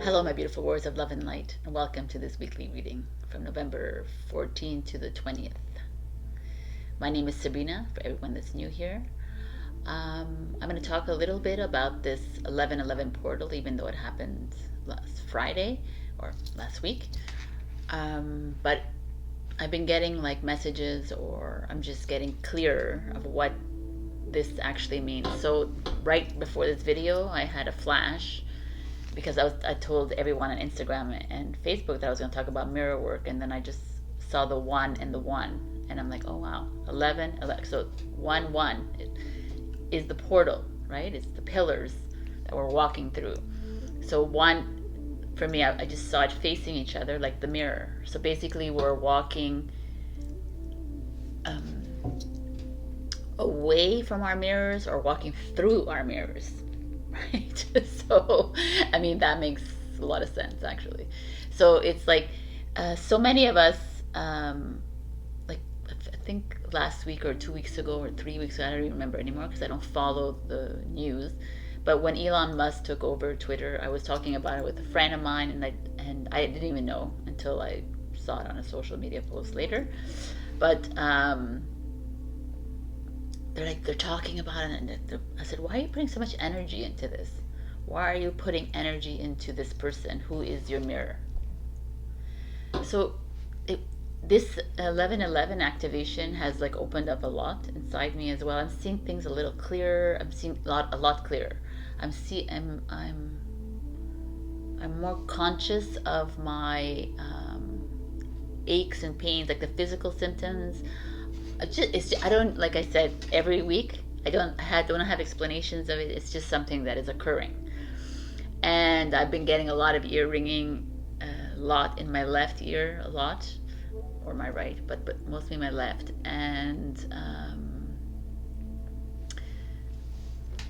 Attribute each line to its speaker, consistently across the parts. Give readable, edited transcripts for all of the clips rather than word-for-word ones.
Speaker 1: Hello, my beautiful warriors of love and light, and welcome to this weekly reading from November 14th to the 20th. My name is Sabrina, for everyone that's new here. I'm going to talk a little bit about this 11/11 portal, even though it happened last Friday or last week. But I've been getting like messages, or I'm just getting clearer of what this actually means. So right before this video, I had a flash because I told everyone on Instagram and Facebook that I was going to talk about mirror work, and then I just saw the 1 and the 1, and I'm like, oh wow, 11, so 1 1 is the portal, right? It's the pillars that we're walking through. So 1, for me, I just saw it facing each other like the mirror. So basically we're walking away from our mirrors or walking through our mirrors, right? So I mean, that makes a lot of sense actually. So it's like so many of us, like I think last week or 2 weeks ago or 3 weeks ago, I don't even remember anymore because I don't follow the news, but when Elon Musk took over Twitter, I was talking about it with a friend of mine, and I didn't even know until I saw it on a social media post later. But they're talking about it, and I said, why are you putting so much energy into this? Why are you putting energy into this person who is your mirror? So this 11/11 activation has like opened up a lot inside me as well. I'm seeing things a little clearer. I'm seeing a lot clearer. I'm more conscious of my aches and pains, like the physical symptoms. I don't, like I said, every week I don't have explanations of it. It's just something that is occurring, and I've been getting a lot of ear ringing, a lot in my left ear, a lot, or my right, but mostly my left, and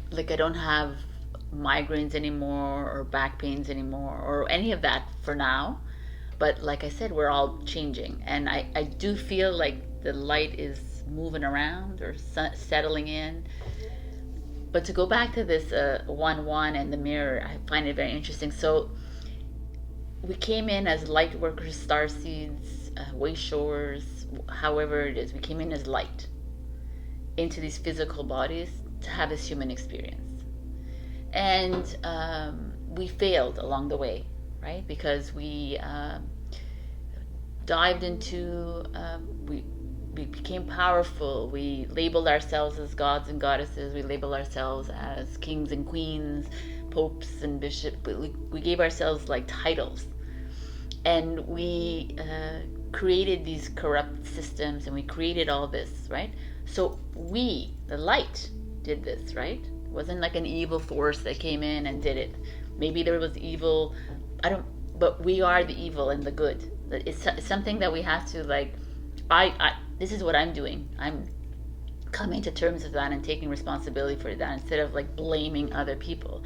Speaker 1: like I don't have migraines anymore or back pains anymore or any of that for now. But like I said, we're all changing, and I do feel like the light is moving around or settling in. But to go back to this 1 1 and the mirror, I find it very interesting. So we came in as light workers, star seeds, way showers, however it is. We came in as light into these physical bodies to have this human experience. And we failed along the way, right? Because we dived into, we became powerful. We labeled ourselves as gods and goddesses. We labeled ourselves as kings and queens, popes and bishops. We gave ourselves like titles, and we created these corrupt systems, and we created all this, right? So we, the light, did this, right? It wasn't like an evil force that came in and did it. Maybe there was evil, but we are the evil and the good. It's something that we have to like, this is what I'm doing. I'm coming to terms with that and taking responsibility for that, instead of like blaming other people.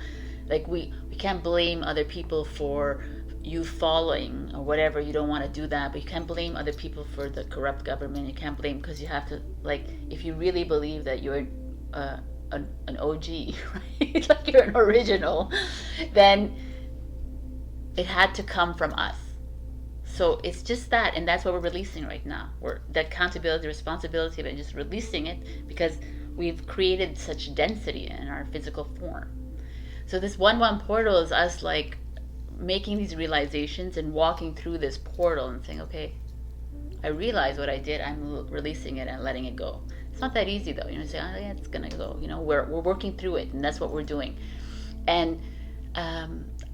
Speaker 1: Like we can't blame other people for you following or whatever. You don't want to do that, but you can't blame other people for the corrupt government. You can't blame, because you have to, like, if you really believe that you're an OG, right? Like you're an original, then it had to come from us. So it's just that, and that's what we're releasing right now. We're the accountability, responsibility of it, and just releasing it, because we've created such density in our physical form. So this 1 1 portal is us like making these realizations and walking through this portal and saying, okay, I realize what I did. I'm releasing it and letting it go. It's not that easy though. Say, oh yeah, it's gonna go. We're working through it, and that's what we're doing. And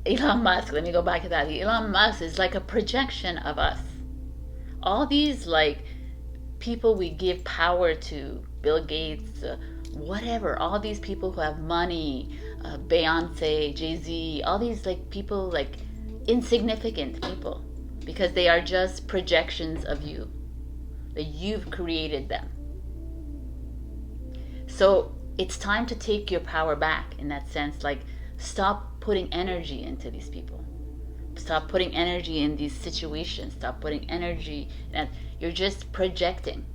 Speaker 1: Elon Musk, let me go back to that. Elon Musk is like a projection of us. All these like people we give power to, Bill Gates, whatever, all these people who have money, Beyonce, Jay-Z, all these like people, like insignificant people, because they are just projections of you, that you've created them. So it's time to take your power back in that sense. Like, stop putting energy into these people. Stop putting energy in these situations. Stop putting energy in, you're just projecting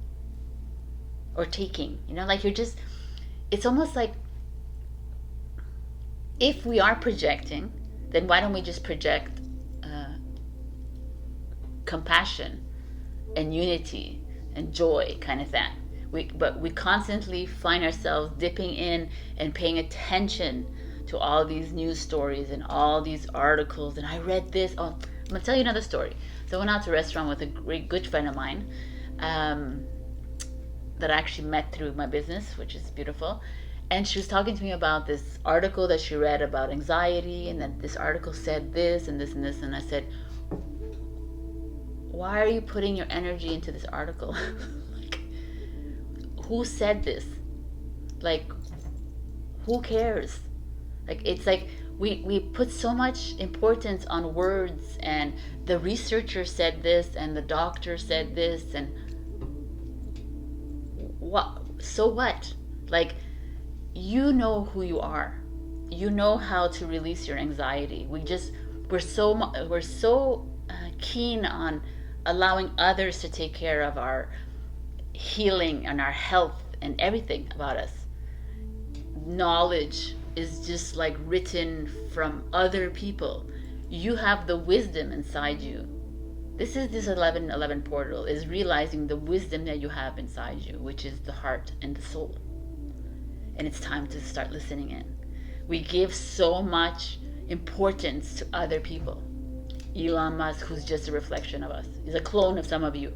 Speaker 1: or taking, like you're just, it's almost like if we are projecting, then why don't we just project compassion and unity and joy kind of thing? But we constantly find ourselves dipping in and paying attention to all these news stories and all these articles. And I read this. Oh, I'm going to tell you another story. So I went out to a restaurant with a great good friend of mine that I actually met through my business, which is beautiful. And she was talking to me about this article that she read about anxiety, and that this article said this and this and this. And I said, why are you putting your energy into this article? Like, who said this? Like, who cares? Like, it's like we put so much importance on words, and the researcher said this and the doctor said this, and what? So what? Like, you know who you are. You know how to release your anxiety. We're so keen on allowing others to take care of our healing and our health and everything about us. Knowledge is just like written from other people. You have the wisdom inside you. This 1111 portal is realizing the wisdom that you have inside you, which is the heart and the soul. And it's time to start listening in. We give so much importance to other people. Elon Musk, who's just a reflection of us, is a clone of some of you.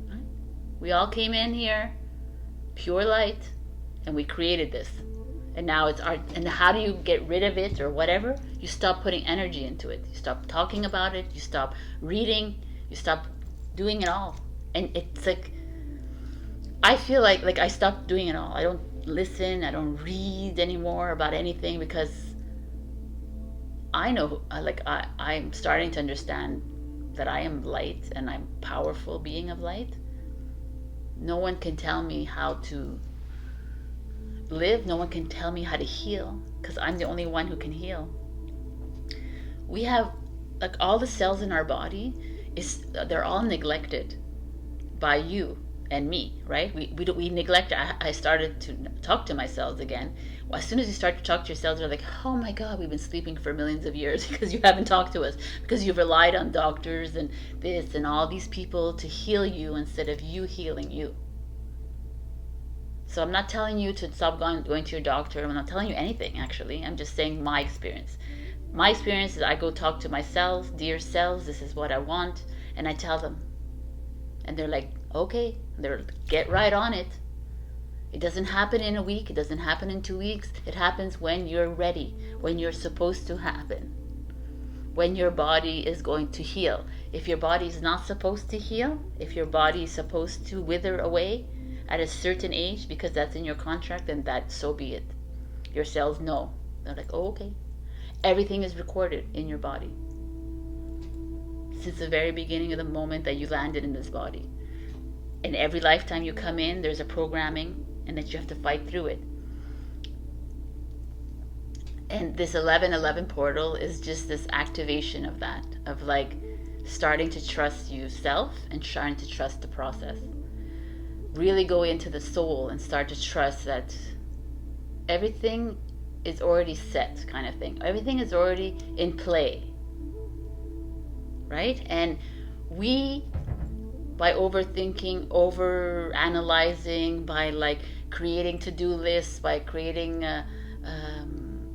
Speaker 1: Right? We all came in here, pure light, and we created this. And now it's art. And how do you get rid of it or whatever? You stop putting energy into it. You stop talking about it. You stop reading. You stop doing it all. And it's like, I feel like I stopped doing it all. I don't listen. I don't read anymore about anything, because I know, I'm starting to understand that I am light and I'm powerful being of light. No one can tell me how to live. No one can tell me how to heal, because I'm the only one who can heal. We have, like, all the cells in our body they're all neglected by you and me, right? We neglect. I started to talk to my cells again. As soon as you start to talk to your cells, they're like, oh my God, we've been sleeping for millions of years because you haven't talked to us, because you've relied on doctors and this and all these people to heal you instead of you healing you. So I'm not telling you to stop going to your doctor. I'm not telling you anything, actually. I'm just saying my experience. My experience is I go talk to my cells, dear cells, this is what I want, and I tell them. And they're like, okay, they're get right on it. It doesn't happen in a week, it doesn't happen in 2 weeks. It happens when you're ready, when you're supposed to happen, when your body is going to heal. If your body is not supposed to heal, if your body is supposed to wither away at a certain age, because that's in your contract, then that, so be it. Your cells know. They're like, oh, okay. Everything is recorded in your body since the very beginning of the moment that you landed in this body. And every lifetime you come in, there's a programming, and that you have to fight through it. And this 1111 portal is just this activation of that, of like starting to trust yourself and starting to trust the process. Really go into the soul and start to trust that everything is already set, kind of thing. Everything is already in play, right? And we, by overthinking, over analyzing, by like creating to-do lists, by creating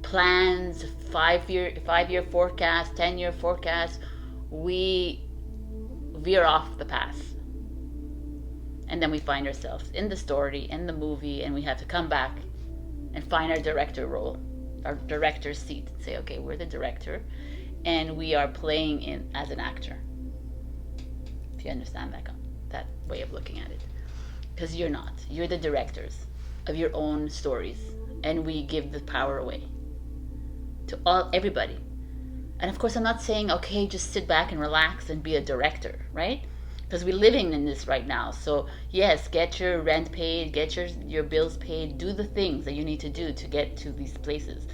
Speaker 1: plans, 5-year forecast, 10-year forecast, we veer off the path. And then we find ourselves in the story, in the movie, and we have to come back and find our director role, our director's seat, and say, okay, we're the director, and we are playing in as an actor. If you understand that way of looking at it. Because you're not. You're the directors of your own stories, and we give the power away to everybody. And of course, I'm not saying, okay, just sit back and relax and be a director, right? Because we're living in this right now. So yes, get your rent paid, get your bills paid, do the things that you need to do to get to these places.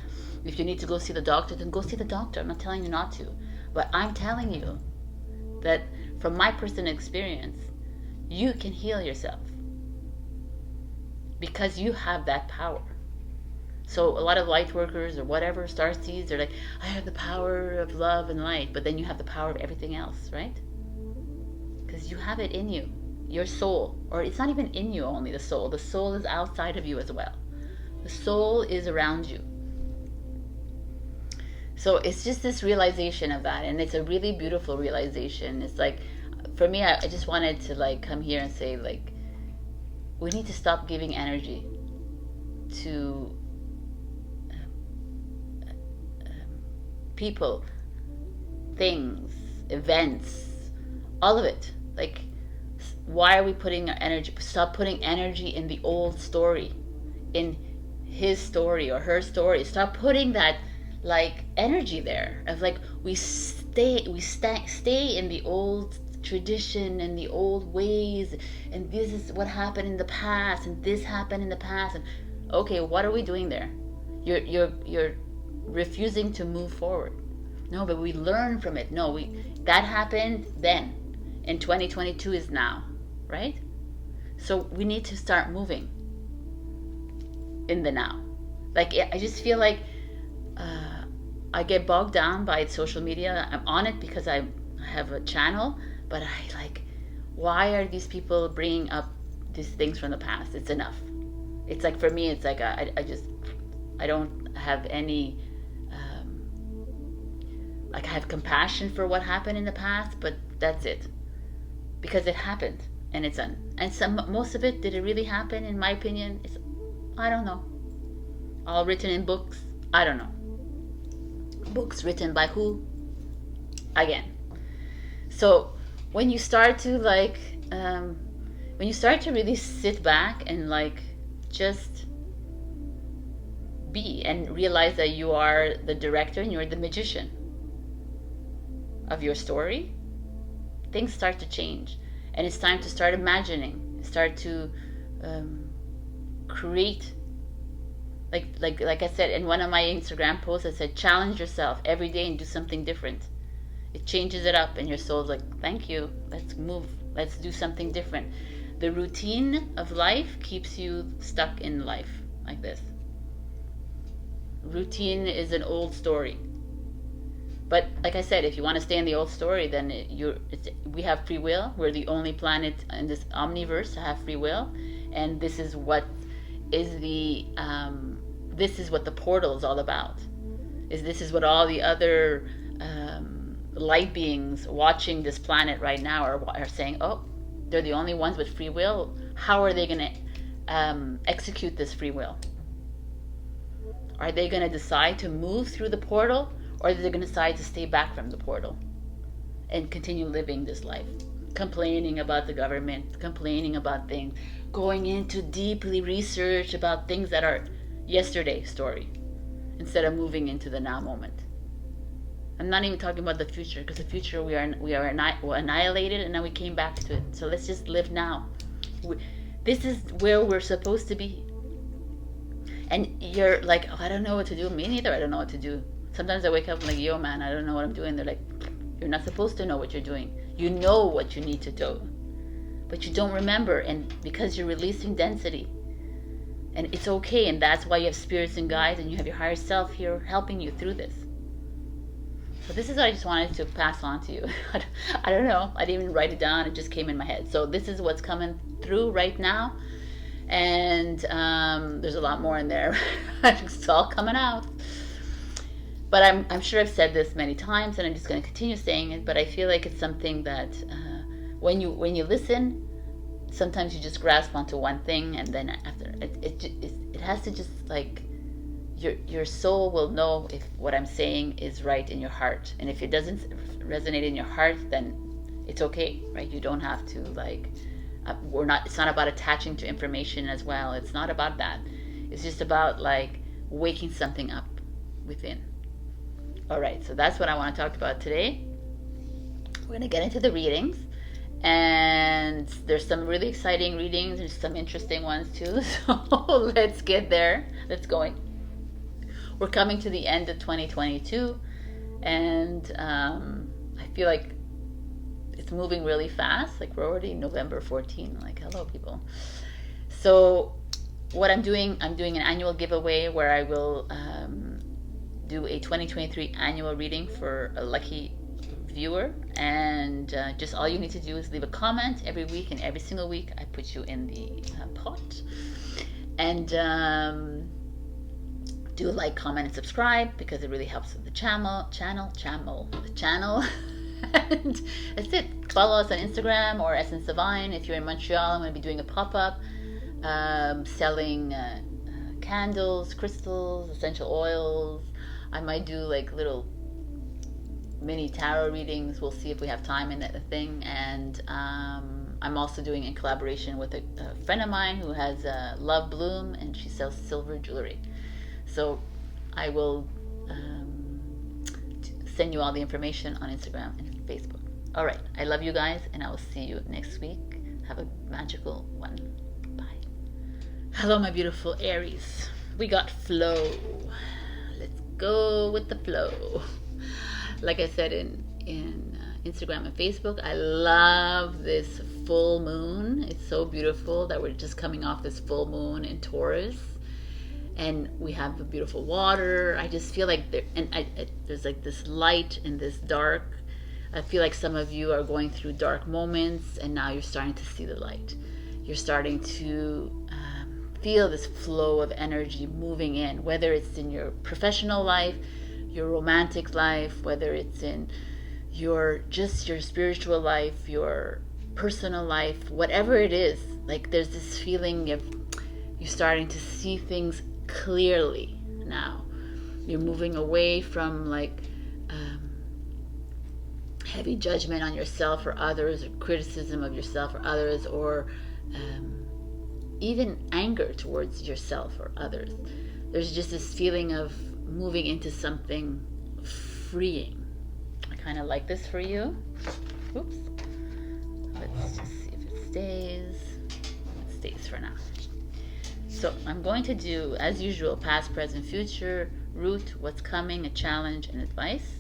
Speaker 1: If you need to go see the doctor, then go see the doctor. I'm not telling you not to. But I'm telling you that from my personal experience, you can heal yourself. Because you have that power. So a lot of light workers or whatever, star seeds, they're like, I have the power of love and light, but then you have the power of everything else, right? Because you have it in you, your soul. Or it's not even in you only, the soul. The soul is outside of you as well. The soul is around you. So it's just this realization of that, and it's a really beautiful realization. It's like, for me, I just wanted to like come here and say, like, we need to stop giving energy to people, things, events, all of it. Like, why are we putting our energy? Stop putting energy in the old story, in his story or her story. Stop putting that like energy there of like we stay in the old tradition and the old ways, and this is what happened in the past, and this happened in the past, and okay, what are we doing there? You're refusing to move forward. No, but we learn from it. No, that happened then, and 2022 is now, right? So we need to start moving in the now. Like, I just feel like I get bogged down by social media. I'm on it because I have a channel, but I like, why are these people bringing up these things from the past? It's enough. It's like, for me, it's like I don't have any like, I have compassion for what happened in the past, but that's it, because it happened and it's done. And most of it, did it really happen? In my opinion, I don't know. All written in books, I don't know. Books written by who? Again. So when you start to like, when you start to really sit back and like just be and realize that you are the director and you're the magician of your story, things start to change, and it's time to start imagining, start to create. Like I said in one of my Instagram posts, I said, challenge yourself every day and do something different. It changes it up, and your soul's like, thank you, let's move, let's do something different. The routine of life keeps you stuck in life like this. Routine is an old story. But like I said, if you want to stay in the old story, then we have free will. We're the only planet in this omniverse to have free will, and this is what the portal is all about. This is what all the other light beings watching this planet right now are saying. Oh, they're the only ones with free will. How are they going to execute this free will? Are they going to decide to move through the portal, or are they going to decide to stay back from the portal and continue living this life, complaining about the government, complaining about things, going into deeply research about things that are yesterday's story, instead of moving into the now moment? I'm not even talking about the future, because the future we are annihilated, and now we came back to it. So let's just live now. This is where we're supposed to be. And you're like, oh, I don't know what to do. Me neither. I don't know what to do. Sometimes I wake up and like, yo, man, I don't know what I'm doing. They're like, you're not supposed to know what you're doing. You know what you need to do, but you don't remember, and because you're releasing density. And it's okay, and that's why you have spirits and guides, and you have your higher self here helping you through this. So this is what I just wanted to pass on to you. I don't know. I didn't even write it down. It just came in my head. So this is what's coming through right now. And there's a lot more in there. It's all coming out. But I'm sure I've said this many times, and I'm just going to continue saying it. But I feel like it's something that when you listen, sometimes you just grasp onto one thing, and then after it has to just like, your soul will know if what I'm saying is right in your heart. And if it doesn't resonate in your heart, then it's okay, right? You don't have to like, it's not about attaching to information as well. It's not about that. It's just about like waking something up within. All right, so that's what I want to talk about today. We're going to get into the readings, and there's some really exciting readings. There's some interesting ones too. So let's get there. Let's go. We're coming to the end of 2022, and I feel like it's moving really fast. Like, we're already November 14. Like, hello, people. So what I'm doing an annual giveaway where I will do a 2023 annual reading for a lucky viewer, and just all you need to do is leave a comment every week, and every single week I put you in the pot. And do like, comment, and subscribe, because it really helps with the channel. And that's it. Follow us on Instagram or Essence Divine. If you're in Montreal, I'm going to be doing a pop-up selling candles, crystals, essential oils. I might do like little mini tarot readings. We'll see if we have time in that thing. And I'm also doing in collaboration with a friend of mine who has Love Bloom, and she sells silver jewelry. So I will send you all the information on Instagram and Facebook. All right. I love you guys, and I will see you next week. Have a magical one. Bye. Hello, my beautiful Aries. We got flow. Let's go with the flow. Like I said in Instagram and Facebook, I love this full moon. It's so beautiful that we're just coming off this full moon in Taurus. And we have the beautiful water. I just feel like there's like this light and this dark. I feel like some of you are going through dark moments, and now you're starting to see the light. You're starting to feel this flow of energy moving in, whether it's in your professional life, your romantic life, whether it's in your spiritual life, your personal life, whatever it is. Like, there's this feeling of you're starting to see things clearly now. You're moving away from like heavy judgment on yourself or others, or criticism of yourself or others, or even anger towards yourself or others. There's just this feeling of moving into something freeing. I kind of like this for you. Oops. Let's just see if it stays. It stays for now. So I'm going to do, as usual, past, present, future, root, what's coming, a challenge, and advice.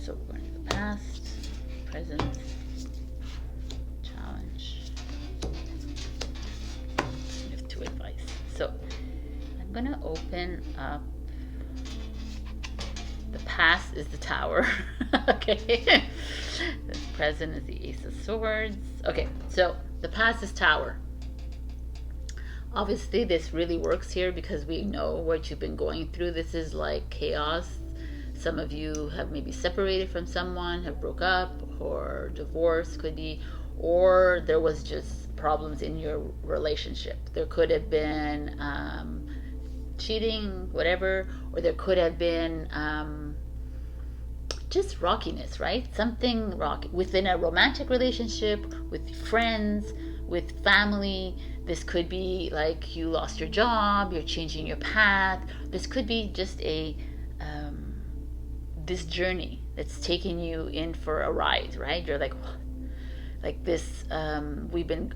Speaker 1: So we're going to do the past, present, challenge, and to advice. So I'm going to open up. The past is the Tower. Okay. The present is the Ace of Swords. Okay, so the past is Tower. Obviously, this really works here because we know what you've been going through. This is like chaos. Some of you have maybe separated from someone, have broke up, or divorce could be, or there was just problems in your relationship. There could have been cheating, whatever, or there could have been just rockiness, right? Something rocky within a romantic relationship, with friends, with family. This could be like you lost your job, you're changing your path. This could be just this journey that's taking you in for a ride, right? You're like, what? Like this. We've been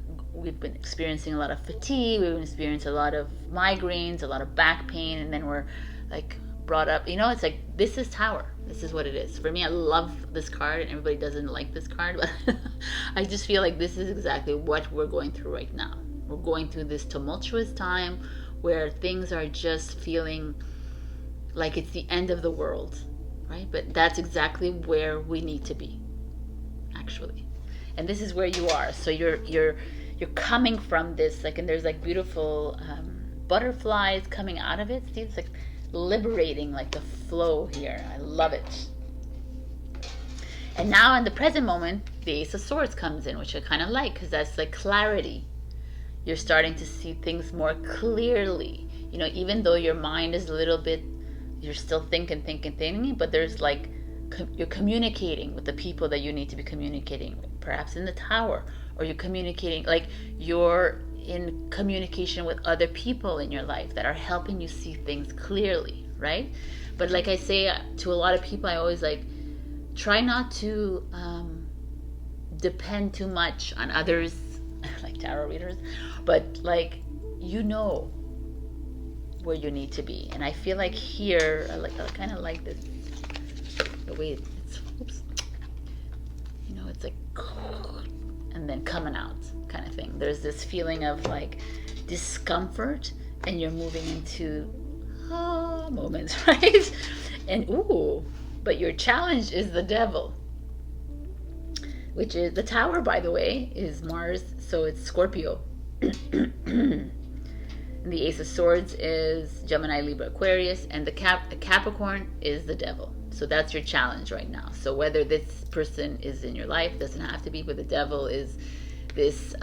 Speaker 1: experiencing a lot of fatigue. We've been experiencing a lot of migraines, a lot of back pain, and then we're like brought up. You know, it's like this is Tower. This is what it is. For me, I love this card, and everybody doesn't like this card, but I just feel like this is exactly what we're going through right now. We're going through this tumultuous time where things are just feeling like it's the end of the world, right? But that's exactly where we need to be, actually. And this is where you are. So you're coming from this, like, and there's like beautiful butterflies coming out of it. See, it's like liberating, like the flow here. I love it. And now in the present moment, the Ace of Swords comes in, which I kind of like, because that's like clarity. You're starting to see things more clearly. You know, even though your mind is a little bit, you're still thinking, but there's like, you're communicating with the people that you need to be communicating with, perhaps in the Tower, or you're communicating, like you're in communication with other people in your life that are helping you see things clearly, right? But like I say to a lot of people, I always like, try not to depend too much on others, like tarot readers, but like, you know where you need to be. And I feel like here, I kind of like this, the way it's, oops, you know, it's like, and then coming out kind of thing. There's this feeling of like discomfort and you're moving into moments, right? And but your challenge is the devil, which is the tower, by the way, is Mars, so it's Scorpio. And the Ace of Swords is Gemini, Libra, Aquarius, and the Capricorn is the devil. So that's your challenge right now. So whether this person is in your life, doesn't have to be, but the devil is this,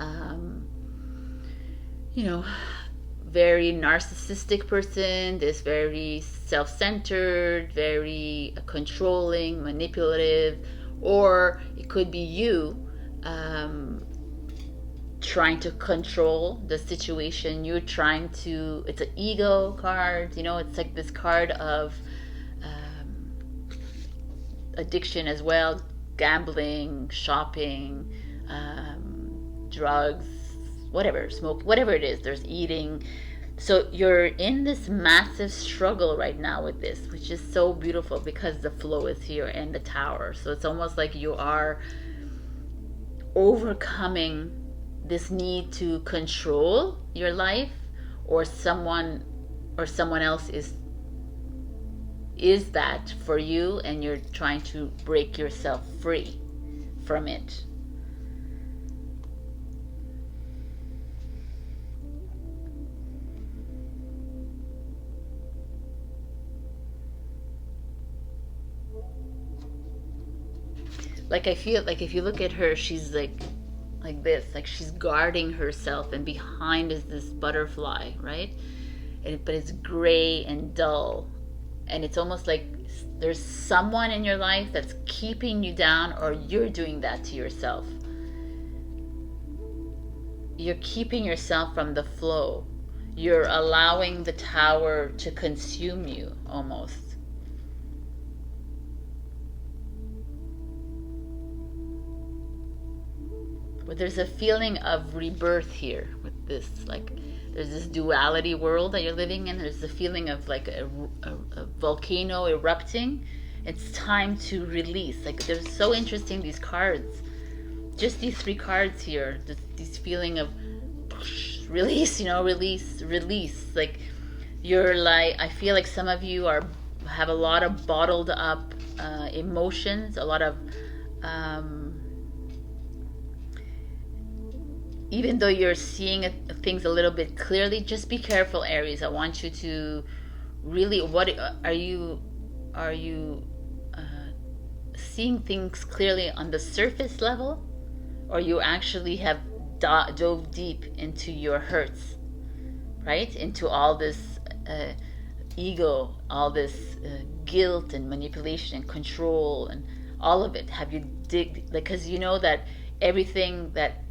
Speaker 1: very narcissistic person, this very self-centered, very controlling, manipulative, or it could be you trying to control the situation. You're trying to, it's an ego card, it's like this card of addiction as well, gambling, shopping, drugs, whatever, smoke, whatever it is, there's eating. So you're in this massive struggle right now with this, which is so beautiful because the flow is here and the tower. So it's almost like you are overcoming this need to control your life, or someone else is that for you, and you're trying to break yourself free from it. Like, I feel like if you look at her, she's like this, like she's guarding herself, and behind is this butterfly, right? But it's gray and dull, and it's almost like there's someone in your life that's keeping you down, or you're doing that to yourself. You're keeping yourself from the flow. You're allowing the tower to consume you almost. But there's a feeling of rebirth here with this, like there's this duality world that you're living in. There's the feeling of like a volcano erupting. It's time to release. Like, they're so interesting, these cards, just these 3 cards here, this feeling of release, release. Like, you're like, I feel like some of you have a lot of bottled up emotions, a lot of even though you're seeing things a little bit clearly, just be careful, Aries. I want you to really, what are you seeing things clearly on the surface level, or you actually have dove deep into your hurts, right? Into all this ego, all this guilt and manipulation and control and all of it. Have you dig, like, because you know that everything that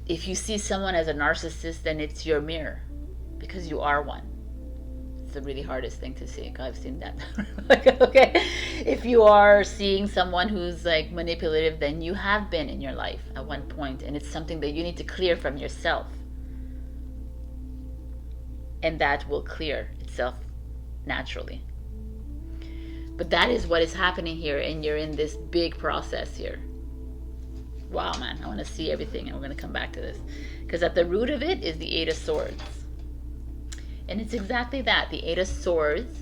Speaker 1: if you see someone as a narcissist, then it's your mirror, because you are one. It's the really hardest thing to see. I've seen that. Like, okay, if you are seeing someone who's like manipulative, then you have been in your life at one point, and it's something that you need to clear from yourself, and that will clear itself naturally. But that is what is happening here, and you're in this big process here. Wow, man, I want to see everything, and we're going to come back to this, because at the root of it is the 8 of Swords, and it's exactly that, the 8 of Swords.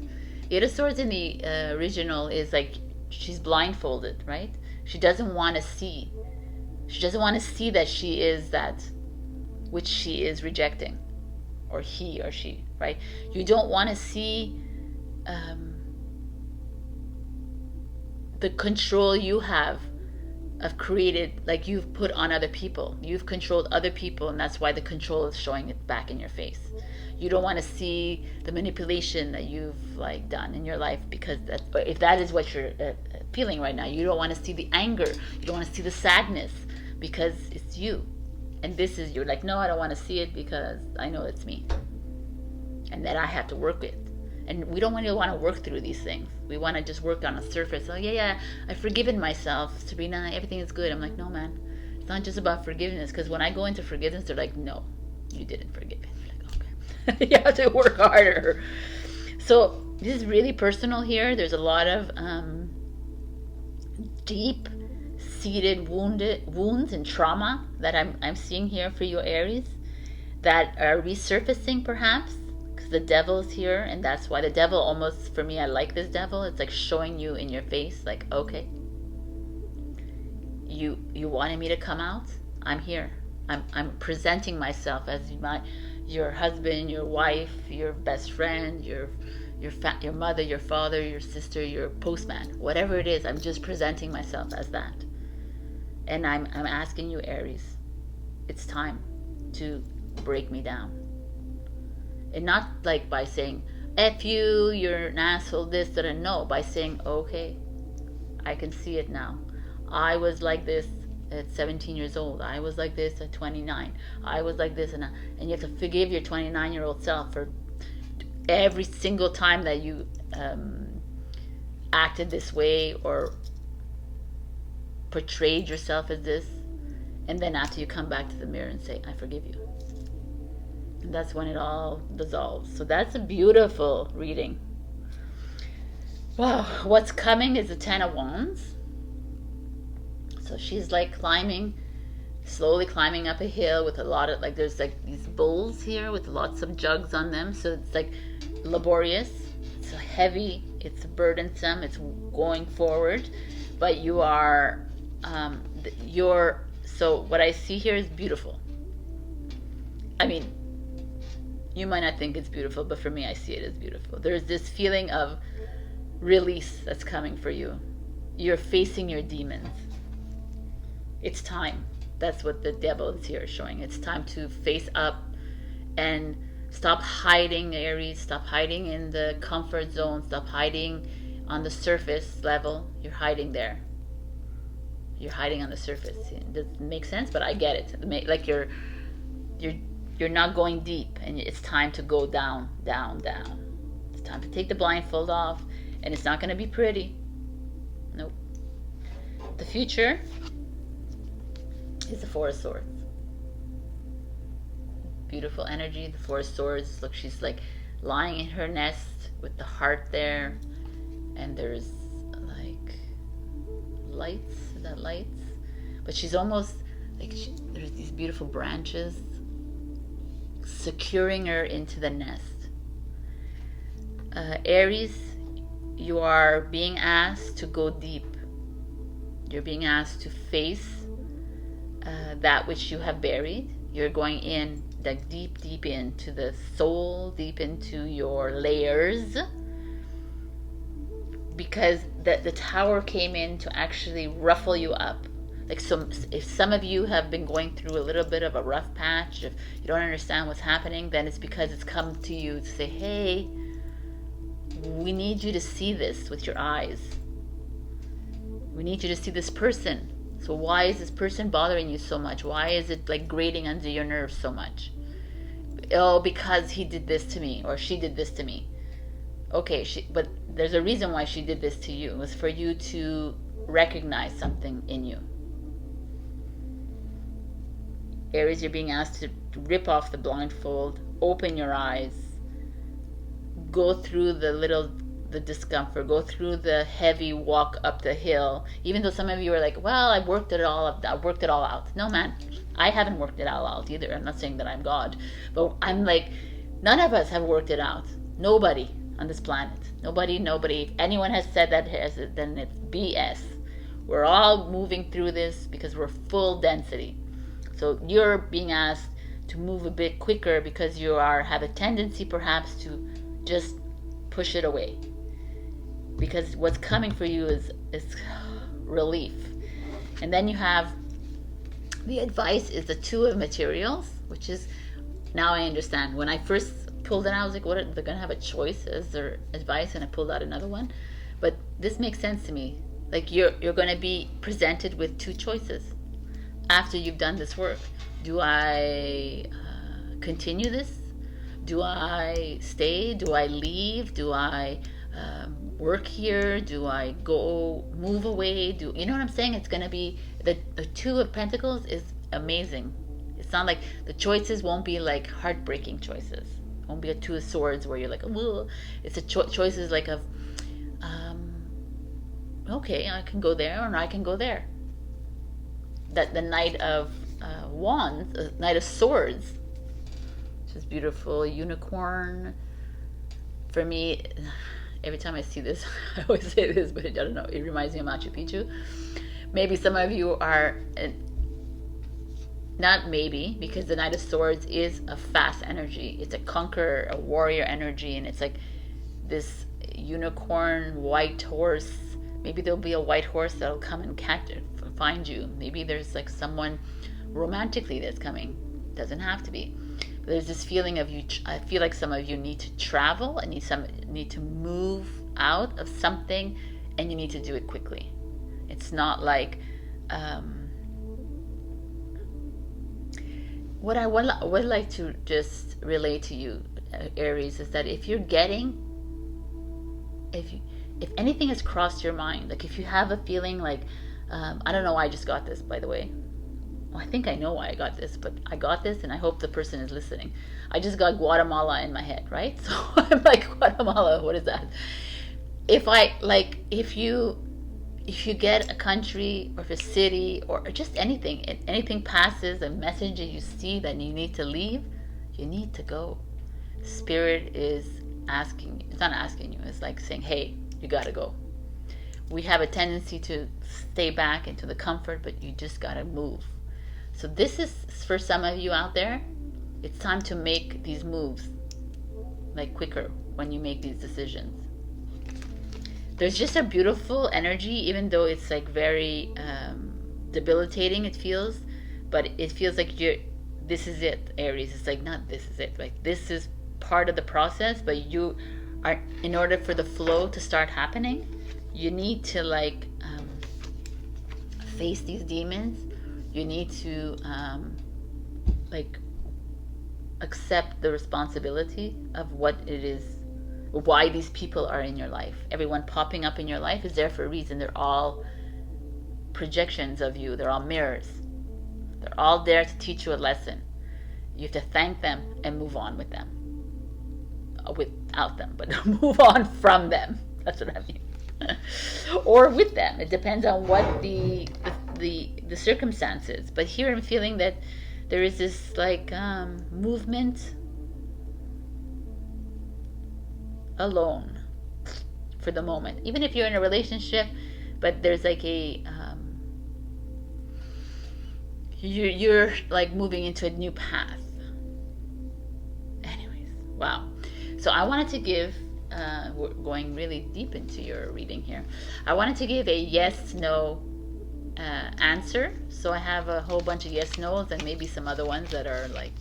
Speaker 1: The 8 of Swords in the original is like she's blindfolded, right? She doesn't want to see. She doesn't want to see that she is that which she is rejecting, or he or she, right? You don't want to see the control you have of created, like you've put on other people. You've controlled other people, and that's why the control is showing it back in your face. You don't want to see the manipulation that you've like done in your life, because that, if that is what you're feeling right now, you don't want to see the anger, you don't want to see the sadness, because it's you. And this is, you're like, no, I don't want to see it because I know it's me, and that I have to work with. And we don't really want to work through these things. We want to just work on a surface. Oh, yeah, I've forgiven myself, Sabrina, everything is good. I'm like, no, man, it's not just about forgiveness. Because when I go into forgiveness, they're like, no, you didn't forgive it. I'm like, okay. You have to work harder. So this is really personal here. There's a lot of deep-seated wounds and trauma that I'm seeing here for you, Aries, that are resurfacing perhaps, because the devil is here, and that's why the devil almost, for me, I like this devil. It's like showing you in your face, like, okay, you wanted me to come out? I'm here. I'm presenting myself as your husband, your wife, your best friend, your mother, your father, your sister, your postman, whatever it is. I'm just presenting myself as that. And I'm asking you, Aries, it's time to break me down. And not like by saying, F you, you're an asshole, this, that, and no. By saying, okay, I can see it now. I was like this at 17 years old. I was like this at 29. I was like this. And you have to forgive your 29-year-old self for every single time that you acted this way or portrayed yourself as this. And then after you come back to the mirror and say, I forgive you. And that's when it all dissolves. So that's a beautiful reading. Wow, what's coming is the Ten of Wands. So she's like slowly climbing up a hill with a lot of, like, there's like these bowls here with lots of jugs on them. So it's like laborious, it's heavy, it's burdensome, it's going forward. But you are, so what I see here is beautiful. I mean, you might not think it's beautiful, but for me, I see it as beautiful. There's this feeling of release that's coming for you. You're facing your demons. It's time. That's what the devil is here showing. It's time to face up and stop hiding, Aries. Stop hiding in the comfort zone. Stop hiding on the surface level. You're hiding there. You're hiding on the surface. It doesn't make sense, but I get it. Like you're not going deep, and it's time to go down, down, down. It's time to take the blindfold off, and it's not going to be pretty. Nope. The future is the Four of Swords. Beautiful energy. The Four of Swords. Look, she's like lying in her nest with the heart there, and there's like lights. Is that lights? But she's almost like there's these beautiful branches securing her into the nest. Aries, you are being asked to go deep. You're being asked to face that which you have buried. You're going in, like deep into the soul, deep into your layers, because the tower came in to actually ruffle you up. Like, so if some of you have been going through a little bit of a rough patch, if you don't understand what's happening, then it's because it's come to you to say, hey, we need you to see this with your eyes. We need you to see this person. So why is this person bothering you so much? Why is it like grating under your nerves so much? Oh, because he did this to me, or she did this to me. Okay, but there's a reason why she did this to you. It was for you to recognize something in you. Aries, you're being asked to rip off the blindfold, open your eyes, go through the discomfort, go through the heavy walk up the hill. Even though some of you are like, well, I worked it all out. No, man, I haven't worked it all out either. I'm not saying that I'm God, but I'm like, none of us have worked it out. Nobody on this planet. Nobody. If anyone has said that, then it's BS. We're all moving through this because we're full density. So you're being asked to move a bit quicker because you have a tendency perhaps to just push it away. Because what's coming for you is relief. And then you have the advice is the Two of Materials, which is, now I understand. When I first pulled it out, I was like, what, they're going to have a choice as their advice, and I pulled out another one. But this makes sense to me. Like you're going to be presented with two choices after you've done this work. Do I continue this? Do I stay? Do I leave? Do I work here? Do I go move away? You know what I'm saying? It's going to be the Two of Pentacles is amazing. It's not like the choices won't be like heartbreaking choices. It won't be a Two of Swords where you're like, oh, it's a choices like of okay, I can go there or I can go there. That the Knight of Wands, Knight of Swords, This beautiful unicorn. For me, every time I see this, I always say this, but I don't know, it reminds me of Machu Picchu. Maybe some of you are, not maybe, because the Knight of Swords is a fast energy. It's a conqueror, a warrior energy, and it's like this unicorn, white horse. Maybe there'll be a white horse that'll come and catch it, find you. Maybe there's like someone romantically that's coming. Doesn't have to be. But there's this feeling of you. I feel like some of you need to travel and need to move out of something, and you need to do it quickly. It's not like what I would like to just relay to you, Aries, is that if anything has crossed your mind, like if you have a feeling like, I don't know why I just got this, by the way. Well, I think I know why I got this, but I got this, and I hope the person is listening. I just got Guatemala in my head, right? So I'm like, Guatemala, what is that? If you get a country or a city or just anything passes, a message that you see that you need to leave, you need to go. Spirit is asking you. It's not asking you. It's like saying, hey, you got to go. We have a tendency to stay back into the comfort, but you just got to move. So this is for some of you out there. It's time to make these moves, like quicker when you make these decisions. There's just a beautiful energy, even though it's like very debilitating, it feels, but it feels like this is it, Aries. It's like, not this is it, like this is part of the process, but you are, in order for the flow to start happening, you need to like face these demons. You need to like accept the responsibility of what it is, why these people are in your life. Everyone popping up in your life is there for a reason. They're all projections of you. They're all mirrors. They're all there to teach you a lesson. You have to thank them and move on with them. Without them, but move on from them. That's what I mean. Or with them. It depends on what the circumstances. But here I'm feeling that there is this like movement alone for the moment. Even if you're in a relationship, but there's like a you're like moving into a new path. Anyways, wow. So I wanted to give, we're going really deep into your reading here. I wanted to give a yes/no answer. So I have a whole bunch of yes/nos and maybe some other ones that are like,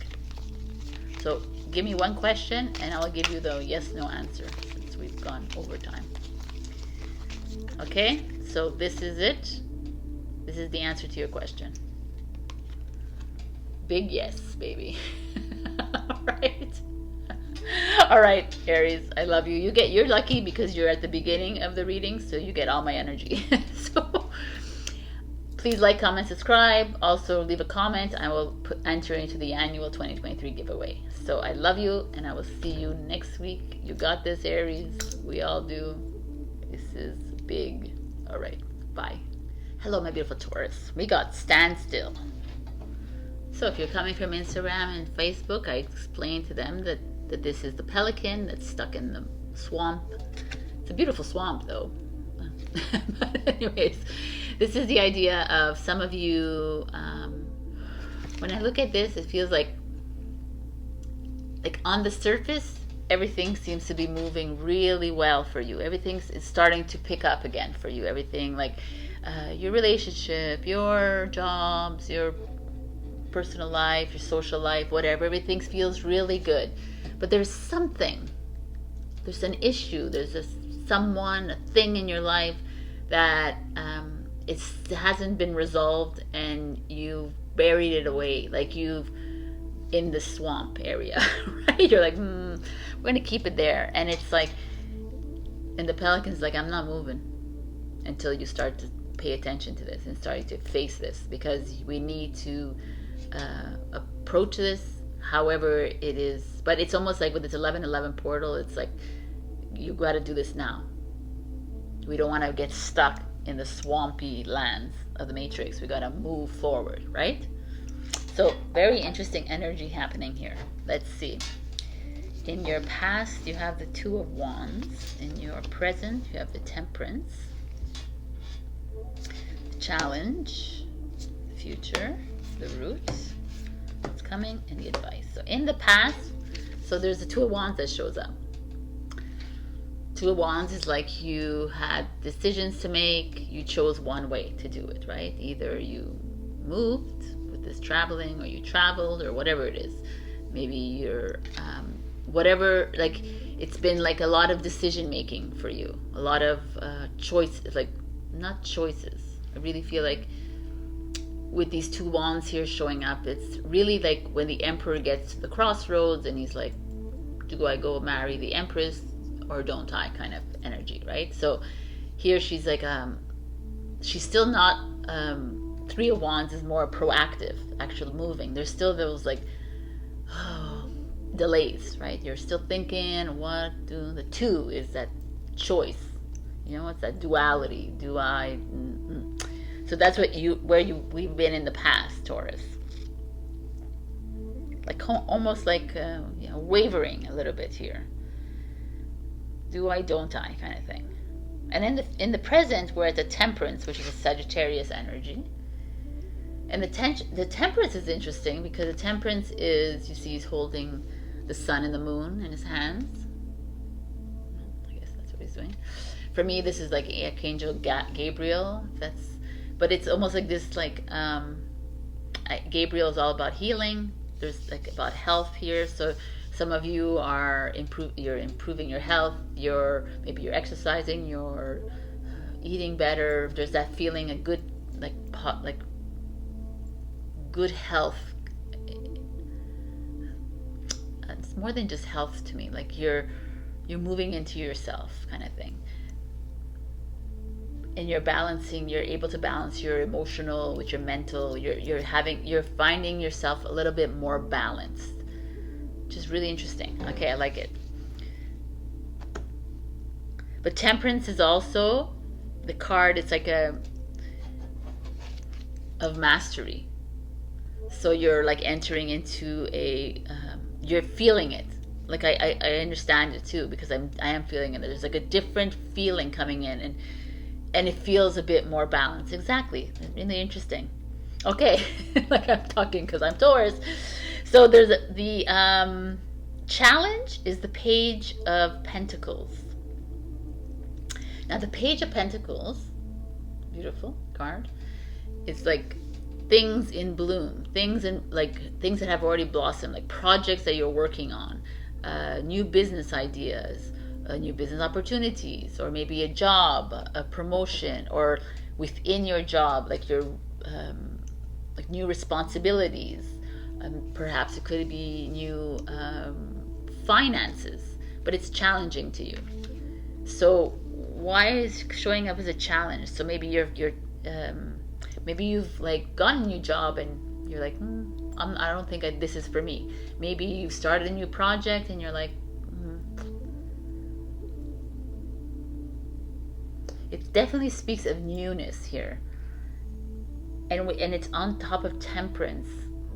Speaker 1: so give me one question and I'll give you the yes/no answer since we've gone over time. Okay, so this is it. This is the answer to your question. Big yes, baby. All right. All right, Aries, I love you. You're lucky because you're at the beginning of the reading, so you get all my energy. So please like, comment, subscribe. Also leave a comment. I will enter into the annual 2023 giveaway. So I love you, and I will see you next week. You got this, Aries. We all do. This is big. All right, bye. Hello, my beautiful Taurus. We got standstill. So if you're coming from Instagram and Facebook, I explained to them that this is the pelican that's stuck in the swamp. It's a beautiful swamp, though. But anyways, this is the idea of some of you. When I look at this, it feels like on the surface, everything seems to be moving really well for you. Everything is starting to pick up again for you. Everything like your relationship, your jobs, your personal life, your social life, whatever. Everything feels really good. But there's something. There's an issue. There's someone, a thing in your life that it hasn't been resolved, and you've buried it away, like you've in the swamp area, right? You're like, we're gonna keep it there, and it's like, and the pelican's like, I'm not moving until you start to pay attention to this and start to face this, because we need to approach this however it is. But it's almost like with this 1111 portal, it's like you got to do this now. We don't want to get stuck in the swampy lands of the matrix. We got to move forward, right? So very interesting energy happening here. Let's see. In your past, you have the Two of Wands. In your present, you have the Temperance, the Challenge, the Future, the Root, what's coming, and the Advice. So in the past, so there's the Two of Wands that shows up. Two of Wands is like you had decisions to make. You chose one way to do it, right? Either you moved with this traveling, or you traveled, or whatever it is. Maybe you're whatever, like it's been like a lot of decision making for you, a lot of choices, like not choices. I really feel like with these Two Wands here showing up, it's really like when the Emperor gets to the crossroads and he's like, do I go marry the Empress or don't I, kind of energy, right? So here she's like, she's still not, Three of Wands is more proactive, actually moving. There's still those like, delays, right? You're still thinking, what do the Two is that choice, you know, it's that duality. Do I? So that's what we've been in the past, Taurus. Like almost like you know, wavering a little bit here. Do I? Don't I? Kind of thing. And in the present, we're at the Temperance, which is a Sagittarius energy. And the Temperance is interesting because the Temperance is, you see, he's holding the Sun and the Moon in his hands. I guess that's what he's doing. For me, this is like Archangel Gabriel. But it's almost like this, like Gabriel is all about healing. There's like about health here. So some of you are improving your health. Maybe you're exercising. You're eating better. There's that feeling of good, like good health. It's more than just health to me. Like you're moving into yourself, kind of thing. And you're able to balance your emotional with your mental. You're finding yourself a little bit more balanced, which is really interesting. Okay, I like it. But Temperance is also the card. It's like of mastery. So you're like entering into you're feeling it. Like I understand it too, because I am feeling it. There's like a different feeling coming in, and it feels a bit more balanced. Exactly. Really interesting. Okay, like I'm talking because I'm Taurus. So there's the challenge is the Page of Pentacles. Now the Page of Pentacles, beautiful card. It's like things in bloom, things that have already blossomed, like projects that you're working on, new business ideas, new business opportunities, or maybe a job, a promotion, or within your job, like your like new responsibilities. Perhaps it could be new finances, but it's challenging to you. So why is showing up as a challenge? So maybe maybe you've like gotten a new job and you're like, I don't think this is for me. Maybe you've started a new project and you're like, It definitely speaks of newness here. And it's on top of Temperance.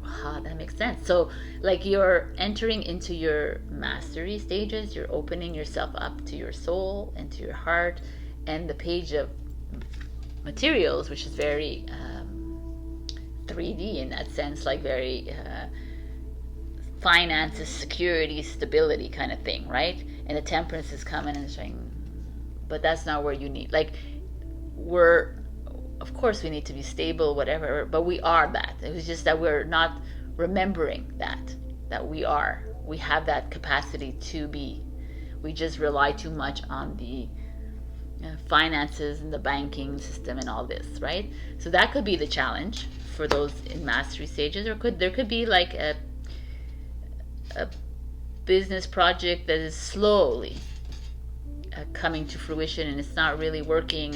Speaker 1: Wow, that makes sense. So like you're entering into your mastery stages, you're opening yourself up to your soul and to your heart. And the Page of Materials, which is very 3D in that sense, like very finances, security, stability kind of thing, right? And the Temperance is coming and saying, but that's not where you need. Like of course we need to be stable, whatever, but we are that. It was just that we're not remembering that we have that capacity to be. We just rely too much on the finances and the banking system and all this, right? So that could be the challenge for those in mastery stages, or there could be like a business project that is slowly coming to fruition and it's not really working.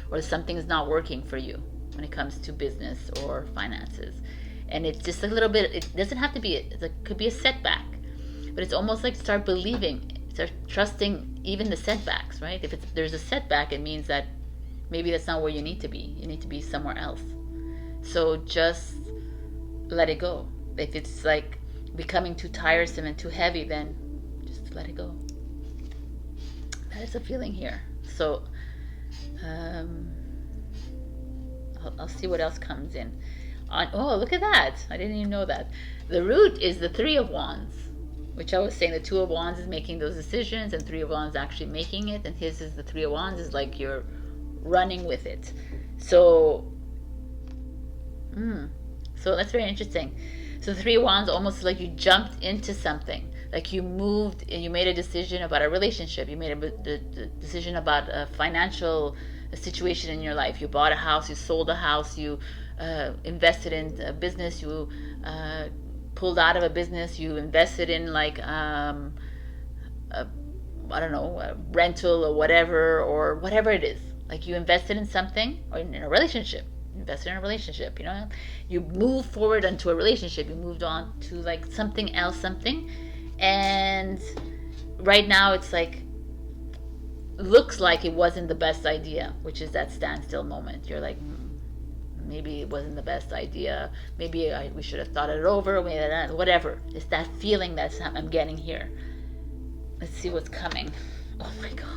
Speaker 1: Or something's not working for you when it comes to business or finances, and it's just a little bit. It doesn't have to be. It could be a setback, but it's almost like start trusting even the setbacks, right? If there's a setback, it means that maybe that's not where you need to be. You need to be somewhere else. So just let it go. If it's like becoming too tiresome and too heavy, then just let it go. That is a feeling here. So I'll see what else comes in. Oh, look at that. I didn't even know that. The root is the Three of Wands, which I was saying the Two of Wands is making those decisions and Three of Wands actually making it, and his is the Three of Wands is like you're running with it. So so that's very interesting. So the Three of Wands almost like you jumped into something, like you moved and you made a decision about a relationship, you made a decision about a financial situation in your life. You bought a house, you sold a house, you invested in a business, you pulled out of a business, you invested in like I don't know, a rental or whatever it is. Like you invested in something, or in a relationship. Invested in a relationship, you know, you move forward into a relationship, you moved on to like something else, and right now it's like looks like it wasn't the best idea, which is that standstill moment. You're like, maybe it wasn't the best idea, maybe we should have thought it over, whatever. It's that feeling that I'm getting here. Let's see what's coming. Oh my god.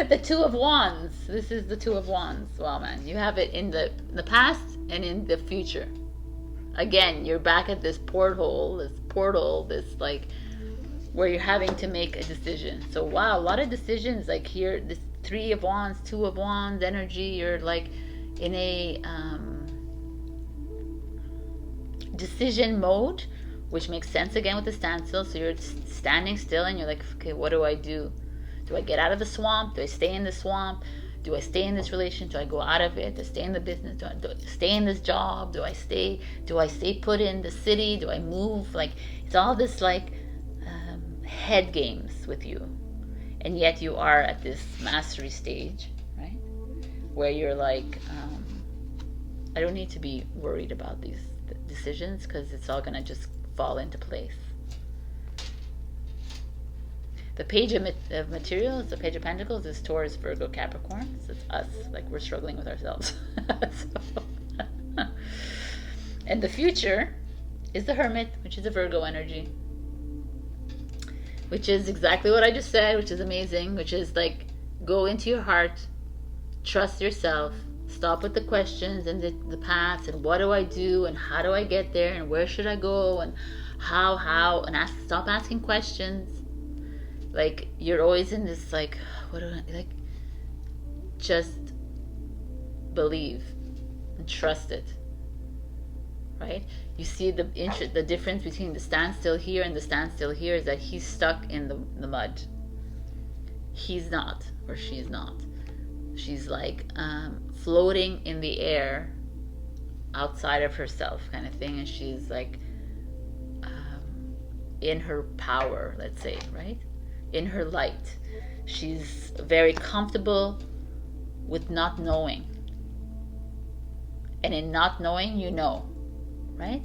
Speaker 1: The Two of Wands. This is the Two of Wands. Wow, man. You have it in the past and in the future. Again, you're back at this portal, this like where you're having to make a decision. So wow, a lot of decisions like here, this Three of Wands, Two of Wands energy. You're like in a decision mode, which makes sense again with the standstill. So you're standing still and you're like, okay, what do I do? Do I get out of the swamp? Do I stay in the swamp? Do I stay in this relation? Do I go out of it? Do I stay in the business? Do I stay in this job? Do I stay put in the city? Do I move? Like it's all this like head games with you, and yet you are at this mastery stage, right? Where you're like, I don't need to be worried about these decisions because it's all gonna just fall into place. The Page of Materials, the Page of Pentacles, is Taurus, Virgo, Capricorn. So it's us, like we're struggling with ourselves. And the future is the Hermit, which is a Virgo energy. Which is exactly what I just said, which is amazing. Which is like, go into your heart, trust yourself, stop with the questions and the past, and what do I do, and how do I get there, and where should I go, and how, and stop asking questions. Like you're always in this like, what do I like? Just believe and trust it, right? You see the difference between the standstill here and the standstill here is that he's stuck in the mud. He's not, or she's not. She's like floating in the air, outside of herself, kind of thing, and she's like in her power, let's say, right? In her light. She's very comfortable with not knowing. And in not knowing, you know, right?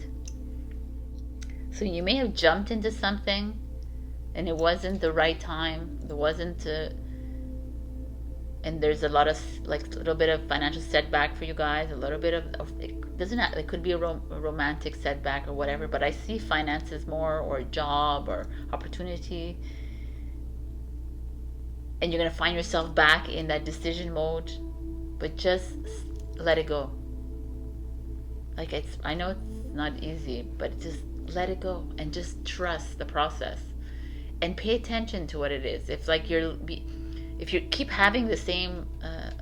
Speaker 1: So you may have jumped into something and it wasn't the right time. There wasn't and there's a lot of like a little bit of financial setback for you guys, a little bit of it doesn't have, it could be a romantic setback or whatever, but I see finances more, or job or opportunity. And you're going to find yourself back in that decision mode, but just let it go. Like I know it's not easy, but just let it go and just trust the process and pay attention to what it is. If like if you keep having the same,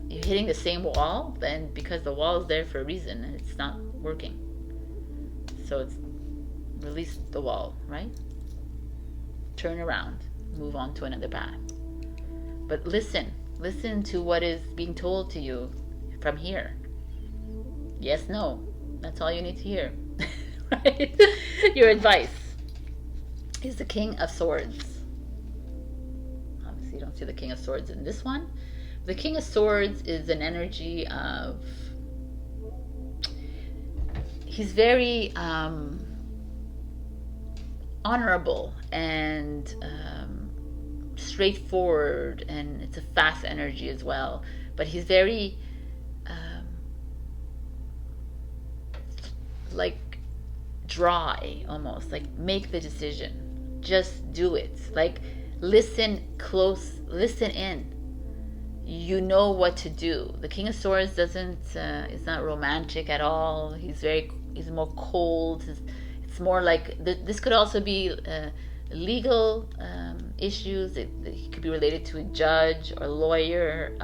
Speaker 1: you're hitting the same wall, then because the wall is there for a reason and it's not working. So it's release the wall, right? Turn around, move on to another path. But listen to what is being told to you from here. Yes, no. That's all you need to hear. Right? Your advice is the King of Swords. Obviously, you don't see the King of Swords in this one. The King of Swords is an energy of... He's very honorable and... straightforward, and it's a fast energy as well, but he's very like dry almost. Like make the decision. Just do it. Like listen close, listen in. You know what to do. The King of Swords doesn't is not romantic at all. He's more cold. It's more like this could also be legal issues. It could be related to a judge or lawyer,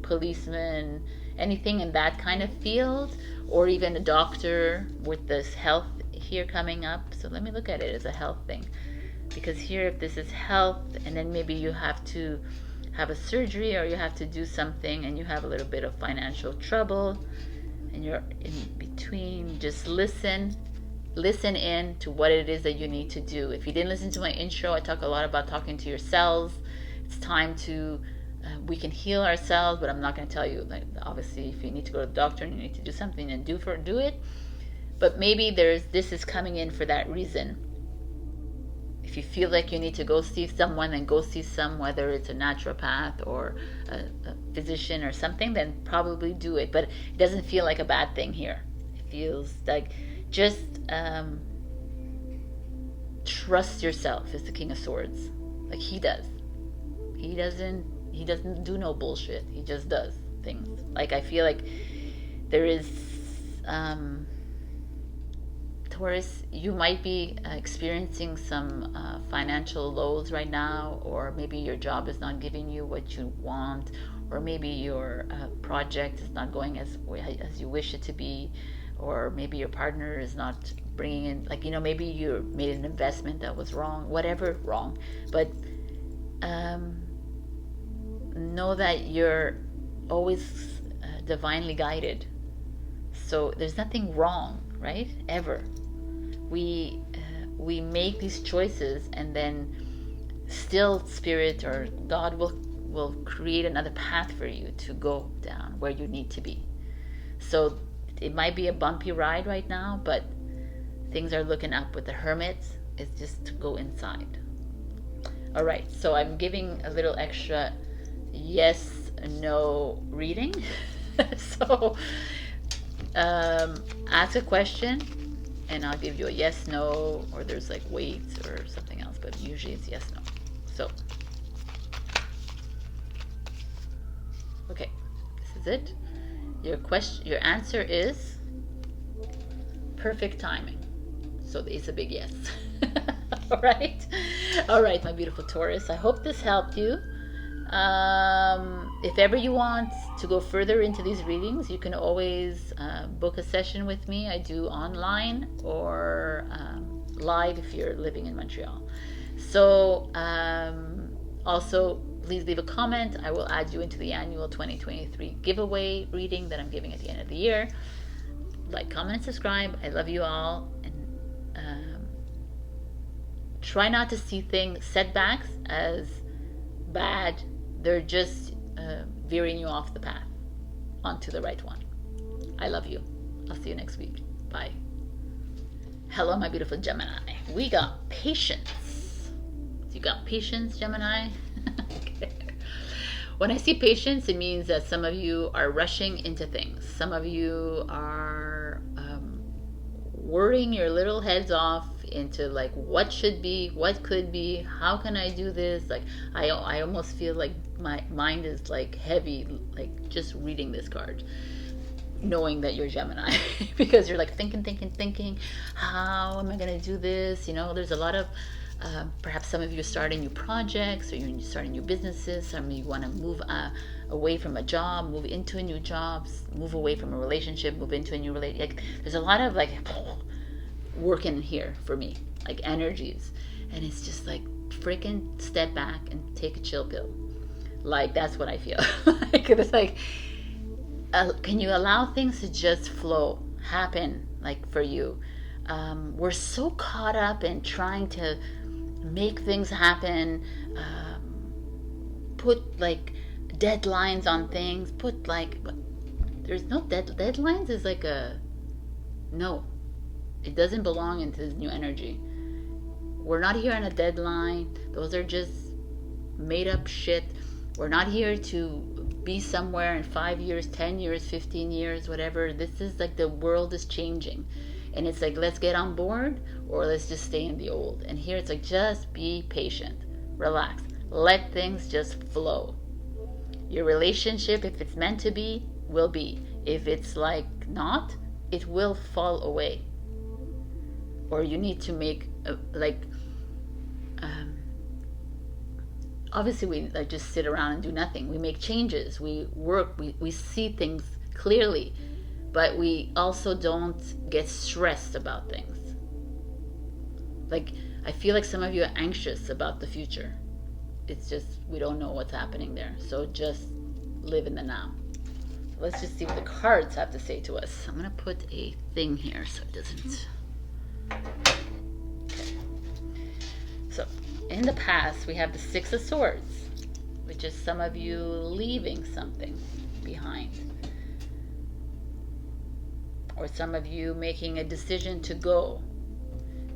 Speaker 1: policeman, anything in that kind of field, or even a doctor with this health here coming up. So let me look at it as a health thing, because here if this is health, and then maybe you have to have a surgery or you have to do something and you have a little bit of financial trouble and you're in between, just listen in to what it is that you need to do. If you didn't listen to my intro, I talk a lot about talking to yourselves. It's time to we can heal ourselves, but I'm not going to tell you, like, obviously if you need to go to the doctor and you need to do something and do it, but maybe this is coming in for that reason. If you feel like you need to go see someone, then go see whether it's a naturopath or a physician or something, then probably do it. But it doesn't feel like a bad thing here. It feels like just trust yourself is the King of Swords. Like he does. He doesn't do no bullshit. He just does things. Like I feel like there is Taurus, you might be experiencing some financial lows right now, or maybe your job is not giving you what you want, or maybe your project is not going as you wish it to be, or maybe your partner is not bringing in, like, you know, maybe you made an investment that was wrong, whatever, wrong. But know that you're always divinely guided. So there's nothing wrong, right? Ever. We make these choices, and then still Spirit or God will create another path for you to go down where you need to be. So it might be a bumpy ride right now, but things are looking up with the Hermit. It's just to go inside. All right, so I'm giving a little extra yes, no reading. So ask a question and I'll give you a yes, no, or there's like wait or something else, but usually it's yes, no. So, okay, this is it. Your answer is perfect timing. So it's a big yes. All right, my beautiful Taurus. I hope this helped you. If ever you want to go further into these readings, you can always book a session with me. I do online or live if you're living in Montreal. So also please leave a comment. I will add you into the annual 2023 giveaway reading that I'm giving at the end of the year. Like, comment, and subscribe. I love you all, and try not to see setbacks as bad. They're just veering you off the path onto the right one. I love you. I'll see you next week. Bye. Hello, my beautiful Gemini. We got patience. You got patience, Gemini? Okay. When I see patience, it means that some of you are rushing into things. Some of you are worrying your little heads off into like what should be, what could be, how can I do this? Like I almost feel like my mind is like heavy, like just reading this card, knowing that you're Gemini, because you're like thinking, how am I gonna do this? You know, there's a lot of perhaps some of you are starting new projects, or you're starting new businesses. Some of you want to move away from a job, move into a new job, move away from a relationship, move into a new relationship. Like, there's a lot of like working here for me, like energies, and it's just like freaking step back and take a chill pill. Like, that's what I feel. Like, it's like, can you allow things to just flow, happen, like for you? We're so caught up in trying to make things happen, put like deadlines on things, but there's no deadlines is like no, it doesn't belong into this new energy. We're not here on a deadline. Those are just made up shit. We're not here to be somewhere in 5 years, 10 years, 15 years, whatever. This is like the world is changing. And it's like, let's get on board or let's just stay in the old. And here it's like, just be patient, relax, let things just flow. Your relationship, if it's meant to be, will be. If it's like not, it will fall away. Or you need to make obviously we like just sit around and do nothing. We make changes, we work, we see things clearly, but we also don't get stressed about things. Like, I feel like some of you are anxious about the future. It's just, we don't know what's happening there. So just live in the now. Let's just see what the cards have to say to us. I'm gonna put a thing here so it doesn't. Okay. So in the past, we have the Six of Swords, which is some of you leaving something behind. Or some of you making a decision to go.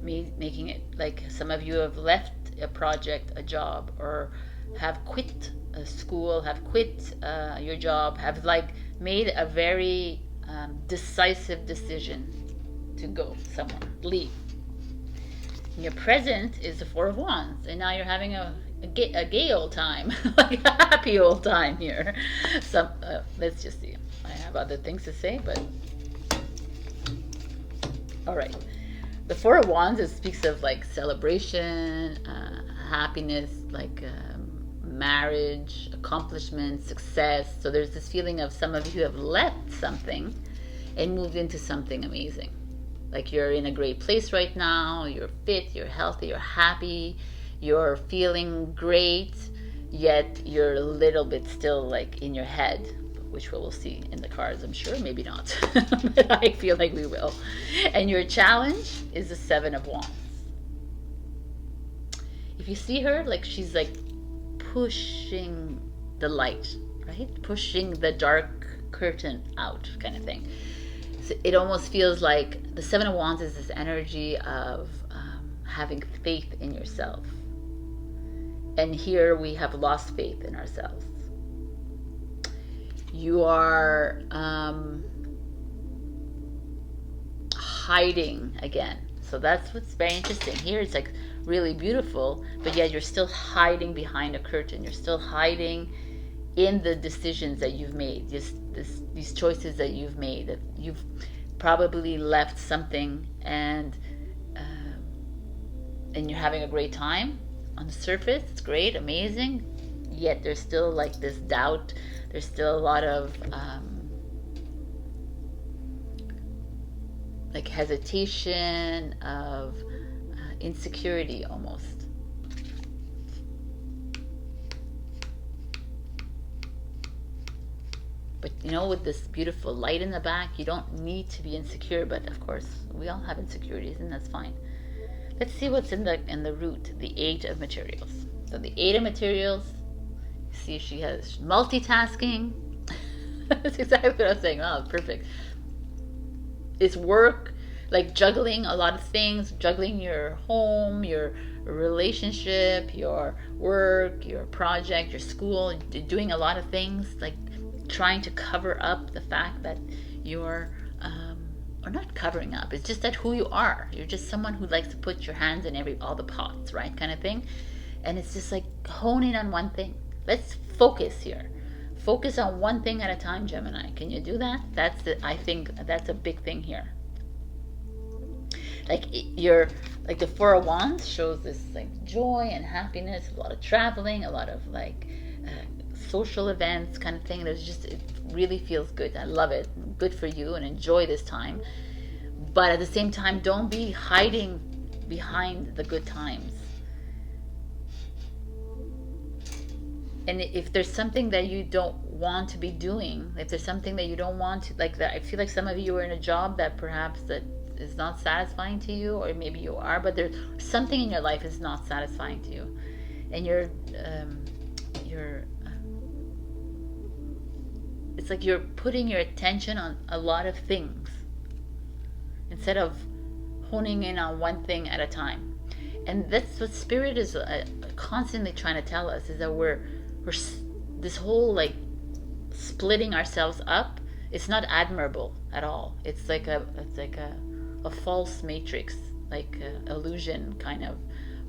Speaker 1: Making it like some of you have left a project, a job, or have quit a school, have quit your job, have like made a very decisive decision to go somewhere, leave. And your present is the Four of Wands, and now you're having a gay old time, like a happy old time here. So let's just see. I have other things to say, but all right. The Four of Wands, it speaks of like celebration, happiness, like marriage, accomplishment, success. So there's this feeling of some of you have left something and moved into something amazing. Like you're in a great place right now, you're fit, you're healthy, you're happy, you're feeling great, yet you're a little bit still like in your head, which we will see in the cards, I'm sure, maybe not, but I feel like we will. And your challenge is the Seven of Wands. If you see her, like she's like pushing the light, right? Pushing the dark curtain out kind of thing. So it almost feels like the Seven of Wands is this energy of having faith in yourself. And here we have lost faith in ourselves. You are hiding again. So that's what's very interesting. Here it's like really beautiful, but yet you're still hiding behind a curtain. You're still hiding in the decisions that you've made, these choices that you've made. That you've probably left something and you're having a great time. On the surface, it's great, amazing. Yet there's still like this doubt. There's still a lot of like hesitation, of insecurity almost. But you know, with this beautiful light in the back, you don't need to be insecure. But of course, we all have insecurities, and that's fine. Let's see what's in the root, the Eight of Materials. So the Eight of Materials. See, she has multitasking. That's exactly what I was saying. Oh, perfect. It's work, like juggling a lot of things, juggling your home, your relationship, your work, your project, your school, doing a lot of things, like trying to cover up the fact that you're, or not covering up, it's just that who you are. You're just someone who likes to put your hands in all the pots, right, kind of thing. And it's just like honing on one thing. Let's focus here. Focus on one thing at a time, Gemini. Can you do that? I think that's a big thing here. Like like the Four of Wands shows this like joy and happiness, a lot of traveling, a lot of like social events kind of thing. It really feels good. I love it. Good for you, and enjoy this time. But at the same time, don't be hiding behind the good times. And if there's something that you don't want to be doing, if there's something that you don't want to, like that, I feel like some of you are in a job that perhaps that is not satisfying to you, or maybe you are, but there's something in your life is not satisfying to you, and it's like you're putting your attention on a lot of things instead of honing in on one thing at a time. And that's what Spirit is constantly trying to tell us, is that we're this whole like splitting ourselves up, it's not admirable at all. It's like a false matrix, like illusion kind of.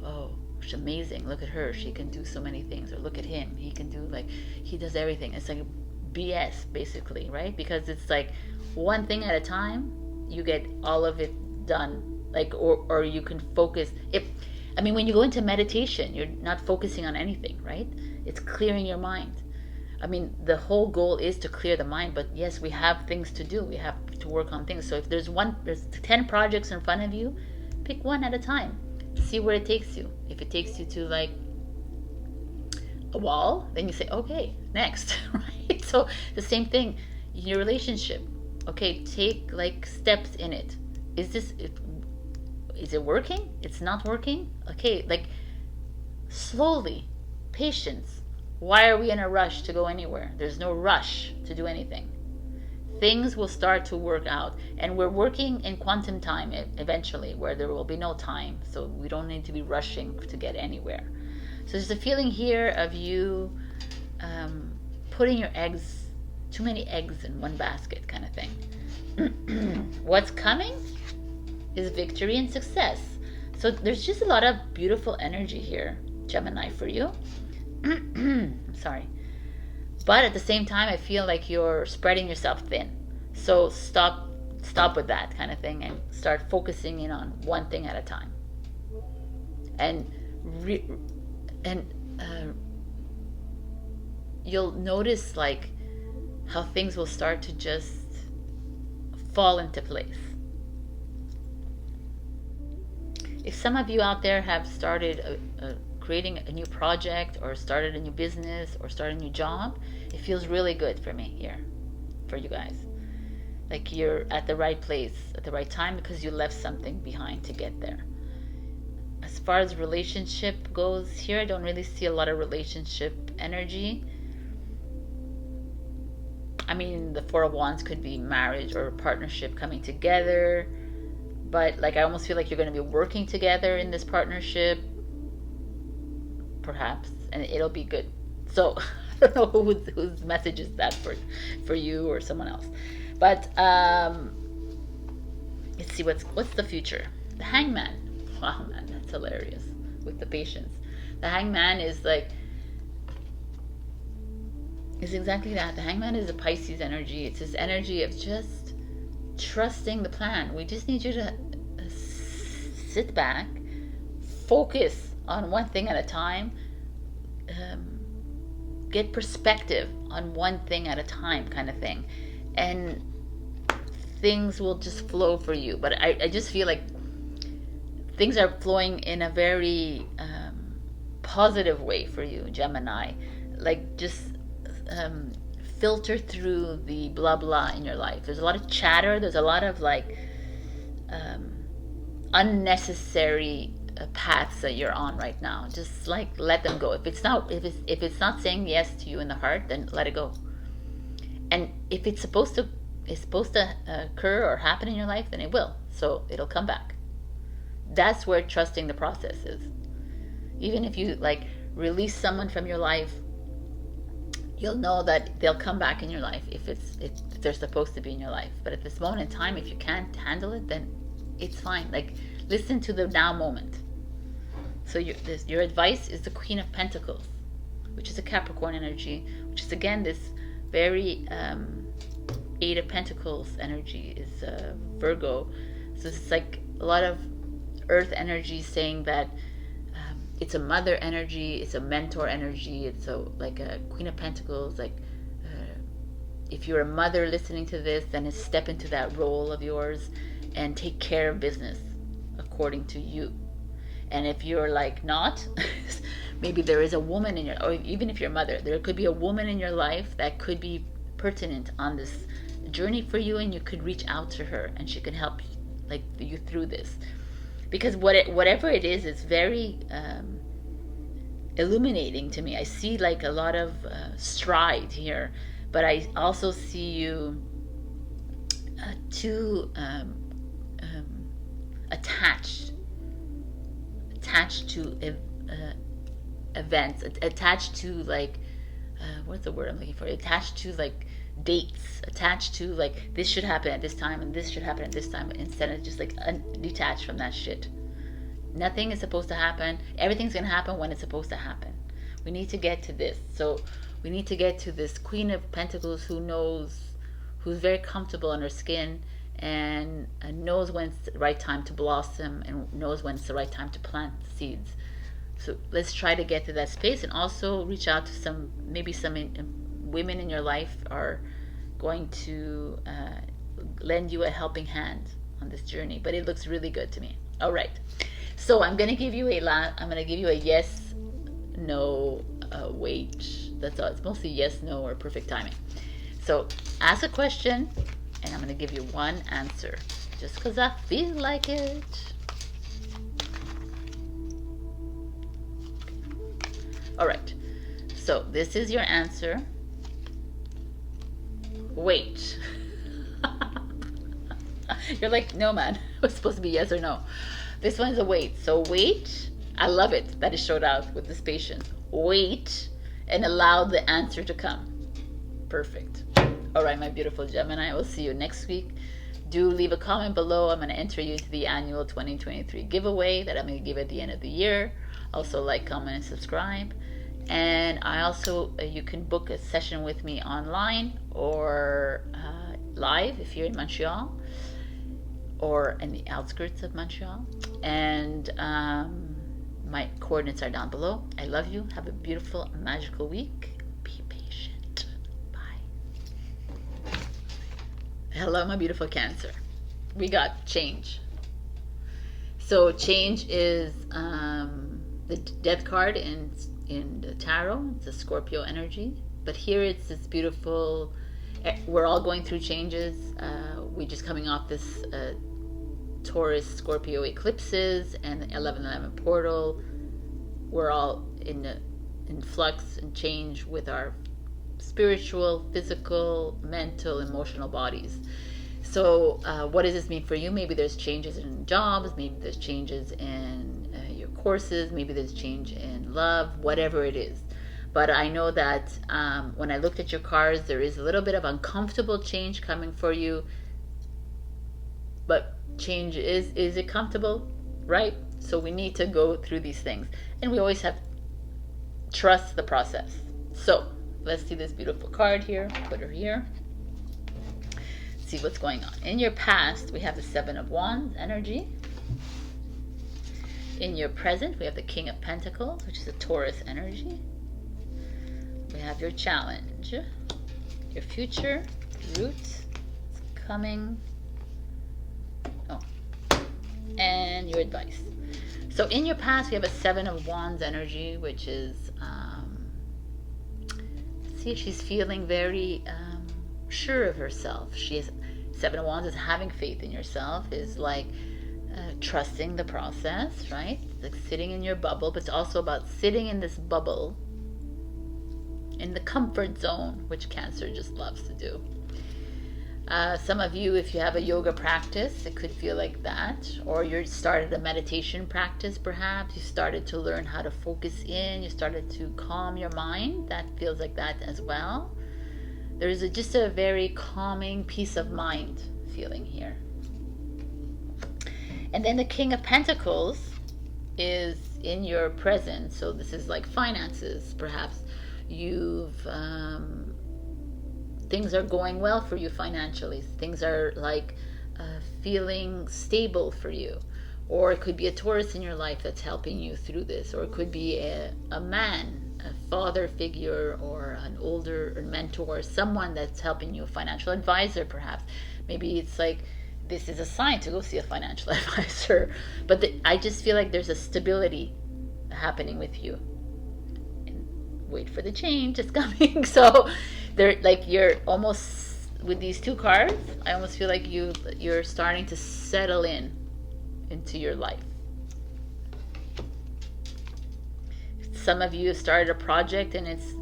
Speaker 1: Oh, she's amazing, look at her, she can do so many things. Or look at him, he can do, like, he does everything. It's like BS basically, right? Because it's like one thing at a time, you get all of it done. Like, or you can focus. When you go into meditation, you're not focusing on anything, right? It's clearing your mind. The whole goal is to clear the mind, but yes, we have things to do. We have to work on things. So if there's 10 projects in front of you, pick one at a time. See where it takes you. If it takes you to like a wall, then you say, okay, next, right? So the same thing in your relationship. Okay, take like steps in it. Is it working? It's not working? Okay, like slowly, patience. Why are we in a rush to go anywhere? There's no rush to do anything. Things will start to work out, and we're working in quantum time eventually, where there will be no time, so we don't need to be rushing to get anywhere. So there's a feeling here of you putting your eggs, too many eggs in one basket kind of thing. What's coming is victory and success. So there's just a lot of beautiful energy here, Gemini, for you. Sorry. But at the same time, I feel like you're spreading yourself thin. So stop with that kind of thing and start focusing in on one thing at a time. And you'll notice like how things will start to just fall into place. If some of you out there have started creating a new project, or started a new business, or started a new job, it feels really good for me here, for you guys. Like you're at the right place at the right time, because you left something behind to get there. As far as relationship goes here, I don't really see a lot of relationship energy. The Four of Wands could be marriage or partnership coming together, but like I almost feel like you're going to be working together in this partnership, perhaps, and it'll be good. So I don't know whose message is that for you or someone else. But let's see what's the future. The Hangman. Wow, man, that's hilarious with the patience. The Hangman is exactly that. The Hangman is a Pisces energy. It's this energy of just trusting the plan. We just need you to sit back, focus on one thing at a time, get perspective on one thing at a time kind of thing, and things will just flow for you. But I just feel like things are flowing in a very positive way for you, Gemini. Like just filter through the blah blah in your life. There's a lot of chatter, there's a lot of like unnecessary paths that you're on right now. Just like let them go. If it's not saying yes to you in the heart, then let it go. And if it's supposed to occur or happen in your life, then it will. So it'll come back. That's where trusting the process is. Even if you like release someone from your life, you'll know that they'll come back in your life if they're supposed to be in your life. But at this moment in time, if you can't handle it, then it's fine. Like listen to the now moment. So your advice is the Queen of Pentacles, which is a Capricorn energy, which is again this very Eight of Pentacles energy is Virgo. So it's like a lot of earth energy saying that it's a mother energy, it's a mentor energy, it's like a Queen of Pentacles. Like if you're a mother listening to this, then it's step into that role of yours and take care of business according to you. And if you're like not, maybe there is a woman in your, or even if you're a mother, there could be a woman in your life that could be pertinent on this journey for you, and you could reach out to her and she can help you through this. Because whatever it is, it's very illuminating to me. I see like a lot of stride here, but I also see you too attached to events, attached to like what's the word I'm looking for? Attached to like dates, attached to like this should happen at this time and this should happen at this time, instead of just like detached from that shit. Nothing is supposed to happen. Everything's gonna happen when it's supposed to happen. We need to get to this. So we need to get to this Queen of Pentacles who knows, who's very comfortable in her skin, and knows when it's the right time to blossom, and knows when it's the right time to plant seeds. So let's try to get to that space, and also reach out to some, maybe some women in your life are going to lend you a helping hand on this journey. But it looks really good to me. All right. So I'm gonna give you a yes, no, wait. That's all. It's mostly yes, no, or perfect timing. So ask a question, and I'm gonna give you one answer, just because I feel like it. All right. So this is your answer. Wait. You're like, no, man. It was supposed to be yes or no. This one's a wait. So wait. I love it that it showed out with this patience. Wait and allow the answer to come. Perfect. All right, my beautiful Gemini. I will see you next week. Do leave a comment below. I'm going to enter you into the annual 2023 giveaway that I'm going to give at the end of the year. Also, like, comment, and subscribe. And I also, you can book a session with me online or live if you're in Montreal or in the outskirts of Montreal. And my coordinates are down below. I love you. Have a beautiful, magical week. Be patient. Bye. Hello, my beautiful Cancer. We got change. So change is the Death card in the tarot. It's a Scorpio energy, but here it's this beautiful, we're all going through changes. We're just coming off this Taurus Scorpio eclipses and the 11/11 portal. We're all in flux and change with our spiritual, physical, mental, emotional bodies. So what does this mean for you? Maybe there's changes in jobs, maybe there's changes in your courses, maybe there's change in love, whatever it is. But I know that when I looked at your cards, there is a little bit of uncomfortable change coming for you. But change is it comfortable, right? So we need to go through these things. And we always have trust the process. So let's see this beautiful card here. Put her here. See what's going on. In your past, we have the Seven of Wands energy. In your present, we have the King of Pentacles, which is a Taurus energy. We have your challenge, your future, roots, coming, and your advice. So in your past, we have a Seven of Wands energy, which is, see, she's feeling very sure of herself. She is, Seven of Wands is having faith in yourself, is like trusting the process, right? It's like sitting in your bubble, but it's also about sitting in this bubble, in the comfort zone, which Cancer just loves to do. Some of you, if you have a yoga practice, it could feel like that. Or you started a meditation practice, perhaps. You started to learn how to focus in. You started to calm your mind. That feels like that as well. There's just a very calming peace of mind feeling here. And then the King of Pentacles is in your present. So this is like finances, perhaps. You've things are going well for you financially. Things are like feeling stable for you. Or it could be a Taurus in your life that's helping you through this. Or it could be a man, a father figure, or an older mentor, someone that's helping you, a financial advisor perhaps. Maybe it's like this is a sign to go see a financial advisor. But I just feel like there's a stability happening with you. And wait for the change, it's coming. So they're like, you're almost, with these two cards, I almost feel like you're starting to settle into your life. Some of you have started a project and it's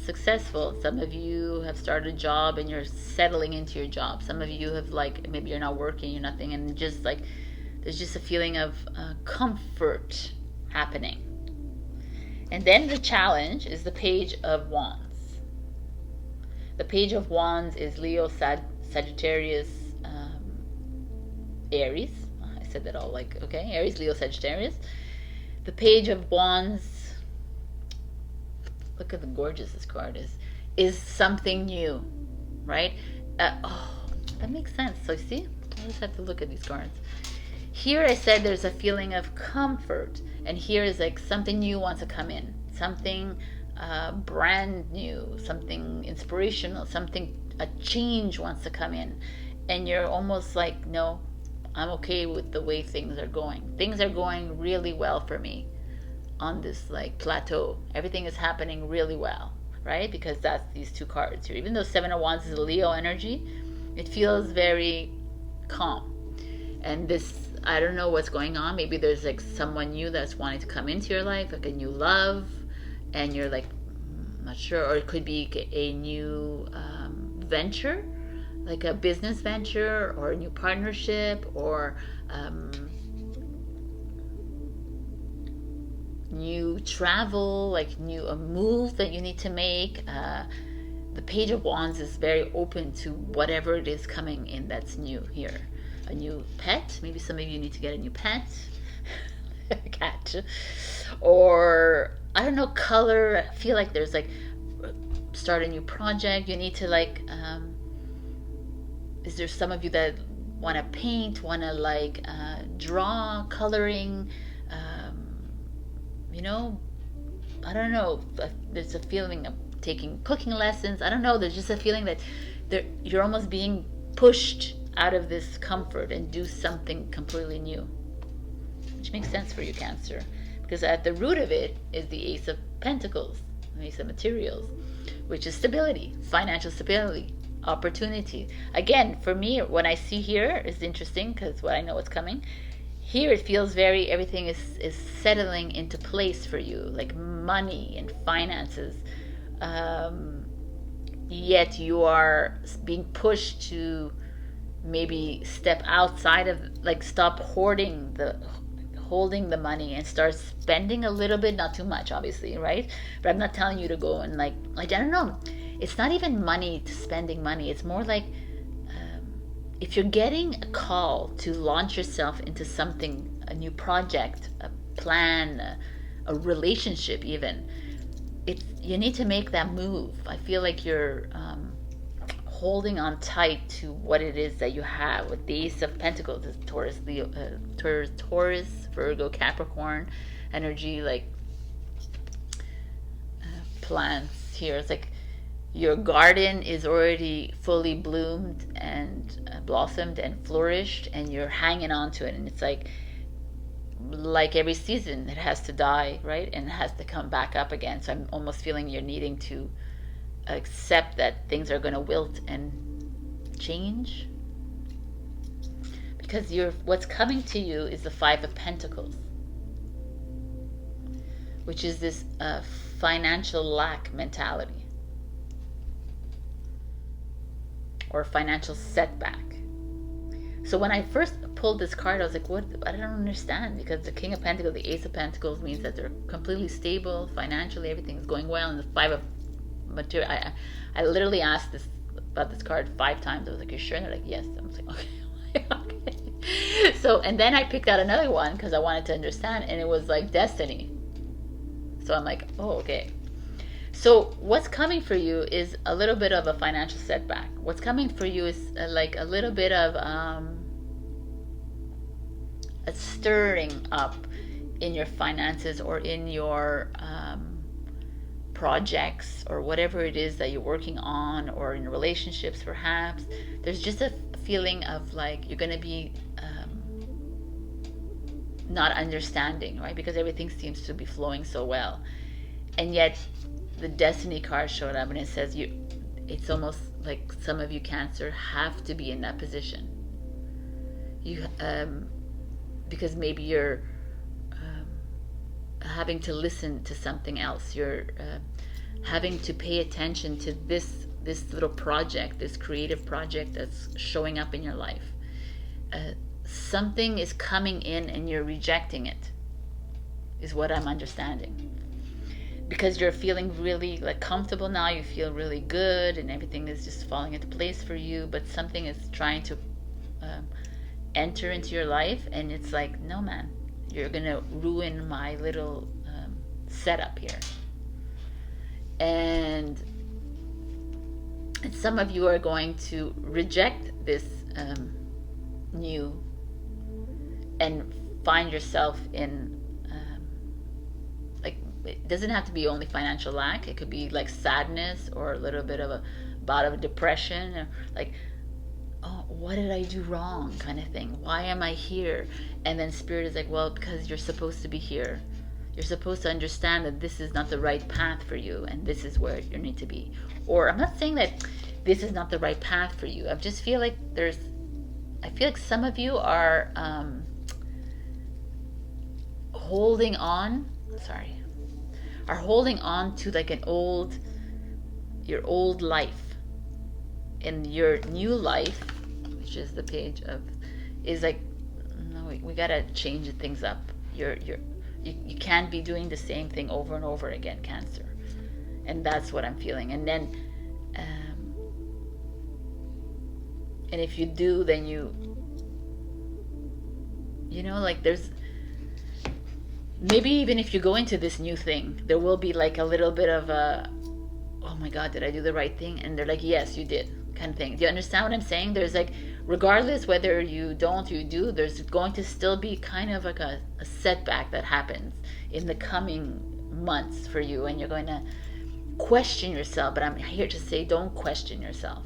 Speaker 1: successful. Some of you have started a job and you're settling into your job. Some of you have, like, maybe you're not working, you're nothing, and just like there's just a feeling of comfort happening. And then the challenge is the Page of Wands. The Page of Wands is Leo, Sagittarius, Aries. I said that all like, okay, Aries, Leo, Sagittarius. The Page of Wands, look at the gorgeous this card is something new, right? Oh, that makes sense. So see, I just have to look at these cards. Here I said there's a feeling of comfort, and here is like something new wants to come in, something brand new, something inspirational, something, a change wants to come in, and you're almost like, no, I'm okay with the way things are going. Things are going really well for me on this like plateau. Everything is happening really well, right? Because that's these two cards here. Even though Seven of Wands is a Leo energy, it feels very calm. And this, I don't know what's going on. Maybe there's like someone new that's wanting to come into your life, like a new love, and you're like, not sure. Or it could be a new venture, like a business venture or a new partnership, or new travel, like a move that you need to make. The Page of Wands is very open to whatever it is coming in that's new here. A new pet, maybe some of you need to get a new pet, a cat, or I don't know, color. I feel like there's like, start a new project. You need to like, is there some of you that want to paint, want to like draw, coloring, you know, I don't know, there's a feeling of taking cooking lessons. I don't know, there's just a feeling that you're almost being pushed out of this comfort and do something completely new, which makes sense for you, Cancer, because at the root of it is the Ace of Pentacles, the Ace of Materials, which is stability, financial stability, opportunity. Again, for me, when I see here is interesting because what I know what's coming. Here it feels very, everything is settling into place for you, like money and finances. Yet you are being pushed to maybe step outside of, like, stop holding the money and start spending a little bit, not too much, obviously, right? But I'm not telling you to go and like I don't know. It's not even money to spending money. It's more like, if you're getting a call to launch yourself into something, a new project, a plan, a relationship even, you need to make that move. I feel like you're holding on tight to what it is that you have. With the Ace of Pentacles is Taurus, Taurus, Virgo, Capricorn energy, like plants here. It's like your garden is already fully bloomed and blossomed and flourished, and you're hanging on to it, and it's like every season it has to die, right? And it has to come back up again. So I'm almost feeling you're needing to accept that things are going to wilt and change, because what's coming to you is the Five of Pentacles, which is this financial lack mentality or financial setback. So when I first pulled this card, I was like, what? I don't understand, because the King of Pentacles, the Ace of Pentacles means that they're completely stable financially, everything's going well, and the Five of Material, I literally asked about this card 5 times. I was like, you sure? And they're like, yes. I was like, okay. So, and then I picked out another one because I wanted to understand, and it was like destiny. So I'm like, oh, okay. So what's coming for you is a little bit of a financial setback. What's coming for you is like a little bit of a stirring up in your finances or in your projects or whatever it is that you're working on, or in relationships perhaps. There's just a feeling of like you're going to be not understanding, right? Because everything seems to be flowing so well. And yet the Destiny card showed up, and it says it's almost like some of you, Cancer, have to be in that position. You because maybe you're having to listen to something else. You're having to pay attention to this little project, this creative project that's showing up in your life. Something is coming in and you're rejecting it, is what I'm understanding. because you're feeling really like comfortable now, you feel really good and everything is just falling into place for you, but something is trying to enter into your life, and it's like, no man, you're gonna ruin my little setup here. And some of you are going to reject this new and find yourself in like, it doesn't have to be only financial lack, it could be like sadness or a little bit of a bout of depression, or like, oh, what did I do wrong kind of thing, why am I here? And then spirit is like, well, because you're supposed to be here, you're supposed to understand that this is not the right path for you, and this is where you need to be. Or I'm not saying that this is not the right path for you, I just feel like I feel like some of you are holding on to like your old life. And your new life, which is the page of, is like, no, we gotta change things up. You can't be doing the same thing over and over again, Cancer. And that's what I'm feeling. And then and if you do, then you know, like, there's maybe even if you go into this new thing, there will be like a little bit of a, oh my God, did I do the right thing? And they're like, yes, you did, kind of thing. Do you understand what I'm saying? There's like, regardless whether you don't, you do, there's going to still be kind of like a setback that happens in the coming months for you, and you're going to question yourself. But I'm here to say, don't question yourself.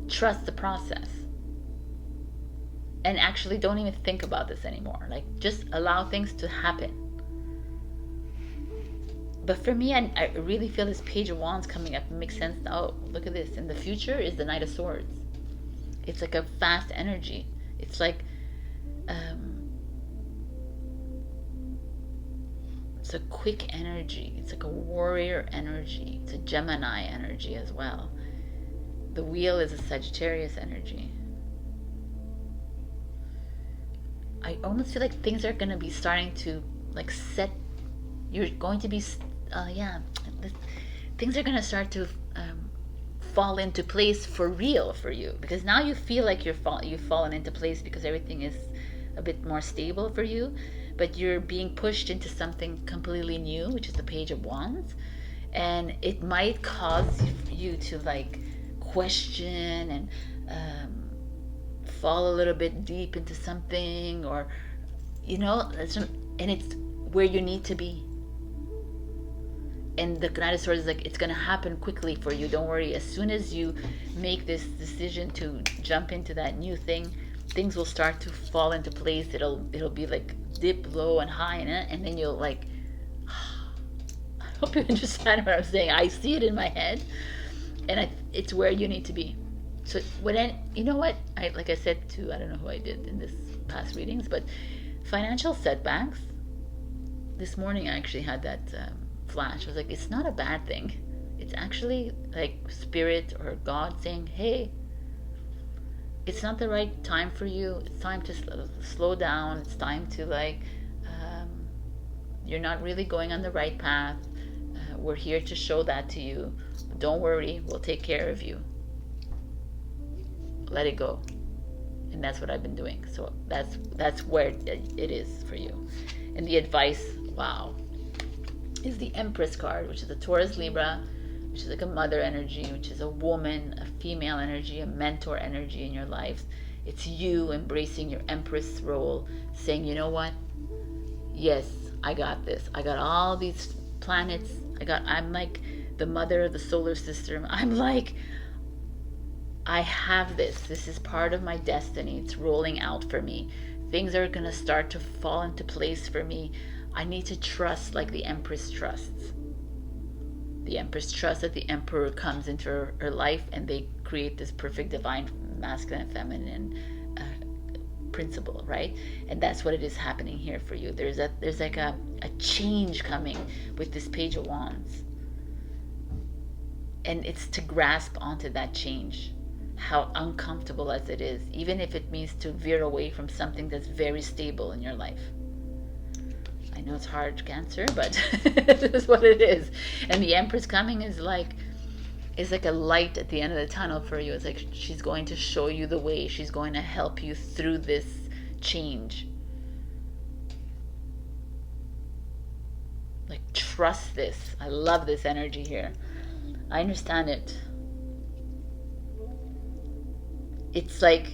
Speaker 1: Trust the process. And actually don't even think about this anymore. Like, just allow things to happen. But for me, I really feel this Page of Wands coming up. It makes sense now. Oh, look at this. In the future is the Knight of Swords. It's like a fast energy. It's like, it's a quick energy. It's like a warrior energy. It's a Gemini energy as well. The wheel is a Sagittarius energy. I almost feel like things are going to be starting to like set. You're going to be, things are going to start to fall into place for real for you, because now you feel like you've fallen into place because everything is a bit more stable for you, but you're being pushed into something completely new, which is the Page of Wands, and it might cause you to like question and fall a little bit deep into something, or and it's where you need to be. And the Knight of Swords is like, it's going to happen quickly for you. Don't worry. As soon as you make this decision to jump into that new thing, things will start to fall into place. It'll be like dip, low, and high in it, and then you'll like, I hope you understand what I'm saying. I see it in my head, and it's where you need to be. So you know what? Like I said to, I don't know who I did in this past readings, but financial setbacks. This morning I actually had that flash. I was like, it's not a bad thing. It's actually like Spirit or God saying, hey, it's not the right time for you. It's time to slow down. It's time to like, you're not really going on the right path. We're here to show that to you. Don't worry, we'll take care of you. Let it go. And that's what I've been doing. So that's where it is for you. And the advice, wow, is the Empress card, which is a Taurus Libra, which is like a mother energy, which is a woman, a female energy, a mentor energy in your lives. It's you embracing your Empress role, saying, you know what? Yes, I got this. I got all these planets. I'm like the mother of the solar system. I'm like, I have this. This is part of my destiny. It's rolling out for me. Things are going to start to fall into place for me. I need to trust like the Empress trusts. The Empress trusts that the Emperor comes into her life, and they create this perfect divine masculine and feminine principle, right? And that's what it is happening here for you. There's like a change coming with this Page of Wands. And it's to grasp onto that change, how uncomfortable as it is, even if it means to veer away from something that's very stable in your life. I know it's hard, Cancer, but this is what it is. And the Empress coming is like a light at the end of the tunnel for you. It's like she's going to show you the way. She's going to help you through this change. Like, trust this. I love this energy here. I understand it. It's like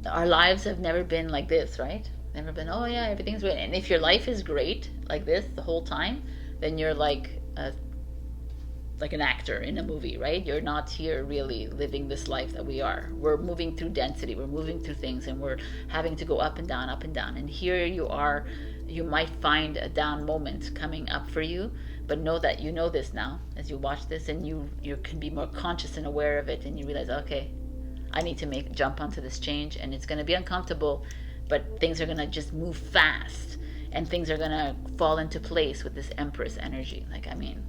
Speaker 1: our lives have never been like this, right? Never been, oh yeah, everything's great. And if your life is great like this the whole time, then you're like an actor in a movie, right? You're not here really living this life that we are. We're moving through density, we're moving through things, and we're having to go up and down, up and down. And here you are, you might find a down moment coming up for you, but know that you know this now as you watch this, and you can be more conscious and aware of it, and you realize, okay, I need to jump onto this change, and it's going to be uncomfortable, but things are going to just move fast, and things are going to fall into place with this Empress energy. Like, I mean,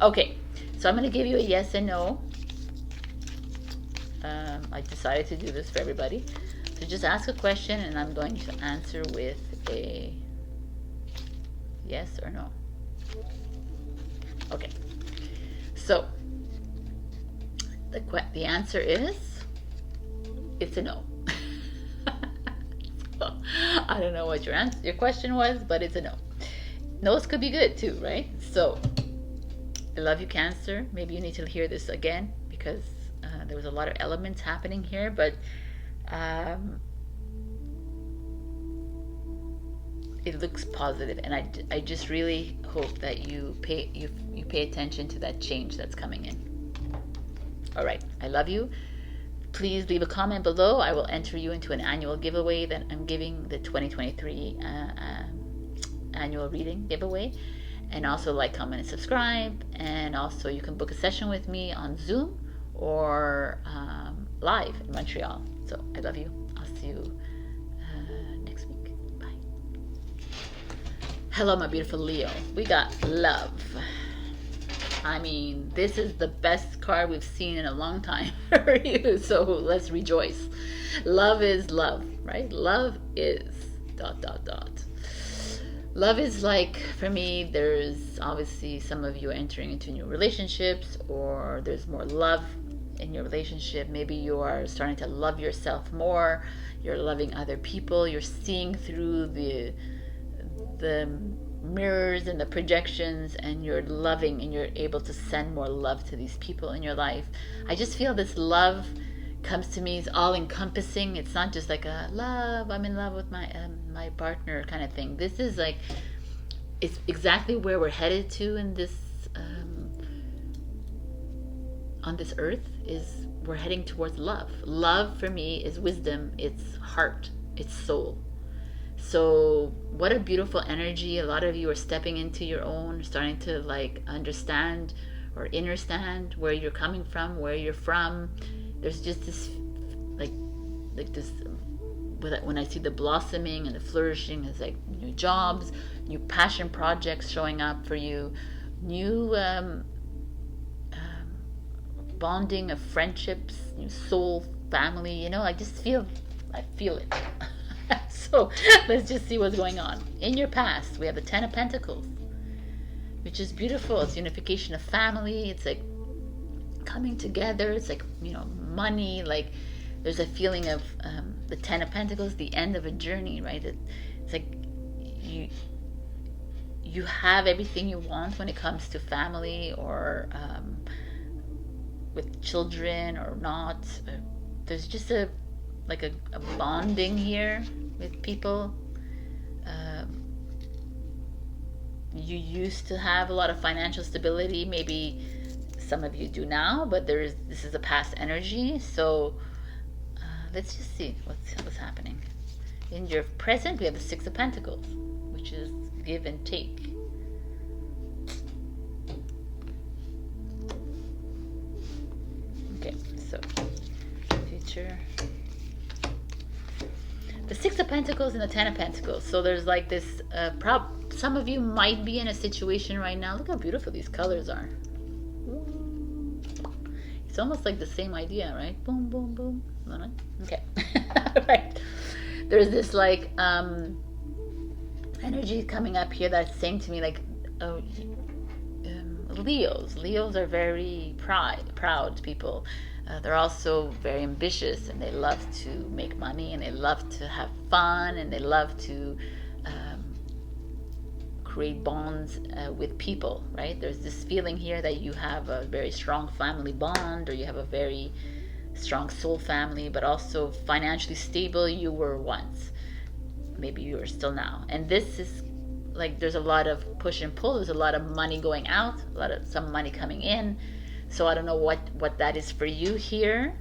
Speaker 1: okay, so I'm going to give you a yes and no. I decided to do this for everybody. So just ask a question, and I'm going to answer with a yes or no. Okay, so the answer is, it's a no. So, I don't know what your question was, but it's a no. No's could be good too, right? So I love you, Cancer. Maybe you need to hear this again, because there was a lot of elements happening here, but it looks positive, and I just really hope that you pay attention to that change that's coming in. All right, I love you. Please leave a comment below. I will enter you into an annual giveaway that I'm giving, the 2023 annual reading giveaway. And also like, comment, and subscribe. And also you can book a session with me on Zoom or live in Montreal. So I love you. I'll see you next week. Bye. Hello, my beautiful Leo. We got love. I mean, this is the best card we've seen in a long time for you, so let's rejoice. Love is love, right? Love is ... Love is like, for me, there's obviously some of you are entering into new relationships, or there's more love in your relationship. Maybe you are starting to love yourself more. You're loving other people. You're seeing through the mirrors and the projections, and you're loving, and you're able to send more love to these people in your life. I just feel this love comes to me is all encompassing. It's not just like a love, I'm in love with my partner kind of thing. This is like, it's exactly where we're headed to in this on this earth. Is we're heading towards love. Love for me is wisdom, it's heart, it's soul. So what a beautiful energy. A lot of you are stepping into your own, starting to like understand or understand where you're coming from, where you're from. There's just this like this, when I see the blossoming and the flourishing, it's like new jobs, new passion projects showing up for you, new bonding of friendships, new soul family, you know, I feel it. So let's just see what's going on. In your past, we have the 10 of Pentacles, which is beautiful. It's unification of family. It's like coming together. It's like, you know, money. Like there's a feeling of the 10 of Pentacles, the end of a journey, right? It's like you have everything you want when it comes to family, or with children or not. There's just a bonding here with people. You used to have a lot of financial stability. Maybe some of you do now, but this is a past energy. So let's just see what's happening. In your present, we have the 6 of Pentacles, which is give and take. Okay, so future. The 6 of Pentacles and the 10 of Pentacles. So there's like this some of you might be in a situation right now. Look how beautiful these colors are. It's almost like the same idea, right? Boom, boom, boom. Okay. Right. There's this like energy coming up here that's saying to me like, oh, Leos are very proud people. They're also very ambitious, and they love to make money, and they love to have fun, and they love to create bonds with people, right? There's this feeling here that you have a very strong family bond, or you have a very strong soul family, but also financially stable you were once. Maybe you are still now. And this is like, there's a lot of push and pull. There's a lot of money going out, some money coming in. So I don't know what that is for you here.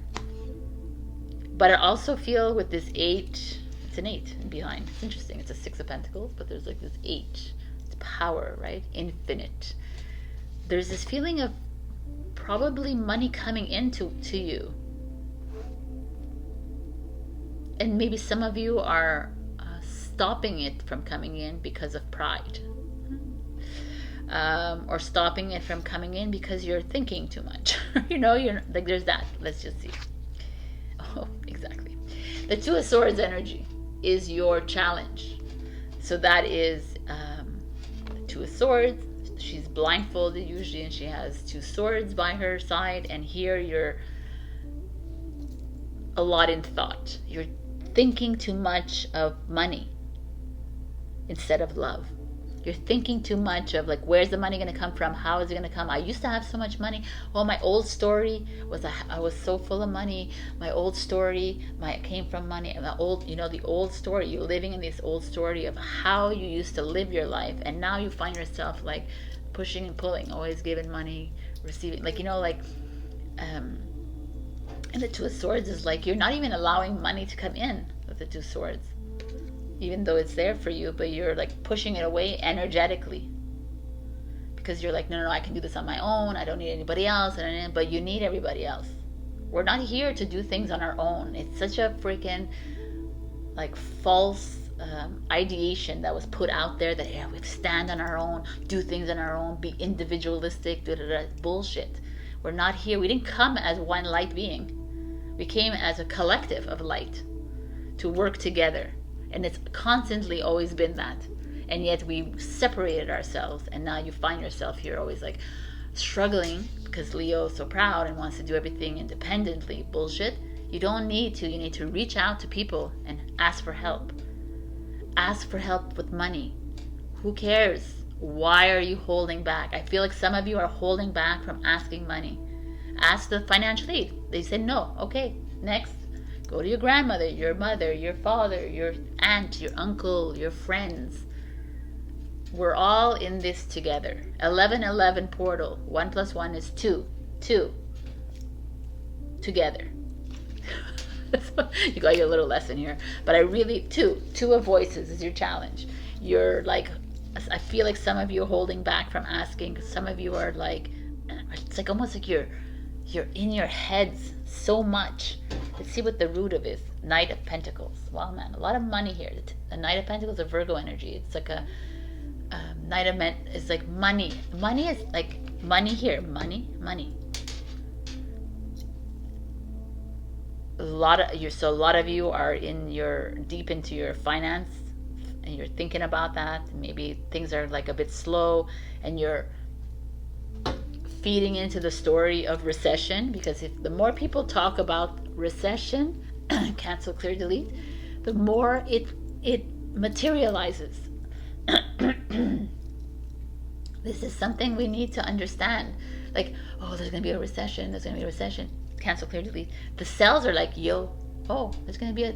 Speaker 1: But I also feel with this 8, it's an 8 behind. It's interesting. It's a 6 of Pentacles, but there's like this 8. It's power, right? Infinite. There's this feeling of probably money coming into you. And maybe some of you are stopping it from coming in because of pride, or stopping it from coming in because you're thinking too much. You're like, there's that. Let's just see. Oh, exactly. The 2 of Swords energy is your challenge. So that is the 2 of Swords. She's blindfolded usually, and she has 2 swords by her side. And here you're a lot in thought. You're thinking too much of money instead of love. You're thinking too much of like, where's the money going to come from? How is it going to come? I used to have so much money. Well, my old story was I was so full of money. My old story came from money. And the old story, you're living in this old story of how you used to live your life, and now you find yourself like pushing and pulling, always giving money, receiving, and the 2 of Swords is like, you're not even allowing money to come in with the 2 swords. Even though it's there for you, but you're like pushing it away energetically, because you're like, no, I can do this on my own. I don't need anybody else. But you need everybody else. We're not here to do things on our own. It's such a freaking like false ideation that was put out there that we stand on our own, do things on our own, be individualistic. Bullshit. We're not here. We didn't come as one light being. We came as a collective of light to work together. And it's constantly always been that. And yet we separated ourselves, and now you find yourself here always like struggling because Leo is so proud and wants to do everything independently. Bullshit. You don't need to. You need to reach out to people and ask for help. Ask for help with money. Who cares? Why are you holding back? I feel like some of you are holding back from asking money. Ask the financial aid. They said no. Okay, next. Go to your grandmother, your mother, your father, your aunt, your uncle, your friends. We're all in this together. 11-11 portal. 1 + 1 is 2. 2. Together. You got your little lesson here. But I really, 2 of voices is your challenge. You're like, I feel like some of you are holding back from asking. Some of you are like, it's like almost like you're in your heads so much. Let's see what the root of is. Knight of Pentacles. Wow, man, a lot of money here. The Knight of Pentacles is a Virgo energy. It's like a Knight of it's like money. Money is like money here. Money. A lot of you are deep into your finance, and you're thinking about that. Maybe things are like a bit slow, and you're feeding into the story of recession, because if the more people talk about recession, cancel, clear, delete, the more it materializes. This is something we need to understand. Like, oh, there's going to be a recession. Cancel, clear, delete. The cells are like, yo, oh, there's going to be a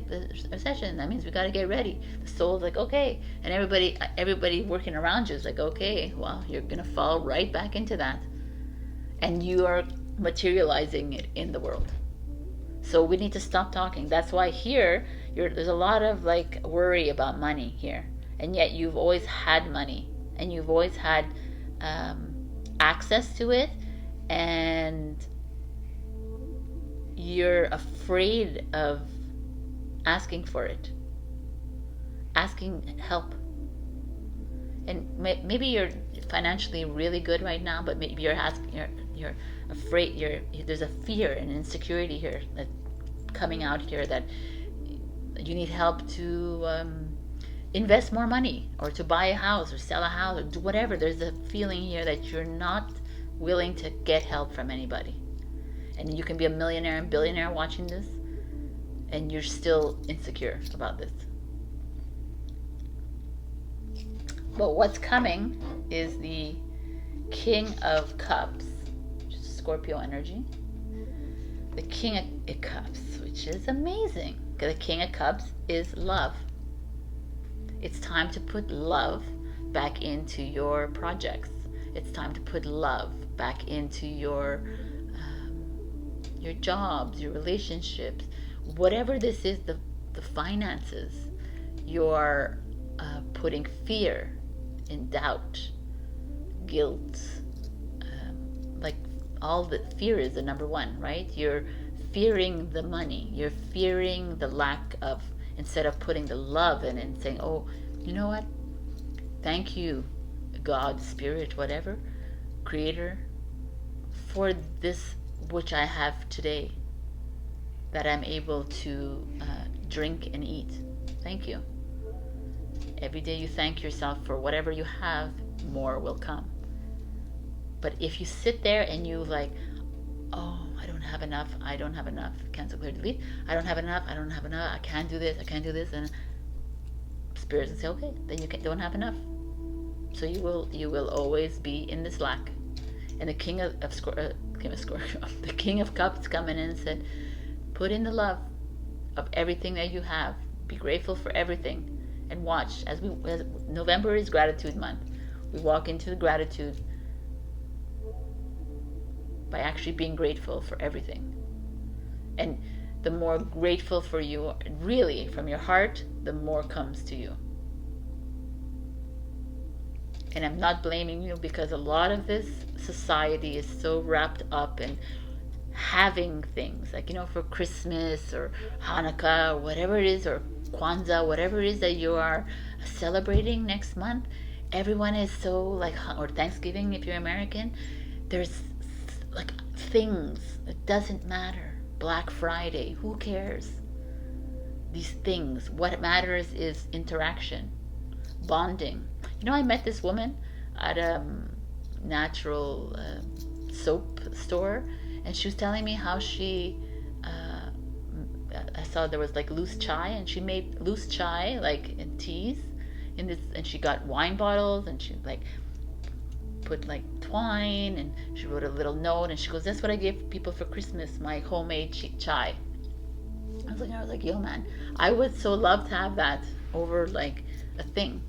Speaker 1: recession. That means we got to get ready. The soul's like, okay. And everybody working around you is like, okay, well, you're going to fall right back into that. And you are materializing it in the world. So we need to stop talking. That's why here, there's a lot of like worry about money here. And yet you've always had money. And you've always had access to it. And you're afraid of asking for it. Asking help. And maybe you're financially really good right now, but maybe you're afraid. There's a fear and insecurity here that coming out here, that you need help to invest more money, or to buy a house or sell a house or do whatever. There's a feeling here that you're not willing to get help from anybody. And you can be a millionaire and billionaire watching this, and you're still insecure about this. But what's coming is the King of Cups, which is Scorpio energy. The King of Cups, which is amazing. The King of Cups is love. It's time to put love back into your projects. It's time to put love back into your jobs, your relationships, whatever this is, the finances. You're putting fear and doubt, guilt, like all the fear is the number one, right? You're fearing the money. You're fearing the lack of, instead of putting the love in and saying, oh, you know what? Thank you, God, Spirit, whatever, Creator, for this which I have today, that I'm able to drink and eat. Thank you. Every day you thank yourself for whatever you have, more will come. But if you sit there and you like, oh, I don't have enough, cancel, clear, delete, I don't have enough, I can't do this, and spirits will say, okay, then you don't have enough. So you will always be in this lack. And the King of Scorpio, the King of Cups come in and said, put in the love of everything that you have. Be grateful for everything. And watch, as November is gratitude month. We walk into the gratitude by actually being grateful for everything. And the more grateful for you, really, from your heart, the more comes to you. And I'm not blaming you, because a lot of this society is so wrapped up in having things, like, for Christmas or Hanukkah or whatever it is, or Kwanzaa, whatever it is that you are celebrating next month. Everyone is so like, or Thanksgiving if you're American, there's like things. It doesn't matter. Black Friday, who cares? These things. What matters is interaction, bonding. I met this woman at a natural soap store, and she was telling me how she I saw there was like loose chai, and she made loose chai like in teas in this, and she got wine bottles, and she like put like twine, and she wrote a little note, and she goes, that's what I gave people for Christmas, my homemade chai. I was like, yo man, I would so love to have that over like a thing,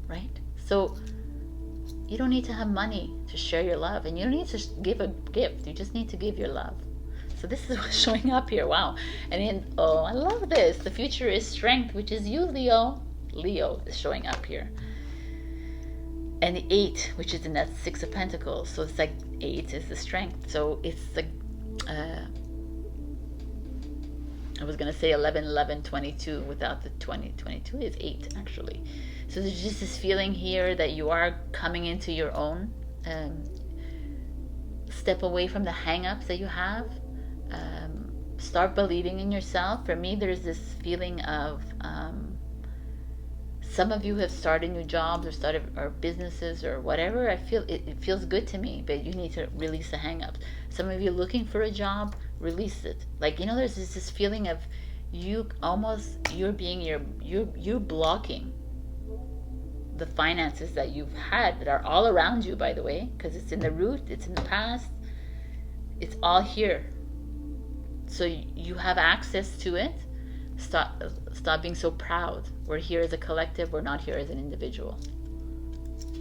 Speaker 1: right? So you don't need to have money to share your love, and you don't need to give a gift. You just need to give your love. So this is what's showing up here. Wow. And then, oh, I love this. The future is strength, which is you, Leo. Leo is showing up here. And the 8, which is in that 6 of Pentacles. So it's like 8 is the strength. So it's like, I was going to say 11, 11, 22 without the 20. 22 is 8, actually. So there's just this feeling here that you are coming into your own. Step away from the hang-ups that you have. Start believing in yourself. For me, there's this feeling of some of you have started new jobs or businesses or whatever. I feel it feels good to me, but you need to release the hang-ups. Some of you looking for a job, release it. Like, there's this feeling of you're blocking the finances that you've had, that are all around you, by the way, because it's in the root, it's in the past, it's all here. So you have access to it. Stop being so proud. We're here as a collective, we're not here as an individual.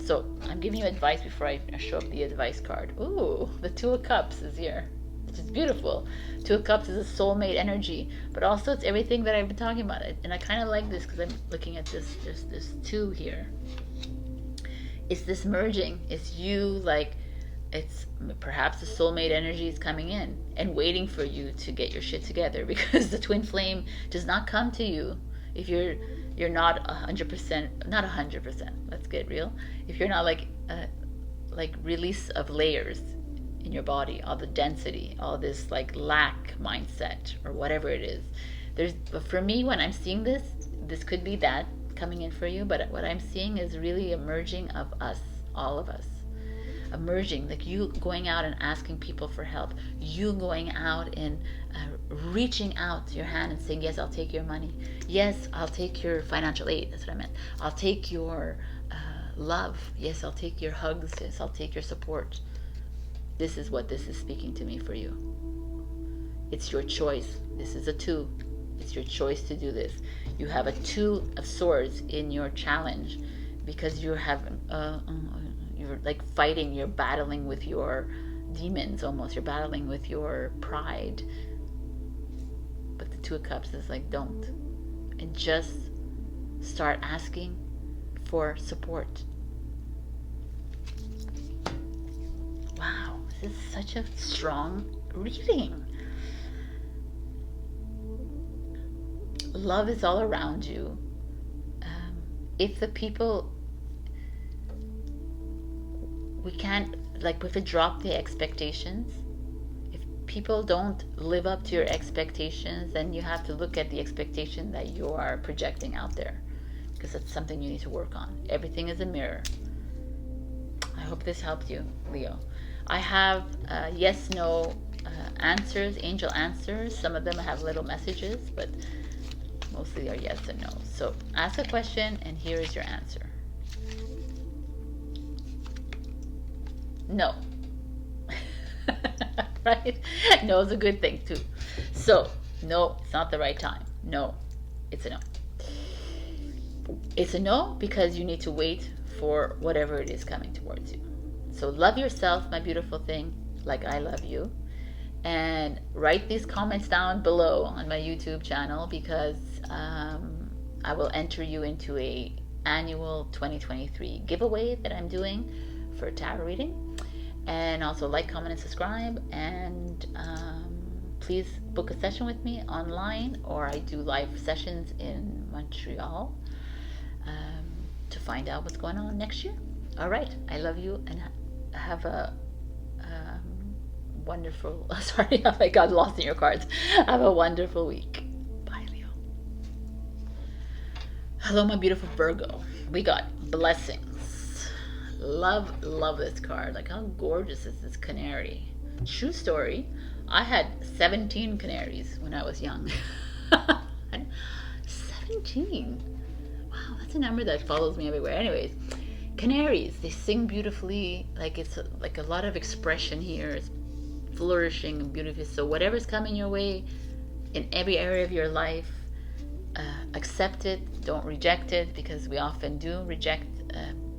Speaker 1: So I'm giving you advice before I show up the advice card. Ooh, the 2 of Cups is here, which is beautiful. 2 of Cups is a soulmate energy, but also it's everything that I've been talking about. And I kind of like this because I'm looking at this. There's this 2 here. It's this merging. It's you, like, it's perhaps the soulmate energy is coming in and waiting for you to get your shit together, because the twin flame does not come to you if you're not 100%, not 100%. Let's get real. If you're not like release of layers in your body, all the density, all this like lack mindset or whatever it is. But for me, when I'm seeing this could be that coming in for you, but what I'm seeing is really a merging of us, all of us. Emerging, like you going out and asking people for help, you going out and reaching out your hand and saying, yes, I'll take your money, yes, I'll take your financial aid, that's what I meant, I'll take your love, yes, I'll take your hugs, yes, I'll take your support. This is what this is speaking to me for you. It's your choice. This is a 2. It's your choice to do this. You have a 2 of swords in your challenge because you're having you're like fighting, you're battling with your demons almost, you're battling with your pride. But the 2 of Cups is like, don't. And just start asking for support. Wow, this is such a strong reading. Love is all around you. If the people, we can't, like, we have to drop the expectations. If people don't live up to your expectations, then you have to look at the expectation that you are projecting out there, because that's something you need to work on. Everything is a mirror. I hope this helped you, Leo. I have yes, no answers, angel answers. Some of them have little messages, but mostly are yes and no. So ask a question and here is your answer. No. Right? No is a good thing too. So no, it's not the right time. No, it's a no. It's a no because you need to wait for whatever it is coming towards you. So love yourself, my beautiful thing, like I love you. And write these comments down below on my YouTube channel, because I will enter you into a annual 2023 giveaway that I'm doing for tarot reading. And also like, comment, and subscribe. And please book a session with me online, or I do live sessions in Montreal to find out what's going on next year. All right, I love you, and have a wonderful, sorry, oh my God, lost in your cards. Have a wonderful week. Bye, Leo. Hello, my beautiful Virgo. We got blessings. Love this card. Like, how gorgeous is this canary? True story. I had 17 canaries when I was young. 17. Wow, that's a number that follows me everywhere. Anyways, canaries, they sing beautifully. Like, it's like a lot of expression here. It's flourishing and beautiful. So whatever's coming your way in every area of your life, accept it. Don't reject it, because we often do reject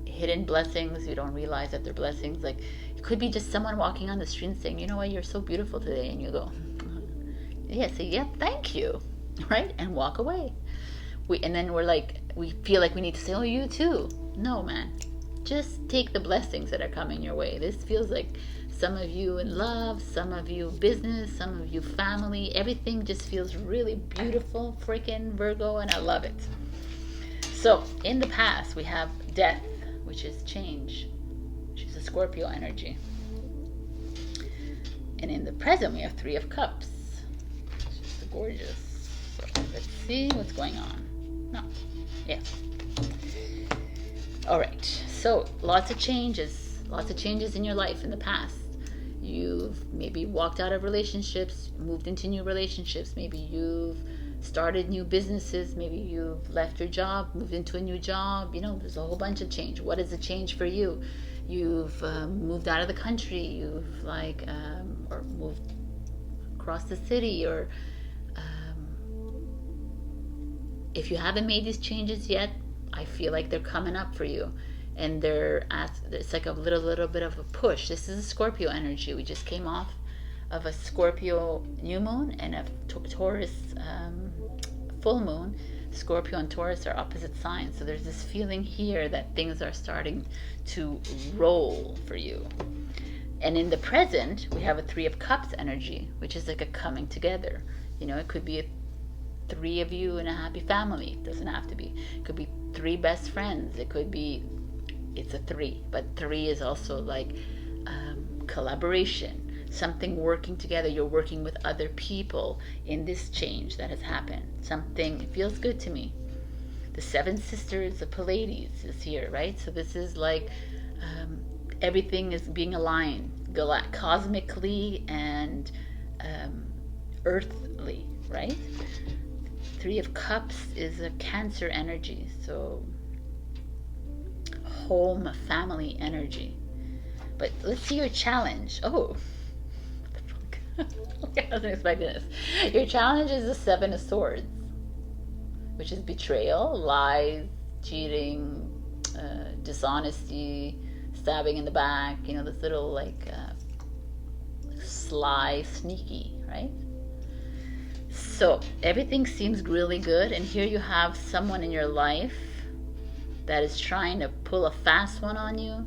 Speaker 1: hidden blessings. You don't realize that they're blessings. Like, it could be just someone walking on the street and saying, you know what, you're so beautiful today, and you go, yeah, say, yeah, thank you, right, and walk away. And then we feel like we need to say, oh, you too. No, man, just take the blessings that are coming your way. This feels like some of you in love, some of you business, some of you family. Everything just feels really beautiful, freaking Virgo, and I love it. So in the past, we have death, which is change, which is a Scorpio energy. And in the present, we have 3 of Cups, which is gorgeous. So let's see what's going on. No, yeah. All right, so lots of changes in your life in the past. You've maybe walked out of relationships, moved into new relationships. Maybe you've started new businesses. Maybe you've left your job, moved into a new job. You know, there's a whole bunch of change. What is the change for you? You've moved out of the country. You've or moved across the city, or if you haven't made these changes yet, I feel like they're coming up for you. And it's like a little bit of a push. This is a Scorpio energy. We just came off of a Scorpio new moon and a Taurus full moon. Scorpio and Taurus are opposite signs. So there's this feeling here that things are starting to roll for you. And in the present, we have a 3 of Cups energy, which is like a coming together. You know, it could be 3 of you in a happy family. It doesn't have to be. It could be 3 best friends. It could be, it's a 3, but 3 is also like collaboration, something working together. You're working with other people in this change that has happened. Something, it feels good to me. The seven sisters of Pleiades is here, right? So this is like everything is being aligned cosmically and earthly, right? Three of Cups is a Cancer energy, so home, family energy. But let's see your challenge. Oh, what the fuck? I wasn't expecting this. Your challenge is the Seven of Swords, which is betrayal, lies, cheating, dishonesty, stabbing in the back, you know, this little like sly, sneaky, right? So everything seems really good, and here you have someone in your life that is trying to pull a fast one on you.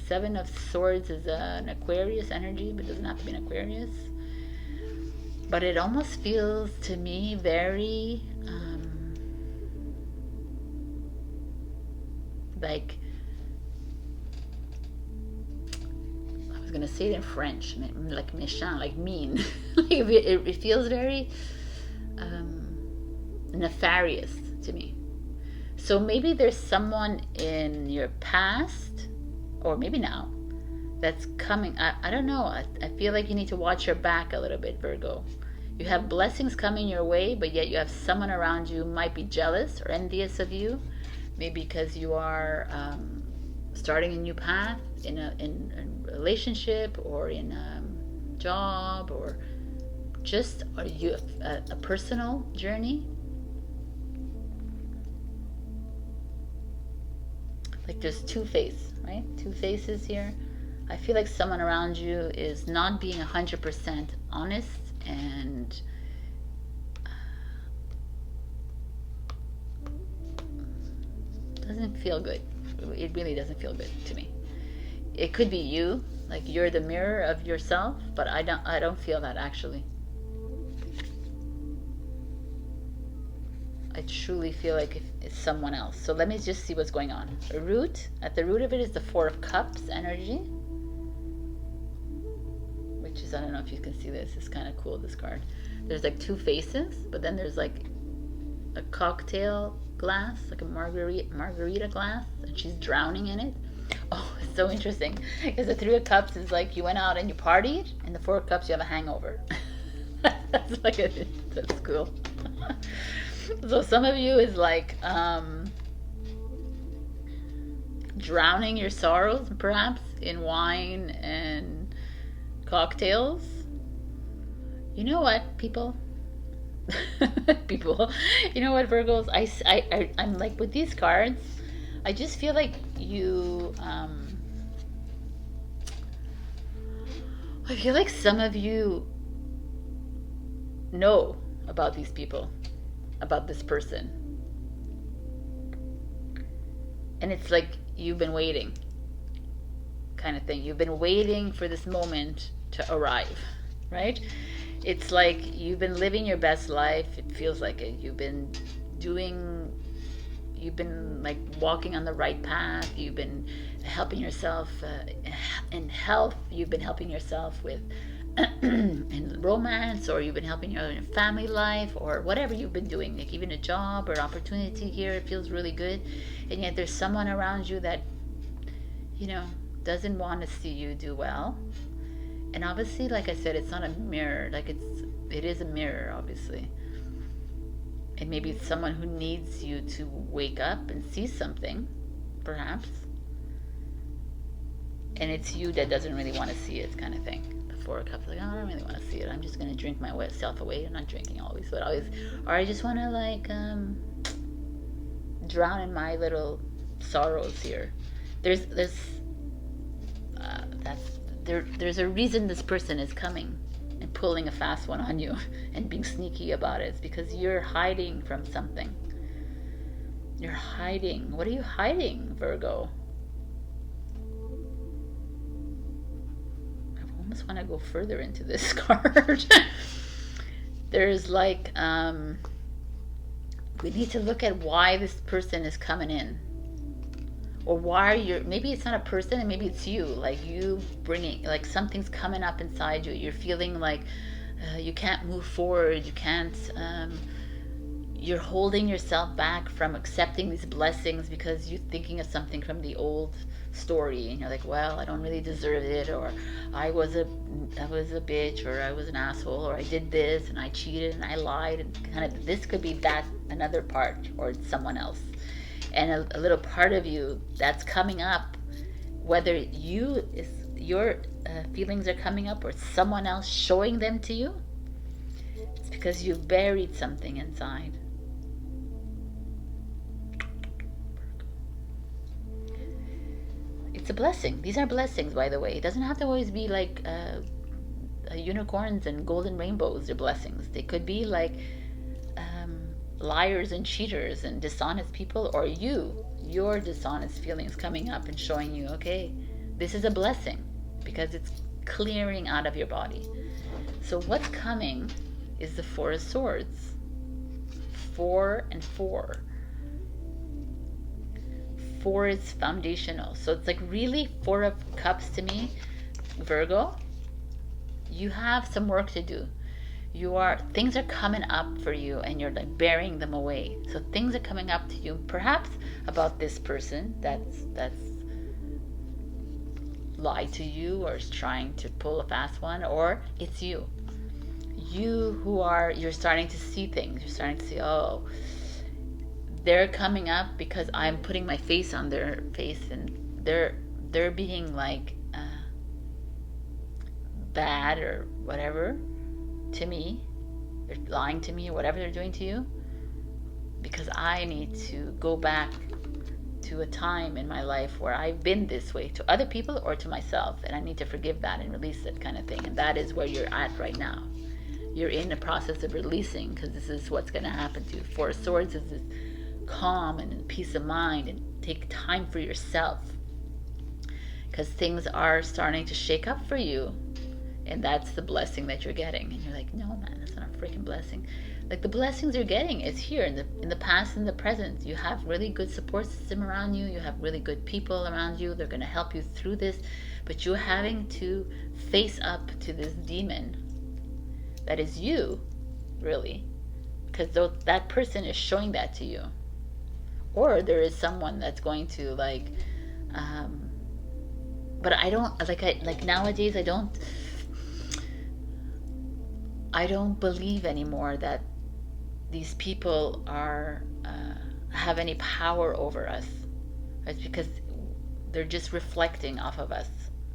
Speaker 1: Seven of Swords is an Aquarius energy, but it doesn't have to be an Aquarius. But it almost feels to me very like, I was gonna say it in French, like méchant, like mean. Like it feels very nefarious to me. So maybe there's someone in your past, or maybe now, that's coming. I don't know. I feel like you need to watch your back a little bit, Virgo. You have blessings coming your way, but yet you have someone around you who might be jealous or envious of you, maybe because you are starting a new path in a relationship or in a job, or just are you a personal journey. Like there's two faces, right? Two faces here. I feel like someone around you is not being 100% honest and doesn't feel good. It really doesn't feel good to me. It could be you, like you're the mirror of yourself, but I don't feel that actually. I truly feel like it's someone else. So let me just see what's going on. At the root of it is the Four of Cups energy, which is, I don't know if you can see this, it's kind of cool, this card. There's like two faces, but then there's like a cocktail glass, like a margarita glass, and she's drowning in it. Oh, it's so interesting, because the Three of Cups is like you went out and you partied, and the Four of Cups you have a hangover. That's cool. So some of you is like drowning your sorrows perhaps in wine and cocktails. You know what, people? People, you know what, Virgos? I'm like, with these cards, I just feel like you I feel like some of you know about these people, about this person, and it's like you've been waiting, kind of thing. You've been waiting for this moment to arrive, right? It's like you've been living your best life. It feels like it. You've been like walking on the right path. You've been helping yourself in health. You've been helping yourself with in romance, or you've been helping your family life, or whatever you've been doing, like even a job or opportunity here. It feels really good, and yet there's someone around you that, you know, doesn't want to see you do well. And obviously, like I said, it's not a mirror. Like it is a mirror, obviously. And maybe it's someone who needs you to wake up and see something, perhaps. And it's you that doesn't really want to see it, kind of thing. The Four of Cups, like, oh, I don't really want to see it. I'm just going to drink myself away. I'm not drinking always, but always. Or I just want to, like, drown in my little sorrows here. There's a reason this person is coming and pulling a fast one on you and being sneaky about it. It's because you're hiding from something. You're hiding. What are you hiding, Virgo? I almost want to go further into this card. There's like, we need to look at why this person is coming in. Or why you're, maybe it's not a person and maybe it's you, like you bringing, like something's coming up inside you. You're feeling like You can't move forward. You can't. You're holding yourself back from accepting these blessings because you're thinking of something from the old story, and you're like, well, I don't really deserve it, or I was a bitch, or I was an asshole, or I did this and I cheated and I lied, and kind of this could be that another part, or it's someone else, and a little part of you that's coming up, whether your feelings are coming up or someone else showing them to you, it's because you've buried something inside. It's a blessing. These are blessings, by the way. It doesn't have to always be like unicorns and golden rainbows. They're blessings. They could be like liars and cheaters and dishonest people, or your dishonest feelings coming up and showing you, okay, this is a blessing because it's clearing out of your body. So what's coming is the Four of Swords. 4 and 4. 4 is foundational. So it's like really 4 of Cups to me, Virgo. You have some work to do. Things are coming up for you and you're like burying them away. So things are coming up to you, perhaps about this person that's lied to you or is trying to pull a fast one, or it's you. You're starting to see things. You're starting to see, oh, they're coming up because I'm putting my face on their face, and they're being like bad or whatever to me. They're lying to me or whatever they're doing to you, because I need to go back to a time in my life where I've been this way to other people or to myself, and I need to forgive that and release it, kind of thing. And that is where you're at right now. You're in the process of releasing, because this is what's going to happen to you. 4 of Swords is this calm and peace of mind, and take time for yourself, because things are starting to shake up for you, and that's the blessing that you're getting. And you're like, no man, that's not a freaking blessing. Like, the blessings you're getting is here in the past and the present. You have really good support system around you. You have really good people around you. They're going to help you through this, but you're having to face up to this demon that is you, really, because that person is showing that to you. Or there is someone that's going to like, but I don't like nowadays. I don't believe anymore that these people have any power over us. It's because they're just reflecting off of us.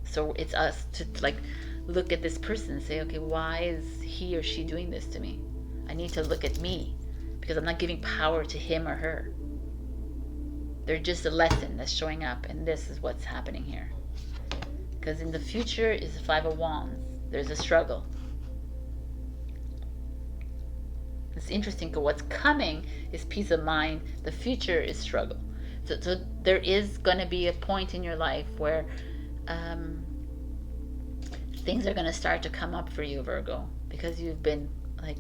Speaker 1: So it's us to like look at this person and say, okay, why is he or she doing this to me? I need to look at me, because I'm not giving power to him or her. They're just a lesson that's showing up, and this is what's happening here. Because in the future is the 5 of Wands. There's a struggle. It's interesting because what's coming is peace of mind. The future is struggle. So there is going to be a point in your life where things are going to start to come up for you, Virgo, because you've been like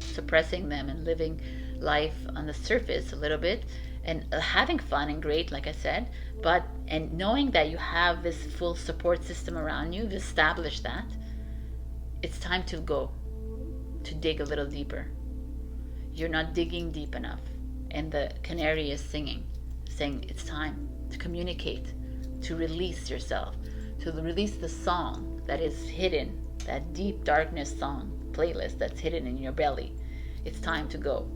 Speaker 1: suppressing them and living life on the surface a little bit, and having fun and great, like I said, and knowing that you have this full support system around you, you've established that, it's time to go, to dig a little deeper. You're not digging deep enough, and the canary is saying it's time to communicate, to release yourself, to release the song that is hidden, that deep darkness song playlist that's hidden in your belly. It's time to go.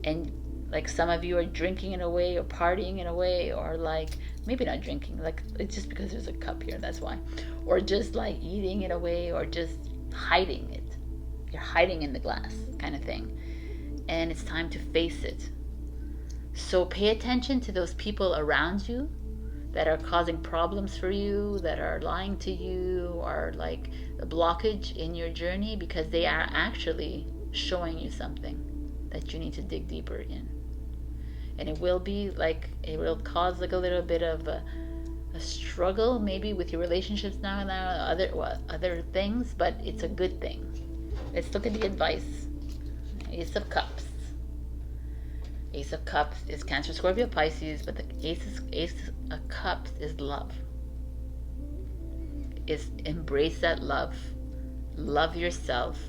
Speaker 1: And like some of you are drinking it away or partying it away, or like maybe not drinking, like it's just because there's a cup here, that's why, or just like eating it away, or just hiding it. You're hiding in the glass, kind of thing. And it's time to face it. So pay attention to those people around you that are causing problems for you, that are lying to you, or like a blockage in your journey, because they are actually showing you something that you need to dig deeper in. And it will cause like a little bit of a struggle maybe with your relationships now and other things, but it's a good thing. Let's look at the advice. Ace of Cups. Ace of Cups is Cancer, Scorpio, Pisces, but the Ace of Cups is love. Is embrace that love. Love yourself.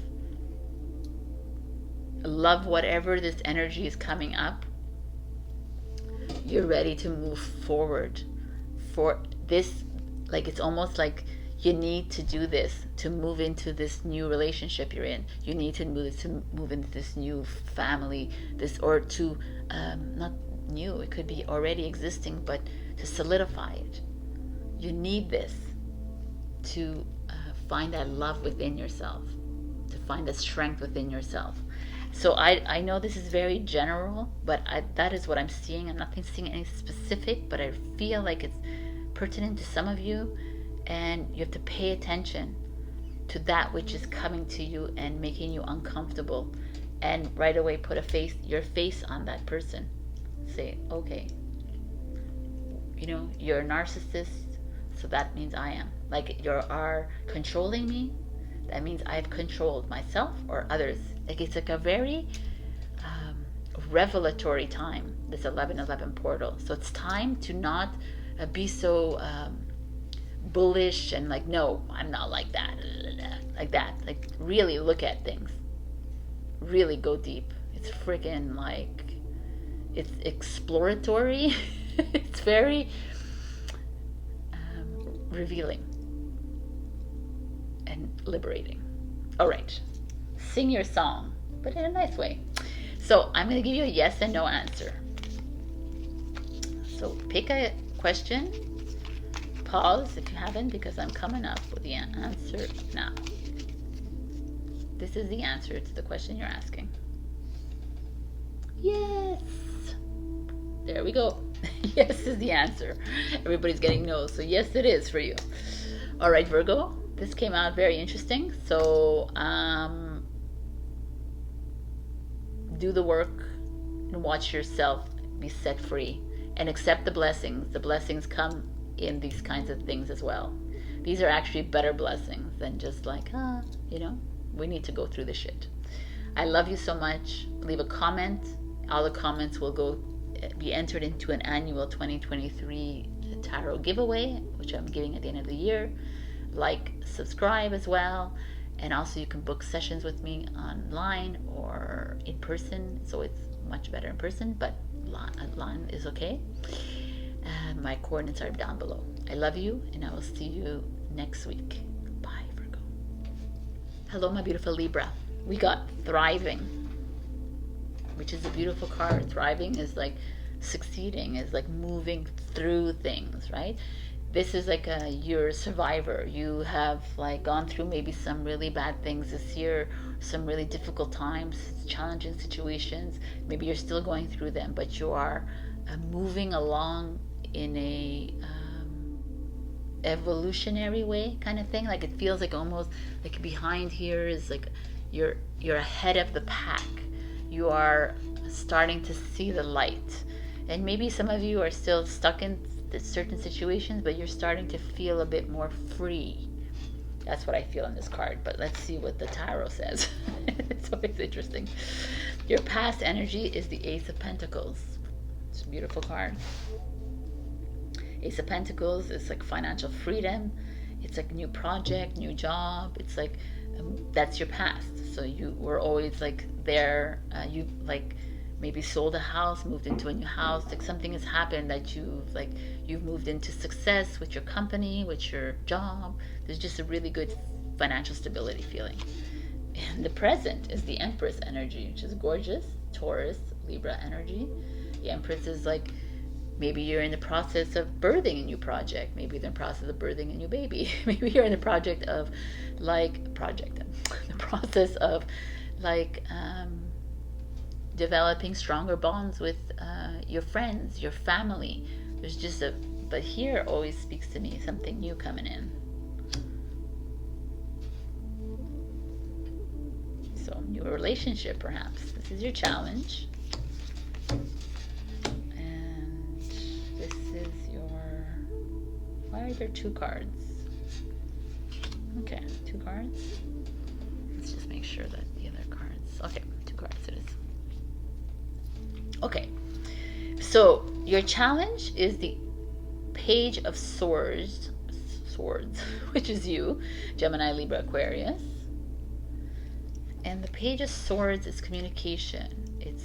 Speaker 1: love whatever this energy is coming up. You're ready to move forward for this. Like, it's almost like you need to do this to move into this new relationship you're in. You need to move into this new family, or to not new, it could be already existing, but to solidify it. You need this to find that love within yourself, to find the strength within yourself. So I know this is very general, but that is what I'm seeing. I'm not seeing any specific, but I feel like it's pertinent to some of you, and you have to pay attention to that which is coming to you and making you uncomfortable, and right away put your face on that person. Say, okay, you're a narcissist, so that means I am. Like, you are controlling me, that means I've controlled myself or others. Like, it's like a very revelatory time, this 11/11 portal. So it's time to not be so bullish and like, no, I'm not like that, like that. Like, really look at things, really go deep. It's freaking like, it's exploratory. It's very revealing and liberating. All right, sing your song, but in a nice way. So I'm going to give you a yes and no answer. So pick a question, pause if you haven't, because I'm coming up with the answer now. This is the answer to the question you're asking. Yes. There we go. Yes is the answer. Everybody's getting no, so yes it is for you. All right, Virgo, this came out very interesting. So do the work and watch yourself be set free, and accept the blessings. The blessings come in these kinds of things as well. These are actually better blessings than just like, we need to go through the shit. I love you so much. Leave a comment. All the comments will be entered into an annual 2023 tarot giveaway, which I'm giving at the end of the year. Like, subscribe as well, and also you can book sessions with me online or in person. So it's much better in person, but online is okay. My coordinates are down below. I love you, and I will see you next week. Bye, Virgo. Hello, my beautiful Libra. We got thriving, which is a beautiful card. Thriving is like succeeding, is like moving through things, right? This is like you're a survivor. You have like gone through maybe some really bad things this year, some really difficult times, challenging situations. Maybe you're still going through them, but you are moving along in a evolutionary way kind of thing. Like, it feels like almost like behind here is like you're ahead of the pack. You are starting to see the light, and maybe some of you are still stuck in certain situations, but you're starting to feel a bit more free. That's what I feel in this card, but let's see what the tarot says. It's always interesting. Your past energy is the Ace of Pentacles. It's a beautiful card. Ace of Pentacles is like financial freedom. It's like new project, new job. It's like that's your past. So you were always like there. You like maybe sold a house, moved into a new house. Like, something has happened that you've moved into success with your company, with your job. There's just a really good financial stability feeling. And the present is the Empress energy, which is gorgeous. Taurus, Libra energy. The Empress is like, maybe you're in the process of birthing a new project. Maybe you're in the process of birthing a new baby. Maybe you're in the process of developing stronger bonds with your friends, your family. There's just but here always speaks to me something new coming in. So, new relationship perhaps. This is your challenge. This is why are there 2 cards? Okay, 2 cards. Let's just make sure that the other cards, okay, 2 cards it is. Okay, so your challenge is the Page of Swords, which is you, Gemini, Libra, Aquarius. And the Page of Swords is communication. It's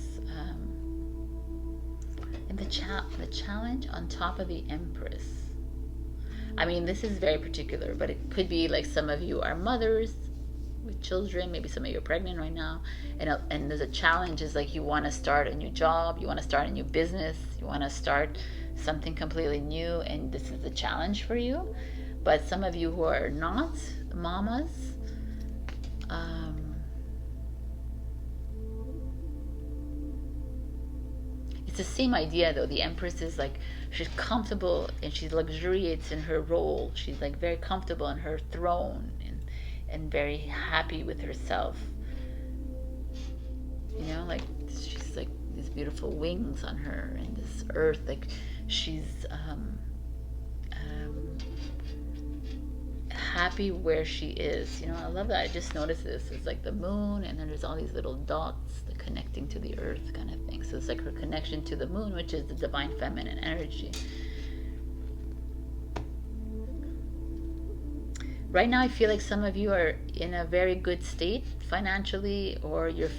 Speaker 1: and the challenge on top of the Empress. I mean, this is very particular, but it could be like some of you are mothers with children. Maybe some of you are pregnant right now, and there's a challenge. Is like you want to start a new job, you want to start a new business, you want to start something completely new, and this is a challenge for you. But some of you who are not mamas, it's the same idea though. The Empress is like, she's comfortable and she luxuriates in her role. She's like very comfortable in her throne and very happy with herself. You know, like she's like these beautiful wings on her and this earth. Like she's happy where she is. You know, I love that. I just noticed this. It's like the moon, and then there's all these little dots that connecting to the earth kind of thing. So it's like her connection to the moon, which is the divine feminine energy. Right now I feel like some of you are in a very good state financially, or you're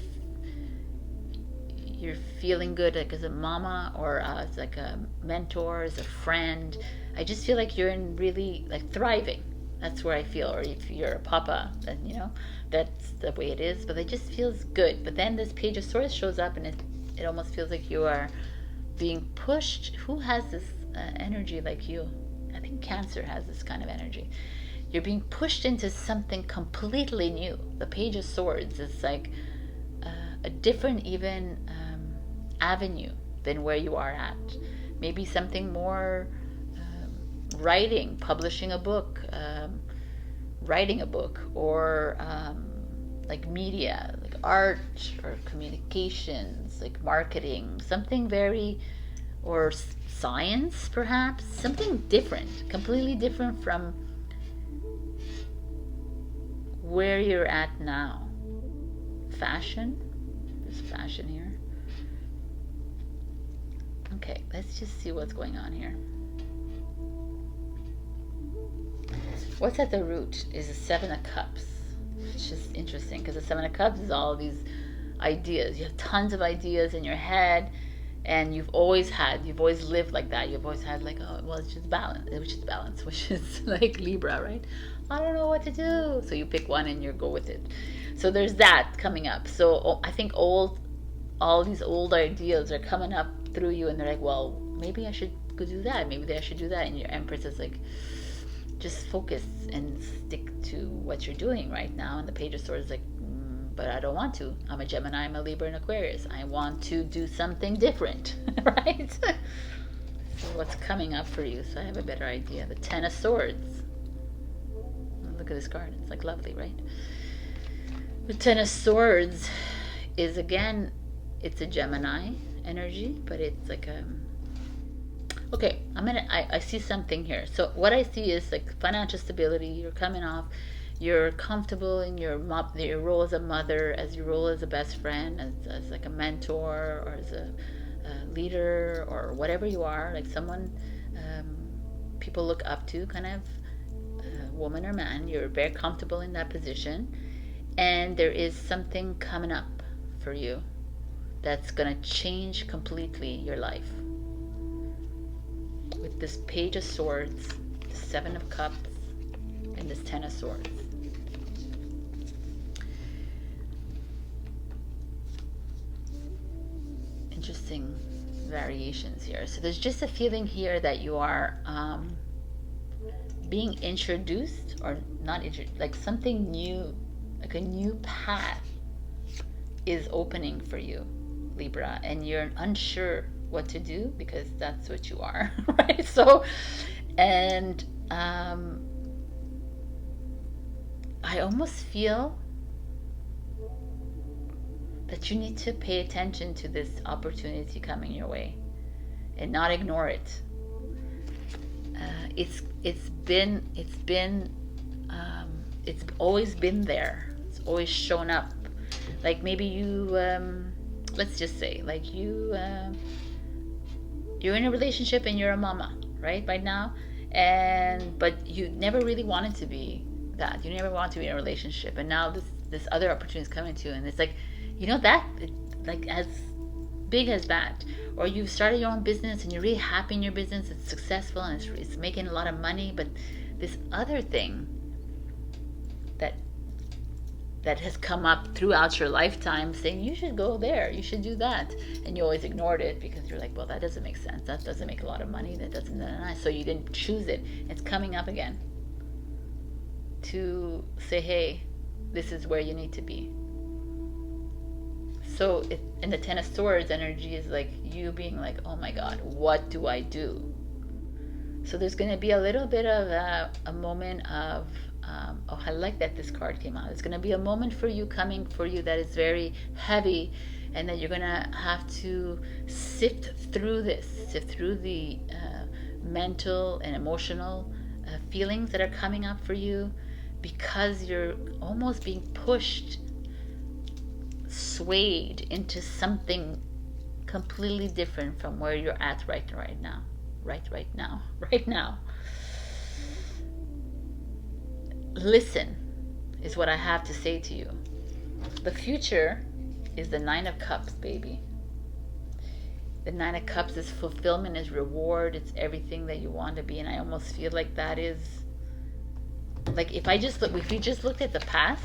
Speaker 1: feeling good, like as a mama, or as like a mentor, as a friend. I just feel like you're in really like thriving. That's where I feel. Or if you're a papa, then you know that's the way it is. But it just feels good. But then this Page of Swords shows up, and it almost feels like you are being pushed. Who has this energy like you? I think Cancer has this kind of energy. You're being pushed into something completely new. The Page of Swords is like a different even avenue than where you are at. Maybe something more writing, publishing a book, writing a book, or like media, like art or communications, like marketing, something very, or science perhaps, something different, completely different from where you're at now. Fashion, there's fashion here. Okay, let's just see what's going on here. What's at the root is the Seven of Cups, which is interesting because the Seven of Cups is all these ideas. You have tons of ideas in your head, and you've always lived like that. You've always had like, oh, well, it's just balance, which is like Libra, right? I don't know what to do. So you pick one and you go with it. So there's that coming up. So I think all these old ideas are coming up through you, and they're like, well, maybe I should go do that. Maybe I should do that. And your Empress is like, just focus and stick to what you're doing right now. And the Page of Swords is like, but I don't want to. I'm a Gemini, I'm a Libra, and Aquarius. I want to do something different, right? So what's coming up for you? So I have a better idea. The Ten of Swords. Look at this card. It's like lovely, right? The Ten of Swords is, again, it's a Gemini energy, but it's like a... Okay, I see something here. So what I see is like financial stability. You're coming off. You're comfortable in your role as a mother, as your role as a best friend, as like a mentor, or as a leader, or whatever you are, like someone people look up to, kind of woman or man. You're very comfortable in that position, and there is something coming up for you that's going to change completely your life. With this Page of Swords, the Seven of Cups, and this Ten of Swords. Interesting variations here. So there's just a feeling here that you are being introduced, or not introduced, like something new, like a new path is opening for you, Libra, and you're unsure what to do, because that's what you are, right? So, and I almost feel that you need to pay attention to this opportunity coming your way and not ignore it. It's always been there. It's always shown up. Like maybe you, let's just say, like you're in a relationship and you're a mama, right, right now, but you never really wanted to be that. You never wanted to be in a relationship, and now this other opportunity is coming to you, and it's like, you know, that like as big as that. Or you've started your own business and you're really happy in your business, it's successful and it's making a lot of money, but this other thing that has come up throughout your lifetime saying you should go there, you should do that, and you always ignored it because you're like, well, that doesn't make sense, that doesn't make a lot of money, that doesn't, so you didn't choose it. It's coming up again to say, hey, this is where you need to be. So in the Ten of Swords energy is like you being like, oh my God, what do I do? So there's going to be a little bit of a moment of oh, I like that this card came out. It's going to be a moment for you coming for you that is very heavy, and that you're going to have to sift through the mental and emotional feelings that are coming up for you, because you're almost being pushed, swayed into something completely different from where you're at right now. Listen is what I have to say to you. The future is the Nine of Cups, baby. The Nine of Cups is fulfillment, is reward, it's everything that you want to be. And I almost feel like that is like, if you just looked at the past,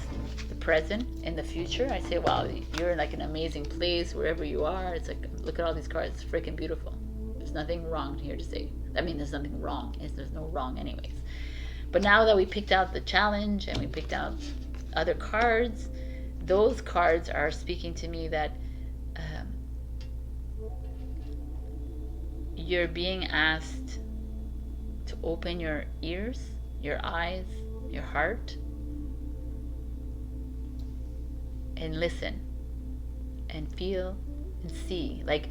Speaker 1: the present, and the future, I say, wow, you're in like an amazing place wherever you are. It's like, look at all these cards, it's freaking beautiful. There's nothing wrong here to say. I mean, there's nothing wrong. There's no wrong anyways. But now that we picked out the challenge and we picked out other cards, those cards are speaking to me that you're being asked to open your ears, your eyes, your heart, and listen and feel and see. Like,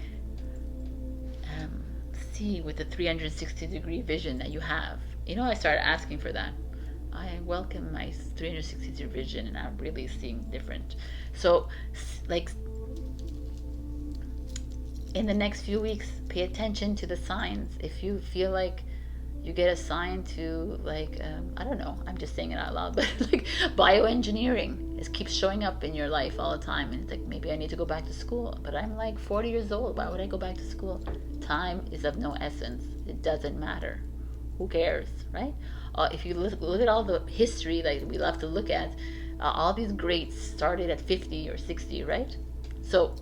Speaker 1: see with the 360-degree vision that you have. You know, I started asking for that. I welcome my 360-degree vision, and I'm really seeing different. So, like, in the next few weeks, pay attention to the signs. If you feel like you get a sign to, like, I don't know, I'm just saying it out loud, but like bioengineering, it keeps showing up in your life all the time, and it's like, maybe I need to go back to school, but I'm like 40 years old. Why would I go back to school? Time is of no essence. It doesn't matter. Who cares, right? If you look at all the history that we love to look at, all these greats started at 50 or 60, right? So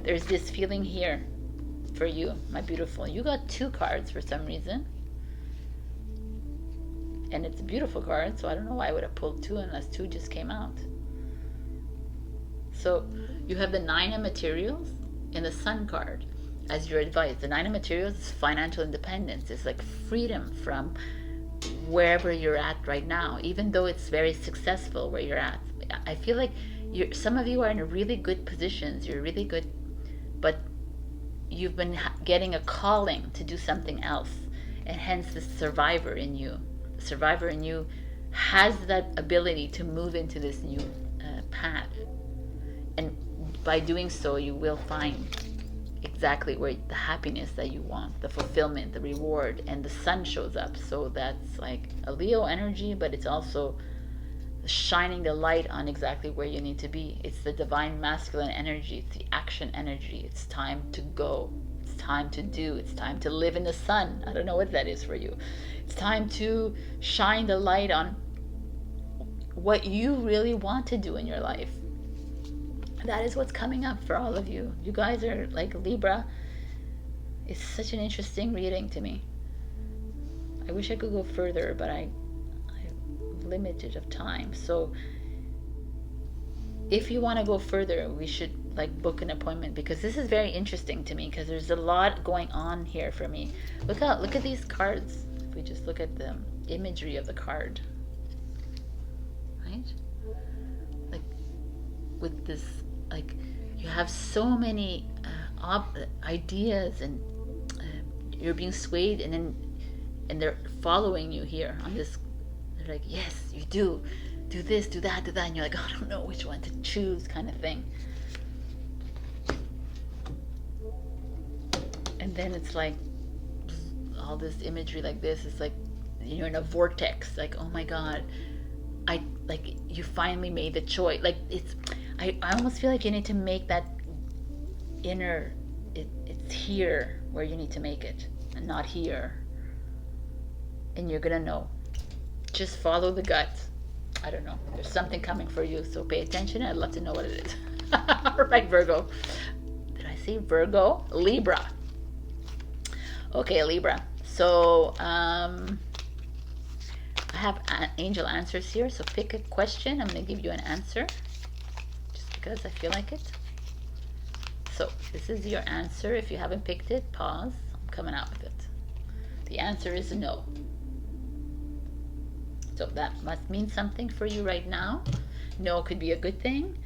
Speaker 1: there's this feeling here for you, my beautiful. You got 2 cards for some reason, and it's a beautiful card, so I don't know why I would have pulled 2 unless 2 just came out. So you have the Nine of Materials and the Sun card as your advice. The Nine of Materials is financial independence. It's like freedom from wherever you're at right now, even though it's very successful where you're at. I feel like some of you are in really good positions. You're really good, but you've been getting a calling to do something else, and hence the survivor in you. The survivor in you has that ability to move into this new path, and by doing so, you will find exactly where the happiness that you want, the fulfillment, the reward. And the Sun shows up, so that's like a Leo energy, but it's also shining the light on exactly where you need to be. It's the divine masculine energy. It's the action energy. It's time to go. It's time to do. It's time to live in the sun. I don't know what that is for you. It's time to shine the light on what you really want to do in your life. That is what's coming up for all of you. You guys are like Libra. It's such an interesting reading to me. I wish I could go further, but I'm limited of time. So if you want to go further, we should like book an appointment, because this is very interesting to me, because there's a lot going on here for me. Look at these cards. If we just look at the imagery of the card, right? Like with this, like you have so many ideas, and you're being swayed, and they're following you here on this. They're like, yes, you do this, do that, and you're like, oh, I don't know which one to choose, kind of thing. And then it's like all this imagery like this. It's like you're in a vortex. Like, oh my God, like you finally made the choice. Like I almost feel like you need to make that inner, it's here where you need to make it, and not here. And you're gonna know. Just follow the gut. I don't know. There's something coming for you, so pay attention. I'd love to know what it is. All right, Virgo. Did I say Virgo? Libra. Okay, Libra. So I have angel answers here. So pick a question. I'm going to give you an answer just because I feel like it. So this is your answer. If you haven't picked it, pause. I'm coming out with it. The answer is no. So that must mean something for you right now. No could be a good thing.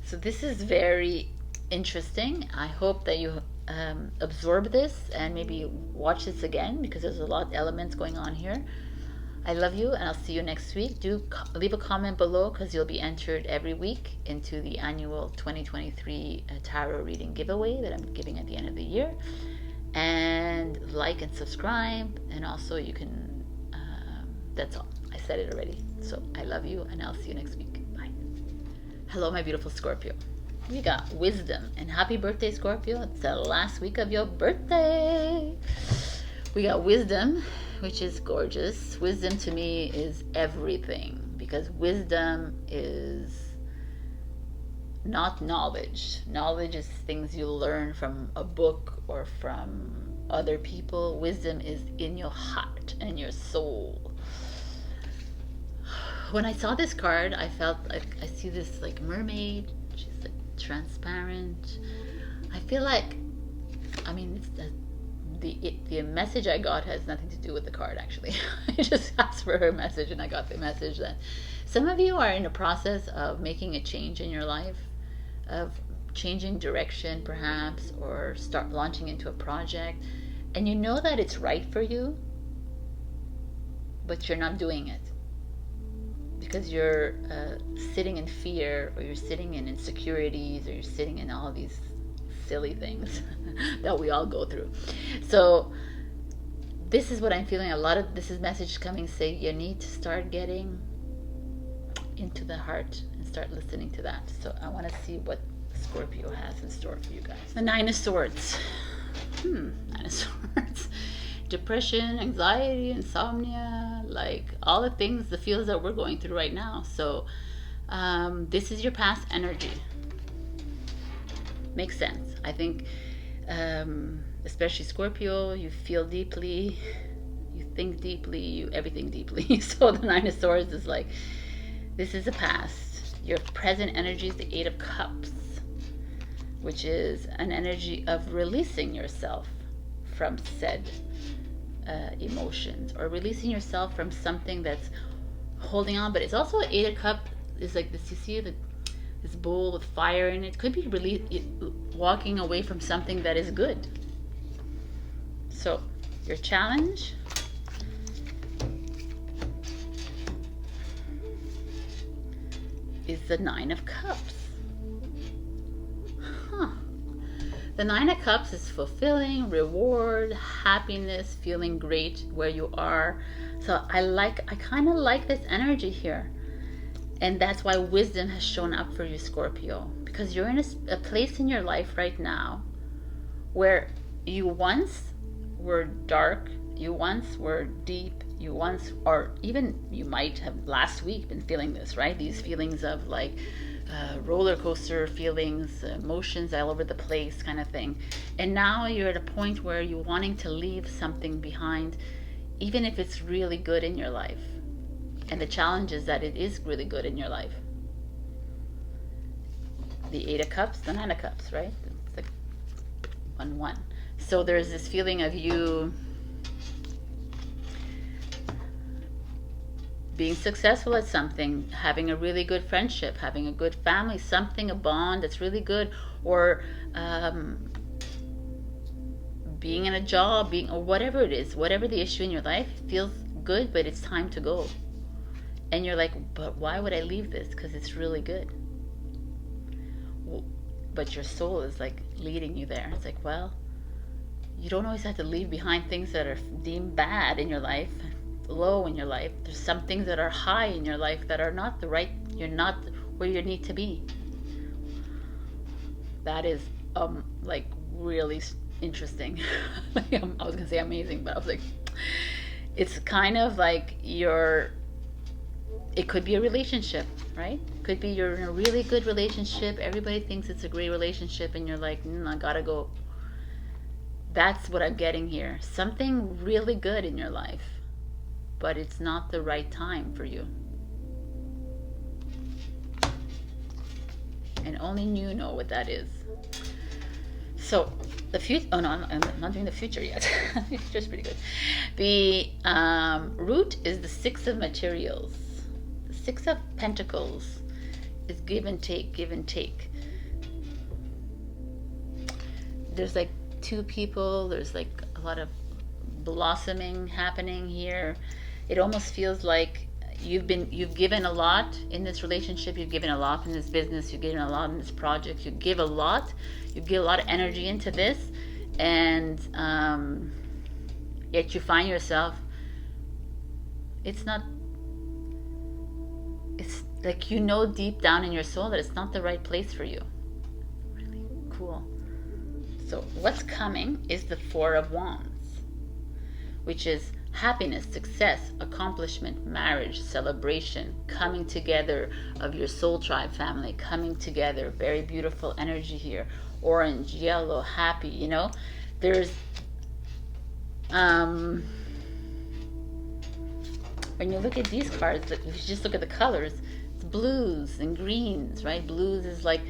Speaker 1: So this is very interesting. I hope that you absorb this and maybe watch this again, because there's a lot of elements going on here. I love you, and I'll see you next week. Do leave a comment below, because you'll be entered every week into the annual 2023 tarot reading giveaway that I'm giving at the end of the year. And like and subscribe, and also you can, that's all. I said it already. So I love you, and I'll see you next week. Bye. Hello, my beautiful Scorpio. We got wisdom, and happy birthday, Scorpio. It's the last week of your birthday. We got wisdom, which is gorgeous. Wisdom to me is everything, because wisdom is not knowledge. Knowledge is things you learn from a book or from other people. Wisdom is in your heart and your soul. When I saw this card, I felt like I see this like mermaid. She's like transparent. I feel like, I mean, it's the message I got has nothing to do with the card, actually. I just asked for her message, and I got the message that some of you are in the process of making a change in your life, of changing direction perhaps, or start launching into a project, and you know that it's right for you, but you're not doing it because you're sitting in fear, or you're sitting in insecurities, or you're sitting in all these silly things that we all go through. So this is what I'm feeling. A lot of this is message coming, say you need to start getting into the heart and start listening to that. So I want to see what Scorpio has in store for you guys. The Nine of Swords. Nine of Swords. Depression, anxiety, insomnia, like all the things, the feels that we're going through right now. So this is your past energy. Makes sense. I think especially Scorpio, you feel deeply, you think deeply, you everything deeply. So the Nine of Swords is like, this is the past. Your present energy is the Eight of Cups, which is an energy of releasing yourself from said emotions, or releasing yourself from something that's holding on. But it's also an Eight of Cups is like this, you see this bowl with fire in it. Could be really walking away from something that is good. So your challenge is the Nine of Cups. The Nine of Cups is fulfilling, reward, happiness, feeling great where you are. So I kind of like this energy here. And that's why wisdom has shown up for you, Scorpio. Because you're in a place in your life right now where you once were dark, you once were deep, you once, or even you might have last week been feeling this, right? These feelings of like roller coaster feelings, emotions all over the place kind of thing. And now you're at a point where you're wanting to leave something behind, even if it's really good in your life. And the challenge is that it is really good in your life. The Eight of Cups, the Nine of Cups, right? It's like 1-1. So there's this feeling of you being successful at something, having a really good friendship, having a good family, something, a bond that's really good, or being in a job, or whatever it is, whatever the issue in your life, feels good, but it's time to go. And you're like, but why would I leave this? Because it's really good. But your soul is like leading you there. It's like, well, you don't always have to leave behind things that are deemed bad in your life. low in your life. There's some things that are high in your life that are not the right, you're not where you need to be. That is like really interesting. I was gonna say amazing, but I was like, it's kind of like it could be a relationship, right? Could be you're in a really good relationship, everybody thinks it's a great relationship, and you're like, I gotta go. That's what I'm getting here. Something really good in your life, but it's not the right time for you. And only you know what that is. So the future, oh no, I'm not doing the future yet. It's just pretty good. The root is the Six of Materials. The Six of Pentacles is give and take, give and take. There's like two people, there's like a lot of blossoming happening here. It almost feels like you've given a lot in this relationship, you've given a lot in this business, you've given a lot in this project, you give a lot of energy into this, and yet you find yourself, it's like, you know, deep down in your soul that it's not the right place for you. Really cool. So what's coming is the Four of Wands, which is happiness, success, accomplishment, marriage, celebration, coming together of your soul tribe family, coming together. Very beautiful energy here. Orange, yellow, happy, you know. There's when you look at these cards, if you just look at the colors, it's blues and greens, right? Blues is like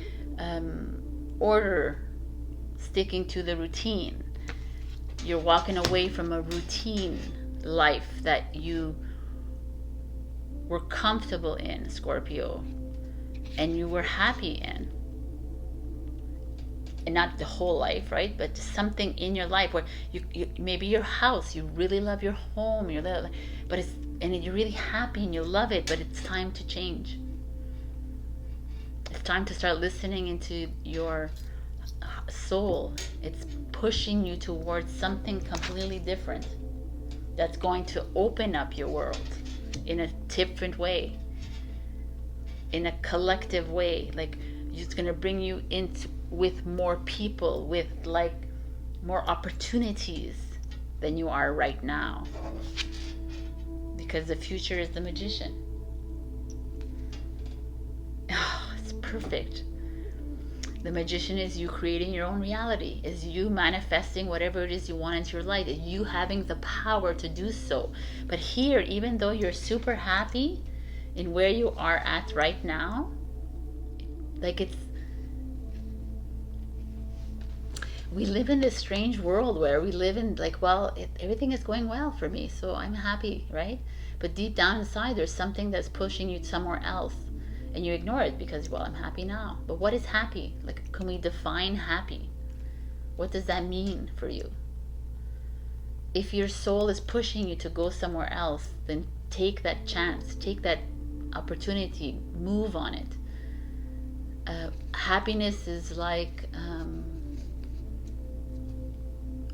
Speaker 1: order, sticking to the routine. You're walking away from a routine life that you were comfortable in, Scorpio, and you were happy in. And not the whole life, right? But something in your life where you maybe your house, you really love your home, but you're really happy and you love it, but it's time to change. It's time to start listening into your soul. It's pushing you towards something completely different that's going to open up your world in a different way, in a collective way. Like, it's going to bring you into with more people, with like more opportunities than you are right now, because the future is the Magician. Oh, it's perfect. The Magician is you creating your own reality, is you manifesting whatever it is you want into your life, is you having the power to do so. But here, even though you're super happy in where you are at right now, like, we live in this strange world where we live in like, well, everything is going well for me, so I'm happy, right? But deep down inside, there's something that's pushing you somewhere else, and you ignore it because, well, I'm happy now. But what is happy? Like, can we define happy? What does that mean for you? If your soul is pushing you to go somewhere else, then take that chance, take that opportunity, move on it. Happiness is like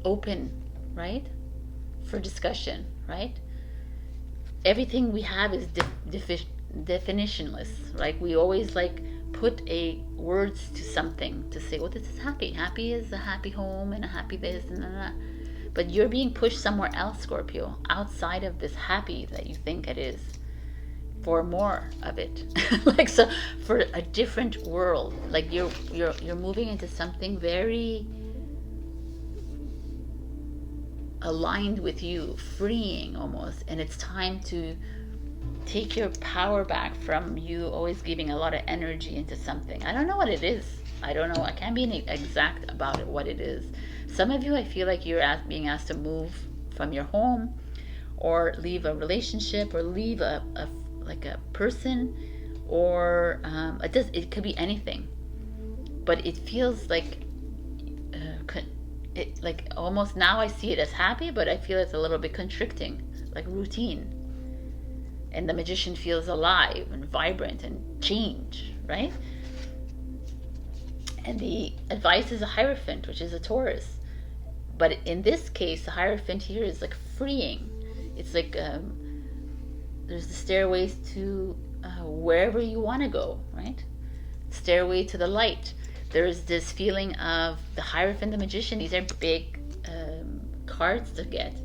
Speaker 1: open, right, for discussion, right? Everything we have is definitionless. Like, we always like put a words to something to say, well, this is happy. Happy is a happy home and a happy this and that. But you're being pushed somewhere else, Scorpio, outside of this happy that you think it is, for more of it. Like, so for a different world. Like, you're moving into something very aligned with you, freeing almost, and it's time to take your power back from you always giving a lot of energy into something. I don't know what it is. I don't know. I can't be exact about it, what it is. Some of you, I feel like you're being asked to move from your home, or leave a relationship, or leave a person, or it could be anything. But it feels like like almost now I see it as happy, but I feel it's a little bit constricting, like routine. And the Magician feels alive and vibrant and change, right? And the advice is a Hierophant, which is a Taurus. But in this case, the Hierophant here is like freeing. It's like there's the stairways to wherever you want to go, right? Stairway to the light. There's this feeling of the Hierophant, the Magician. These are big cards to get.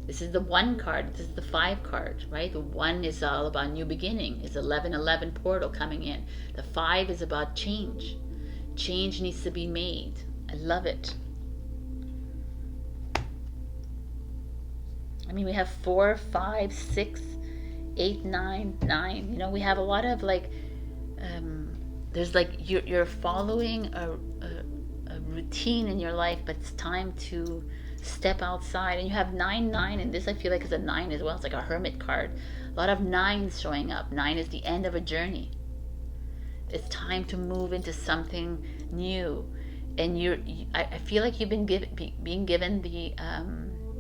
Speaker 1: This is the 1 card. This is the 5 card, right? The 1 is all about new beginning. It's 1111 portal coming in. The 5 is about change. Change needs to be made. I love it. I mean, we have 4, 5, 6, 8, 9, 9. You know, we have a lot of like, there's like, you're following a routine in your life, but it's time to step outside. And you have 9, 9, and this I feel like is a 9 as well. It's like a hermit card. A lot of 9s showing up. 9 is the end of a journey. It's time to move into something new. And I feel like you've been being given the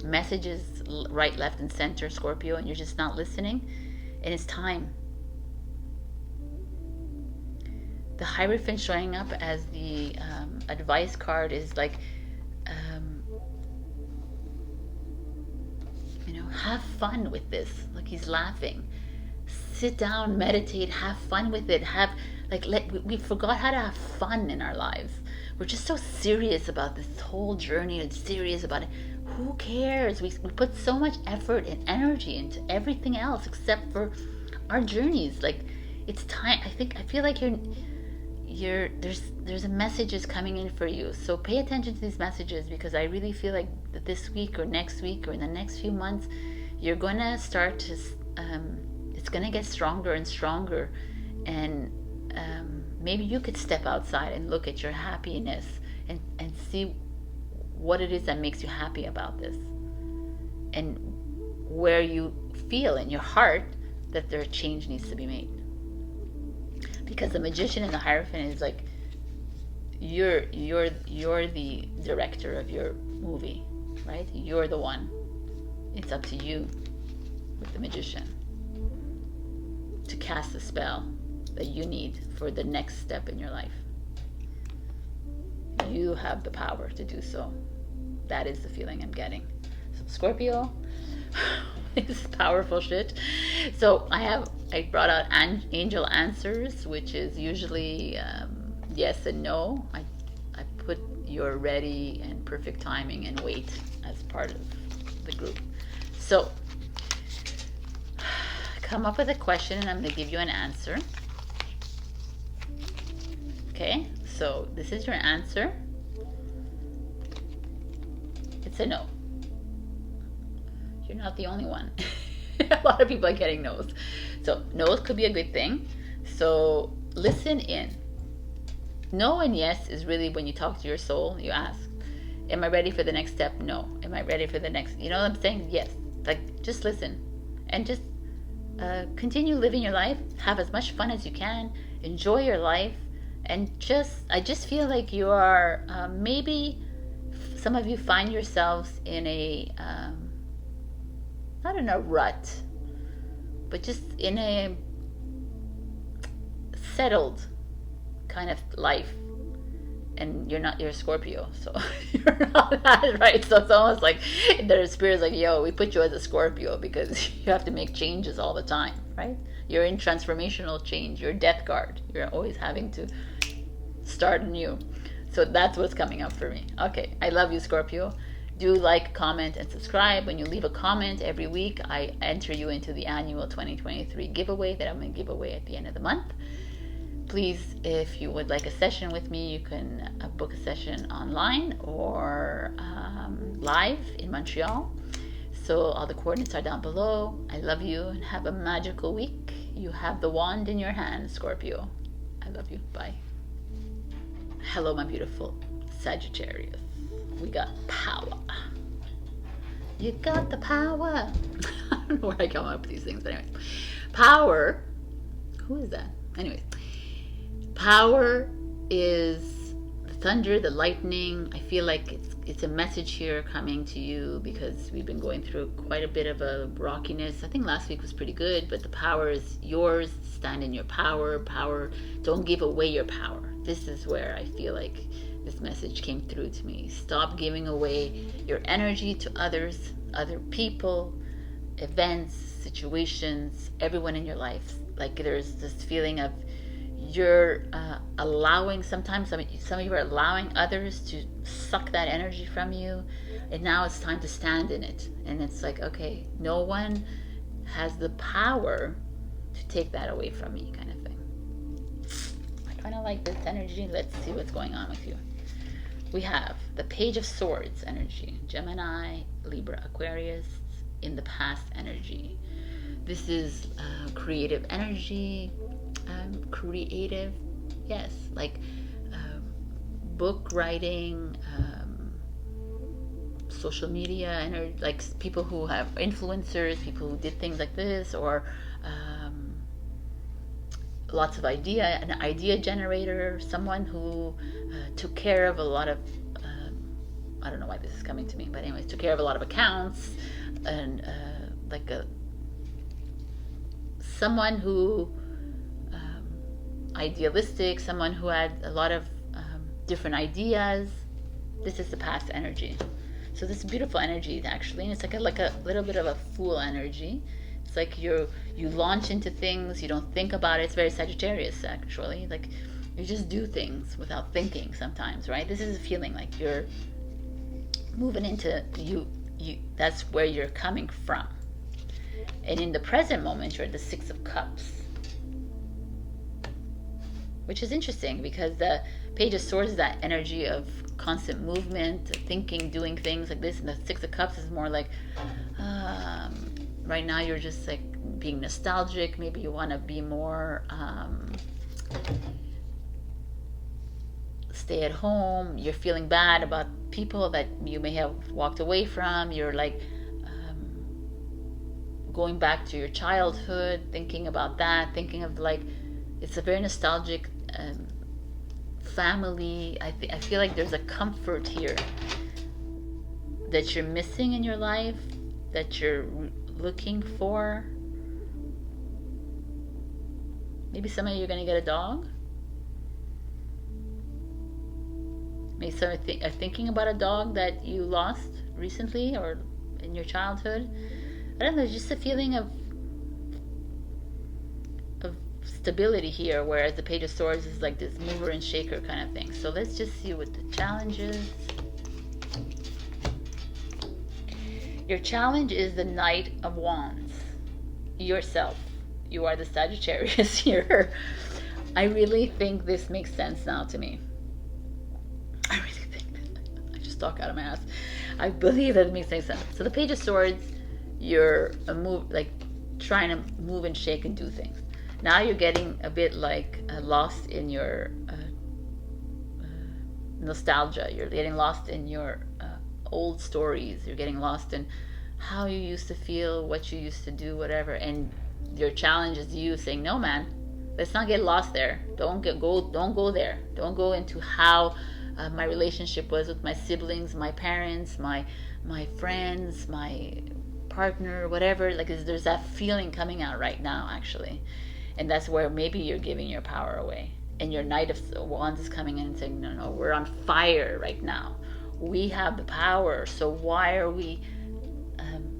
Speaker 1: messages right, left, and center, Scorpio, and you're just not listening. And it's time. The Hierophant showing up as the advice card is like, you know, have fun with this. Like, he's laughing. Sit down, meditate, have fun with it. Have like, we forgot how to have fun in our lives. We're just so serious about this whole journey and serious about it. Who cares? We put so much effort and energy into everything else except for our journeys. Like, it's time. I feel like there's a messages coming in for you. So pay attention to these messages, because I really feel like that this week or next week or in the next few months, you're gonna start to it's gonna get stronger and stronger, and maybe you could step outside and look at your happiness and see what it is that makes you happy about this, and where you feel in your heart that their change needs to be made. Because the Magician and the Hierophant is like, you're the director of your movie, right? You're the one. It's up to you with the Magician to cast the spell that you need for the next step in your life. You have the power to do so. That is the feeling I'm getting. So Scorpio, this is powerful shit. So I brought out angel answers, which is usually yes and no. I put your ready and perfect timing and wait as part of the group. So come up with a question and I'm going to give you an answer. Okay, so this is your answer. It's a no. You're not the only one. A lot of people are getting no's. So no's could be a good thing. So listen in. No and yes is really when you talk to your soul, you ask, am I ready for the next step? No. Am I ready for the next? You know what I'm saying? Yes. Like, just listen and just continue living your life. Have as much fun as you can. Enjoy your life. And I just feel like you are, maybe some of you find yourselves in a, not in a rut, but just in a settled kind of life. And you're a Scorpio, so you're not that, right? So it's almost like the spirit's like, yo, we put you as a Scorpio because you have to make changes all the time, right? You're in transformational change. You're death guard. You're always having to start anew. So that's what's coming up for me. Okay, I love you, Scorpio. Do like, comment, and subscribe. When you leave a comment every week, I enter you into the annual 2023 giveaway that I'm going to give away at the end of the month. Please, if you would like a session with me, you can book a session online or live in Montreal. So all the coordinates are down below. I love you and have a magical week. You have the wand in your hand, Scorpio. I love you. Bye. Hello, my beautiful Sagittarius. We got power. You got the power. I don't know where I come up with these things, but anyways. Power. Who is that? Anyways. Power is the thunder, the lightning. I feel like it's a message here coming to you because we've been going through quite a bit of a rockiness. I think last week was pretty good, but the power is yours. Stand in your power. Power. Don't give away your power. This is where I feel like this message came through to me. Stop giving away your energy to others, other people, events, situations, everyone in your life. Like there's this feeling of you're allowing, sometimes some of you are allowing others to suck that energy from you, and now it's time to stand in it. And it's like, okay, no one has the power to take that away from me, kind of thing. I kind of like this energy. Let's see what's going on with you. We have the Page of Swords energy, Gemini, Libra, Aquarius, in the past energy. This is creative energy, creative, yes, like book writing, social media, and like people who have influencers, people who did things like this, or lots of an idea generator, someone who took care of a lot of, I don't know why this is coming to me, but anyways, took care of a lot of accounts, and like someone who idealistic, someone who had a lot of different ideas. This is the past energy. So this is beautiful energy actually, and it's like a little bit of a fool energy. It's like you launch into things, you don't think about it. It's very Sagittarius actually. Like you just do things without thinking sometimes, right? This is a feeling like you're moving into you. That's where you're coming from. And in the present moment, you're at the Six of Cups, which is interesting because the Page of Swords is that energy of constant movement, thinking, doing things like this, and the Six of Cups is more like right now you're just like being nostalgic. Maybe you want to be more stay at home. You're feeling bad about people that you may have walked away from. You're like going back to your childhood, thinking about that, thinking of like, it's a very nostalgic family. I feel like there's a comfort here that you're missing in your life, that you're looking for. Maybe some of you are going to get a dog. Maybe some are thinking about a dog that you lost recently or in your childhood. I don't know, just a feeling of stability here, whereas the Page of Swords is like this mover and shaker kind of thing. So let's just see what the challenge is. Your challenge is the Knight of Wands. Yourself. You are the Sagittarius here. I really think this makes sense now to me. I really think I just talk out of my ass. I believe that it makes sense. So the Page of Swords, you're trying to move and shake and do things. Now you're getting a bit like lost in your nostalgia. You're getting lost in your old stories. You're getting lost in how you used to feel, what you used to do, whatever. And your challenge is you saying, "No, man, let's not get lost there. Don't go there. Don't go into how my relationship was with my siblings, my parents, my friends, my partner, whatever." Like there's that feeling coming out right now, actually. And that's where maybe you're giving your power away. And your Knight of Wands is coming in and saying, no, we're on fire right now. We have the power. So why are we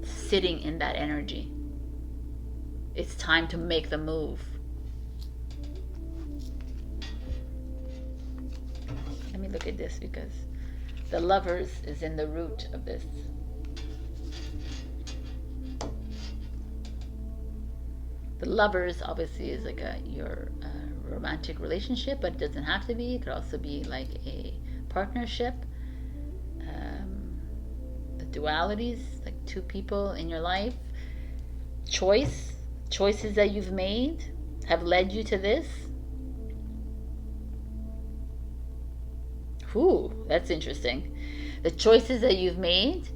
Speaker 1: sitting in that energy? It's time to make the move. Let me look at this because the Lovers is in the root of this. The Lovers obviously is like your romantic relationship, but it doesn't have to be. It could also be like a partnership. The dualities, like two people in your life. Choices that you've made have led you to this. Ooh, that's interesting. The choices that you've made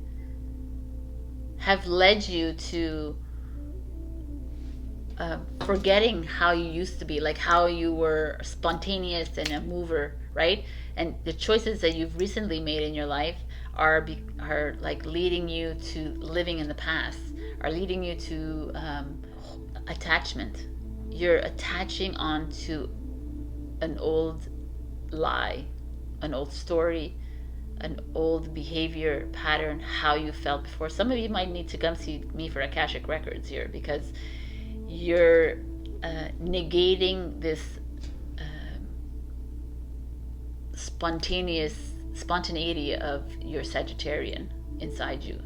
Speaker 1: have led you to forgetting how you used to be, like how you were spontaneous and a mover, right? And the choices that you've recently made in your life are like leading you to living in the past, are leading you to attachment. You're attaching onto an old lie, an old story, an old behavior pattern, how you felt before. Some of you might need to come see me for Akashic Records here, because you're negating this spontaneity of your Sagittarian inside you.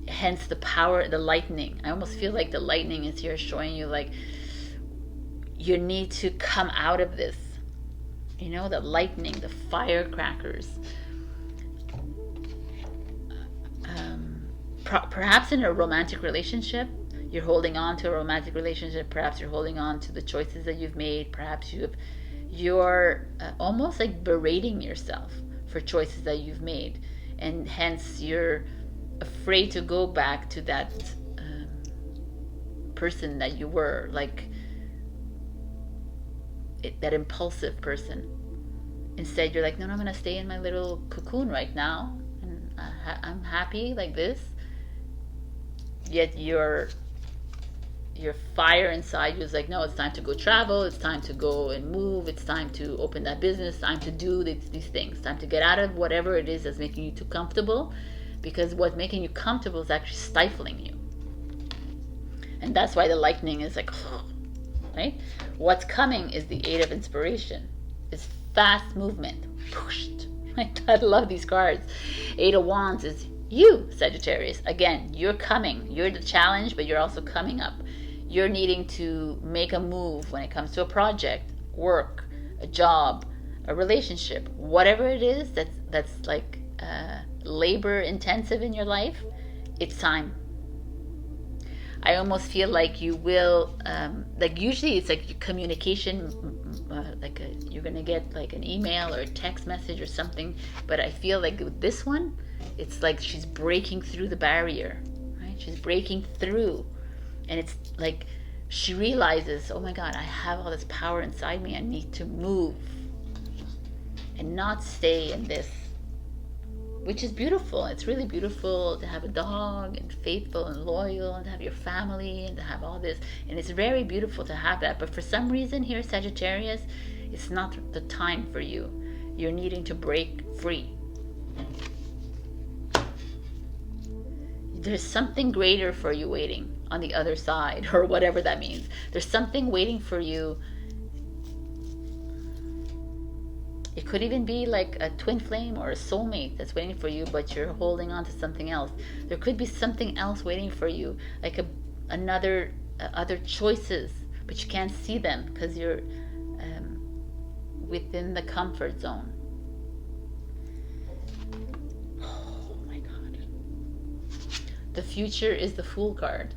Speaker 1: Hence the power, the lightning. I almost feel like the lightning is here showing you like you need to come out of this. You know, the lightning, the firecrackers. Perhaps in a romantic relationship, you're holding on to a romantic relationship. Perhaps you're holding on to the choices that you've made. Perhaps you're almost like berating yourself for choices that you've made, and hence you're afraid to go back to that person that you were, like that impulsive person. Instead, you're like, no, I'm gonna stay in my little cocoon right now, and I'm happy like this. Yet your fire inside you is like, no, it's time to go travel, it's time to go and move, it's time to open that business, it's time to do these things, it's time to get out of whatever it is that's making you too comfortable, because what's making you comfortable is actually stifling you. And that's why the lightning is like, right? What's coming is the Eight of Inspiration. It's fast movement. I love these cards. Eight of Wands is you, Sagittarius. Again, you're coming. You're the challenge, but you're also coming up. You're needing to make a move when it comes to a project, work, a job, a relationship, whatever it is that's like labor intensive in your life. It's time. I almost feel like you will, like usually it's like communication, you're gonna get like an email or a text message or something, but I feel like with this one, it's like she's breaking through the barrier, right? She's breaking through, and it's like she realizes, oh my God, I have all this power inside me. I need to move and not stay in this, which is beautiful. It's really beautiful to have a dog and faithful and loyal, and to have your family and to have all this. And it's very beautiful to have that. But for some reason here, Sagittarius, it's not the time for you. You're needing to break free. There's something greater for you waiting on the other side, or whatever that means. There's something waiting for you. It could even be like a twin flame or a soulmate that's waiting for you, but you're holding on to something else. There could be something else waiting for you, like other choices, but you can't see them because you're within the comfort zone. Oh my God. The future is the Fool card.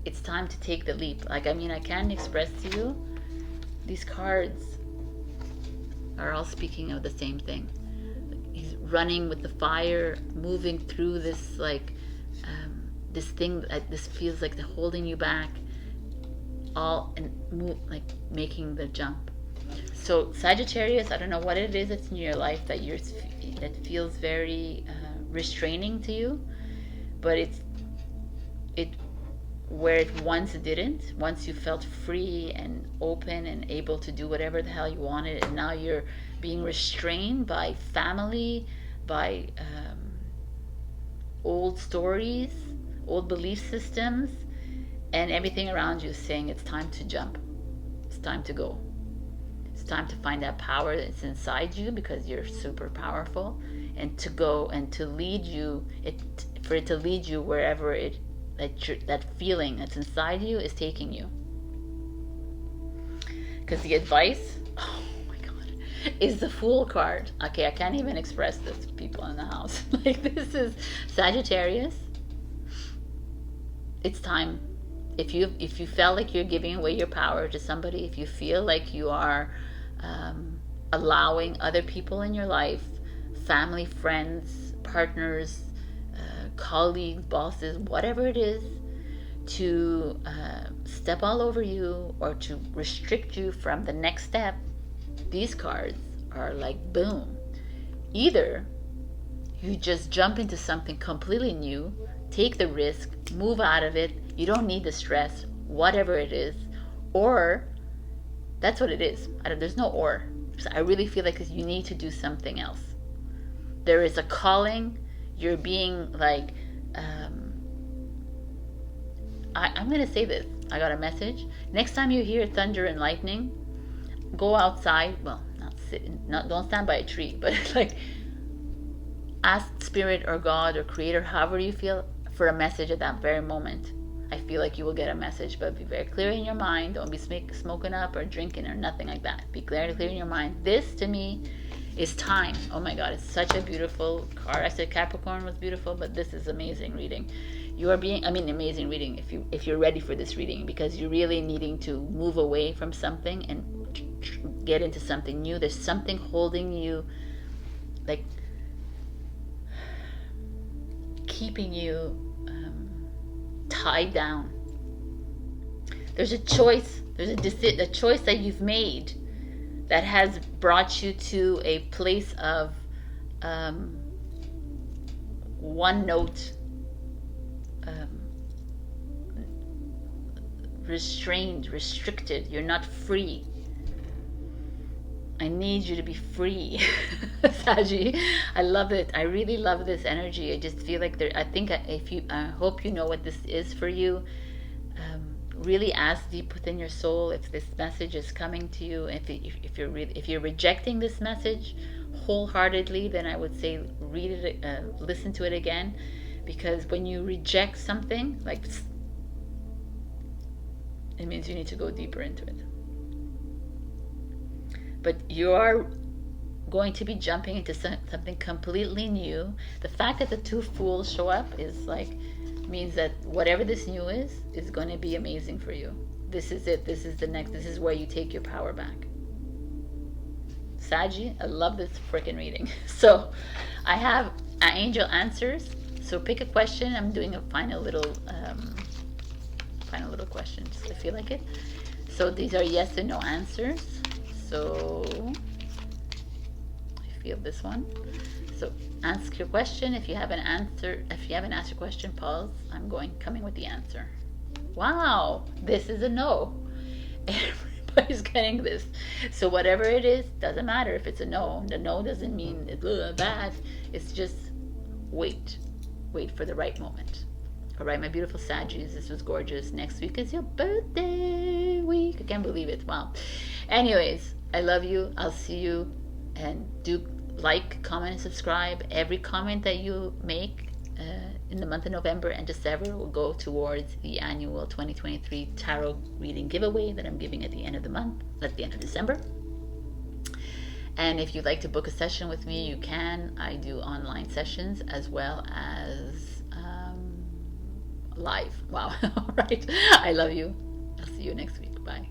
Speaker 1: It's time to take the leap. Like, I mean, I can't express to you, these cards are all speaking of the same thing. He's running with the fire, moving through this this thing that this feels like they're holding you back, all and like making the jump. So Sagittarius, I don't know what it is that's in your life that feels very restraining to you, but it where it once didn't. Once you felt free and open and able to do whatever the hell you wanted, and now you're being restrained by family, by old stories, old belief systems, and everything around you saying it's time to jump, it's time to go, it's time to find that power that's inside you, because you're super powerful, and to go and to lead you, for it to lead you wherever that feeling that's inside you is taking you. Because the advice, oh my God, is the Fool card. Okay, I can't even express this to people in the house. Like, this is Sagittarius. It's time. If you felt like you're giving away your power to somebody, if you feel like you are allowing other people in your life, family, friends, partners, colleagues, bosses, whatever it is, to step all over you or to restrict you from the next step, these cards are like, boom. Either you just jump into something completely new, take the risk, move out of it, you don't need the stress, whatever it is, or that's what it is. There's no or. I really feel like you need to do something else. there is a calling. You're being like, I'm gonna say this. I got a message. Next time you hear thunder and lightning, go outside. Well, don't stand by a tree, but like ask spirit or God or creator, however you feel, for a message at that very moment. I feel like you will get a message, but be very clear in your mind. Don't be smoking up or drinking or nothing like that. Be clear in your mind. This to me is time. Oh my God, it's such a beautiful card. I said Capricorn was beautiful, but this is amazing reading. You are being, amazing reading if you're ready for this reading, because you're really needing to move away from something and get into something new. There's something holding you, like keeping you tied down. There's a choice. There's a choice that you've made that has brought you to a place of one note, restrained, restricted. You're not free. I need you to be free. Saji, I love it. I really love this energy. I just feel like I hope you know what this is for you. Really ask deep within your soul if this message is coming to you. If you're rejecting this message wholeheartedly, then I would say read it, listen to it again, because when you reject something, like, it means you need to go deeper into it. But you are going to be jumping into something completely new. The fact that the two fools show up is like, means that whatever this new is going to be amazing for you. This is it. This is the next. This is where you take your power back. Saji, I love this freaking reading. So I have angel answers. So pick a question. I'm doing a final little question, just I feel like it. So these are yes and no answers. So I feel this one. So ask your question. If you haven't asked your question, pause. I'm coming with the answer. Wow, this is a no. Everybody's getting this. So whatever it is, doesn't matter if it's a no. The no doesn't mean it's bad. It's just wait for the right moment. All right, my beautiful Saggies, this was gorgeous. Next week is your birthday week. I can't believe it. Wow. Anyways, I love you. I'll see you. And do like, comment, and subscribe. Every comment that you make in the month of November and December will go towards the annual 2023 tarot reading giveaway that I'm giving at the end of the month, at the end of December. And if you'd like to book a session with me, you can. I do online sessions as well as live. Wow. All right. I love you. I'll see you next week. Bye.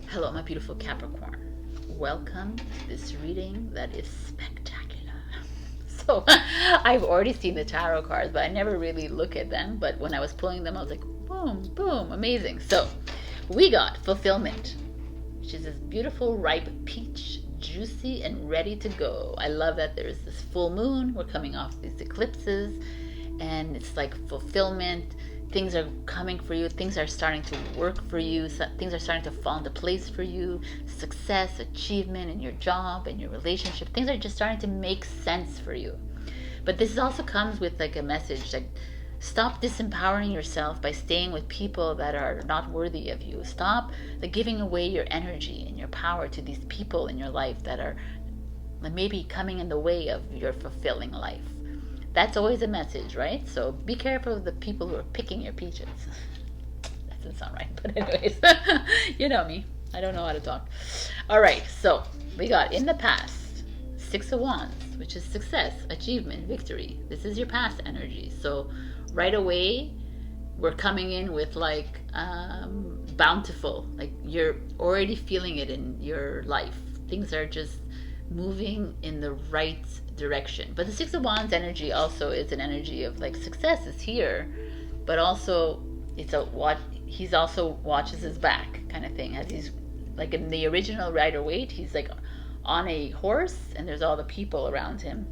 Speaker 1: Hello, my beautiful Capricorn. Welcome to this reading that is spectacular. So I've already seen the tarot cards, but I never really look at them. But when I was pulling them, I was like, boom, boom, amazing. So we got fulfillment, which is this beautiful ripe peach, juicy and ready to go. I love that there's this full moon. We're coming off these eclipses, and it's like fulfillment. Things are coming for you. Things are starting to work for you. Things are starting to fall into place for you. Success, achievement in your job and your relationship. Things are just starting to make sense for you. But this also comes with like a message, like, stop disempowering yourself by staying with people that are not worthy of you. Stop giving away your energy and your power to these people in your life that are maybe coming in the way of your fulfilling life. That's always a message, right? So be careful of the people who are picking your peaches. That doesn't sound right, but anyways, you know me. I don't know how to talk. All right, so we got in the past, 6 of Wands, which is success, achievement, victory. This is your past energy. So right away, we're coming in with like bountiful, like you're already feeling it in your life. Things are just moving in the right direction. But the 6 of Wands energy also is an energy of like success is here, but also he's also watches his back kind of thing. As he's like in the original Rider-Waite, he's like on a horse and there's all the people around him,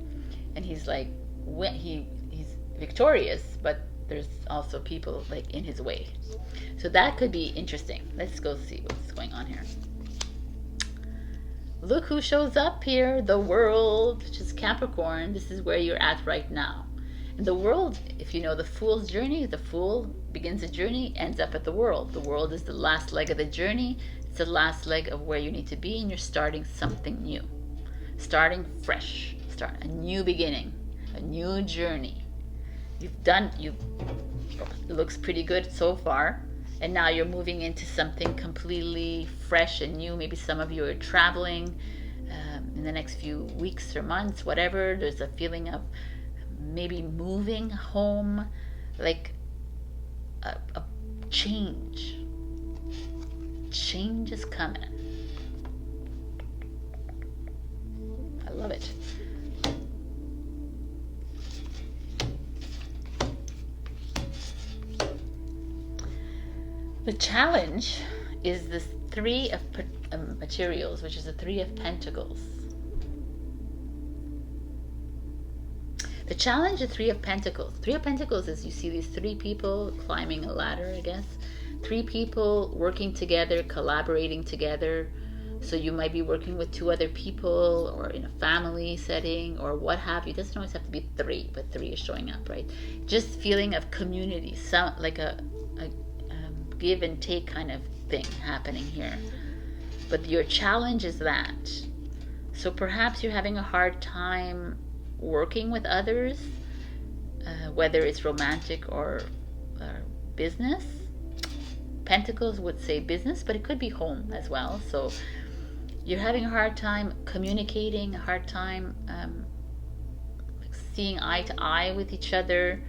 Speaker 1: and he's like he's victorious, but there's also people like in his way. So that could be interesting. Let's go see what's going on here. look who shows up here, the world, which is Capricorn. This is where you're at right now. And the world, if you know the Fool's journey, the Fool begins a journey, ends up at the world. The world is the last leg of the journey. It's the last leg of where you need to be, and you're starting something new. Starting fresh. Start a new beginning, a new journey. It looks pretty good so far. And now you're moving into something completely fresh and new. Maybe some of you are traveling in the next few weeks or months, whatever. There's a feeling of maybe moving home, like a change. Change is coming. I love it. The challenge is this Three of Materials, which is the Three of Pentacles. The challenge is Three of Pentacles. Three of Pentacles is you see these three people climbing a ladder, I guess. Three people working together, collaborating together. So you might be working with two other people or in a family setting or what have you. It doesn't always have to be three, but three is showing up, right? Just feeling of community, like a give and take kind of thing happening here. But your challenge is that. So perhaps you're having a hard time working with others, whether it's romantic or business. Pentacles would say business, but it could be home as well. So you're having a hard time communicating, a hard time seeing eye to eye with each other.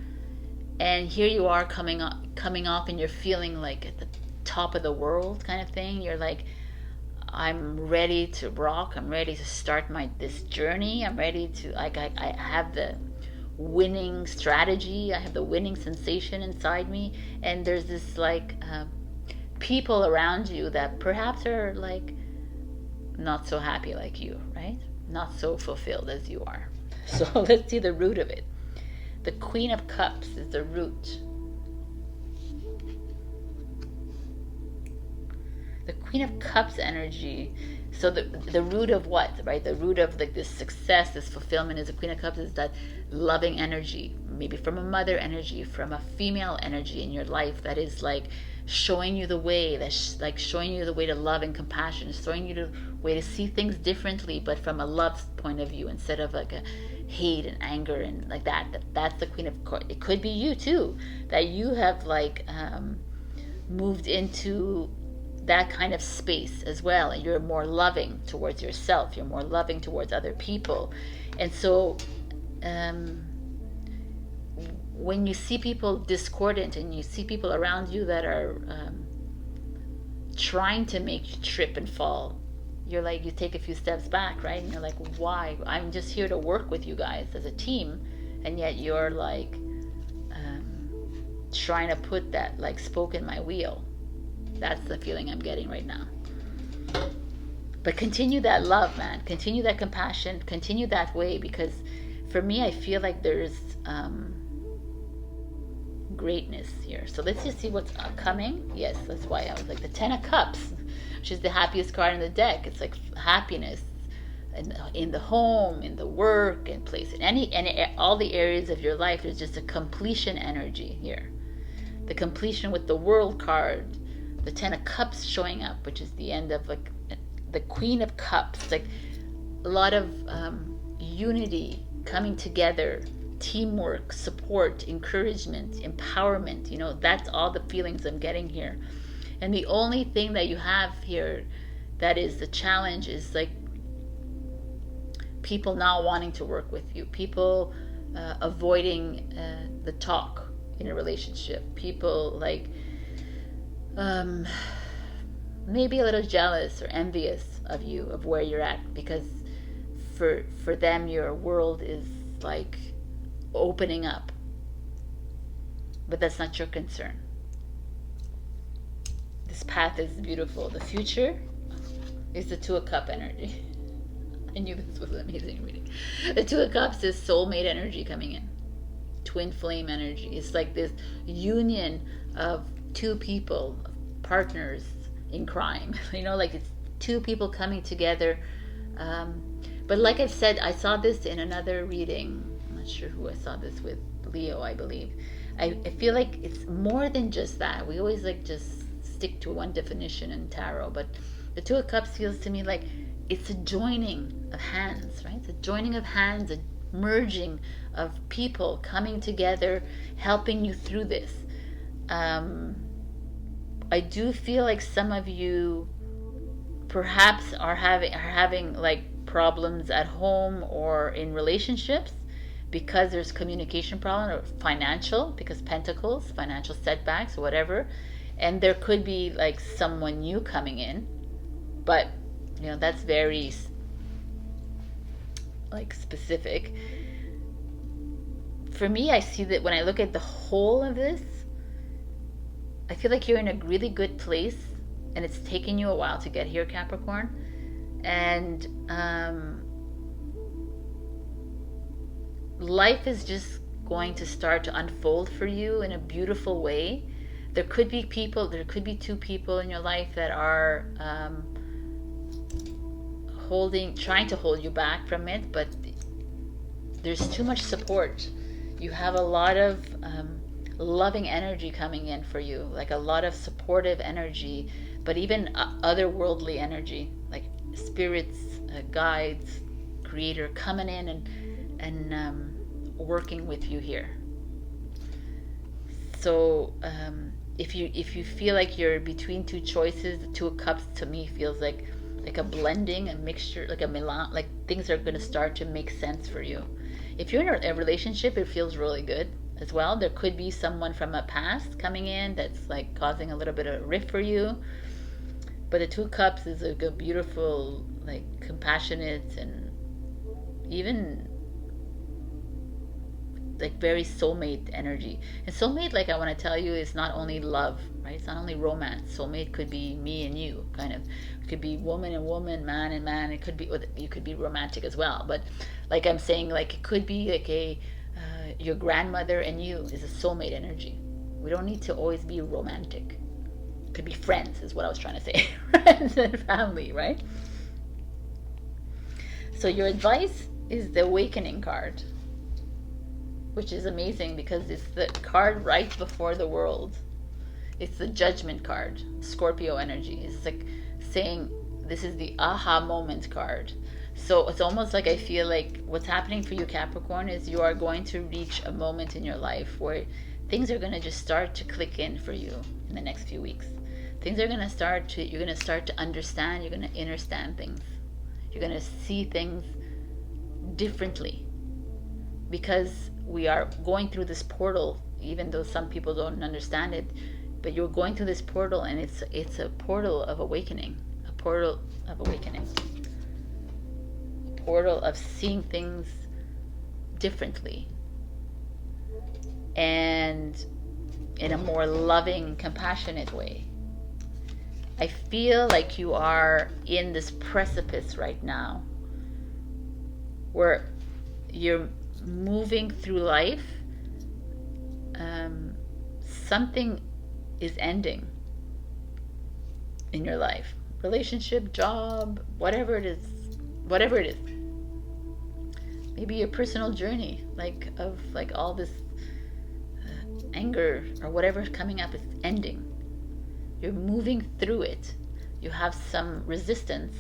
Speaker 1: And here you are coming off and you're feeling like at the top of the world kind of thing. You're like, I'm ready to rock. I'm ready to start this journey. I'm ready to, I have the winning strategy. I have the winning sensation inside me. And there's this people around you that perhaps are like not so happy like you, right? Not so fulfilled as you are. So let's see the root of it. The Queen of Cups is the root. The Queen of Cups energy. So the root of what, right? The root of like this success, this fulfillment is the Queen of Cups is that loving energy, maybe from a mother energy, from a female energy in your life that is like showing you the way, that's like showing you the way to love and compassion, showing you the way to see things differently, but from a love point of view instead of like a hate and anger and like that. That's the Queen of Cups. It could be you too, that you have like moved into that kind of space as well, and you're more loving towards yourself, you're more loving towards other people. And so when you see people discordant and you see people around you that are trying to make you trip and fall, you're like, you take a few steps back, right? And you're like, why? I'm just here to work with you guys as a team, and yet you're like trying to put that like spoke in my wheel. That's the feeling I'm getting right now. But continue that love, man. Continue that compassion. Continue that way, because for me, I feel like there's greatness here. So let's just see what's coming. Yes, that's why I was like the Ten of Cups, which is the happiest card in the deck. It's like happiness in the home, in the work, and place, in all the areas of your life. There's just a completion energy here. The completion with the World card, the Ten of Cups showing up, which is the end of like the Queen of Cups, like a lot of unity, coming together, teamwork, support, encouragement, empowerment. You know, that's all the feelings I'm getting here. And the only thing that you have here that is the challenge is like people not wanting to work with you, people avoiding the talk in a relationship, people like maybe a little jealous or envious of you, of where you're at, because for them your world is like opening up, but that's not your concern. This path is beautiful. The future is the Two of Cups energy. I knew this was an amazing reading. The Two of Cups is soulmate energy coming in, twin flame energy. It's like this union of two people, partners in crime. You know, like it's two people coming together But like I've said, I saw this in another reading. I'm not sure who I saw this with. Leo, I believe. I feel like it's more than just that. We always like just stick to one definition in tarot, but the Two of Cups feels to me like it's a joining of hands, right? It's a joining of hands, a merging of people coming together, helping you through this. I do feel like some of you perhaps are having like problems at home or in relationships because there's communication problem, or financial, because pentacles, financial setbacks, whatever. And there could be like someone new coming in, but you know, that's very like specific. For me, I see that when I look at the whole of this, I feel like you're in a really good place, and it's taken you a while to get here, Capricorn. And life is just going to start to unfold for you in a beautiful way. There could be two people in your life that are trying to hold you back from it, but there's too much support. You have a lot of loving energy coming in for you, like a lot of supportive energy, but even otherworldly energy, like spirits, guides, creator coming in and working with you here. So if you feel like you're between two choices, the Two of Cups to me feels like a blending, a mixture, like a melange, like things are going to start to make sense for you. If you're in a relationship, it feels really good as well. There could be someone from a past coming in that's like causing a little bit of a rift for you. But the Two of Cups is like a beautiful, like compassionate, and even like very soulmate energy. And soulmate, like I want to tell you, is not only love, right? It's not only romance. Soulmate could be me and you, kind of. It could be woman and woman, man and man. It could be, you could be romantic as well. But like I'm saying, like it could be like your grandmother and you is a soulmate energy. We don't need to always be romantic. It could be friends, is what I was trying to say. Friends and family, right? So your advice is the Awakening card, which is amazing because it's the card right before the world. It's the Judgment card, Scorpio energy. It's like saying this is the aha moment card. So it's almost like I feel like what's happening for you, Capricorn, is you are going to reach a moment in your life where things are going to just start to click in for you in the next few weeks. Things are going to start to, you're going to start to understand, you're going to understand things. You're going to see things differently, because we are going through this portal, even though some people don't understand it, but you're going through this portal, and it's a portal of awakening, a portal of awakening, a portal of seeing things differently and in a more loving, compassionate way. I feel like you are in this precipice right now where you're moving through life. Something is ending in your life, relationship, job, whatever it is. Maybe your personal journey, like of like all this anger or whatever is coming up is ending. You're moving through it. You have some resistance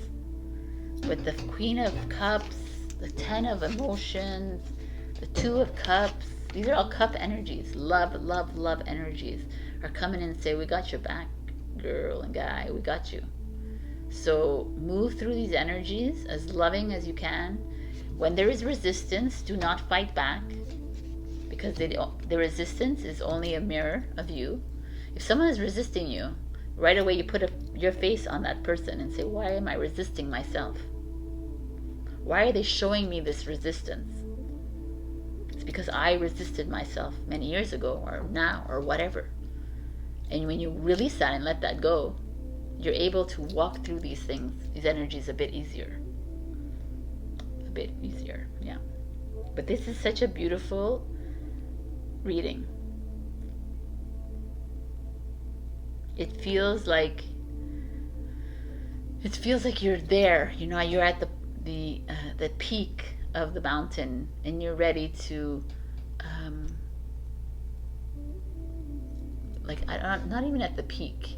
Speaker 1: with the Queen of Cups, the Ten of Emotions, the Two of Cups. These are all cup energies. Love energies are coming in and say, we got your back, girl and guy, we got you. So move through these energies as loving as you can. When there is resistance, do not fight back, because the resistance is only a mirror of you. If someone is resisting you, right away you put your face on that person and say, why am I resisting myself? Why are they showing me this resistance? It's because I resisted myself many years ago, or now, or whatever. And when you release that and let that go, you're able to walk through these things, these energies, a bit easier. A bit easier, yeah. But this is such a beautiful reading. It feels like you're there, you know, you're at the peak of the mountain, and you're ready to like, not even at the peak,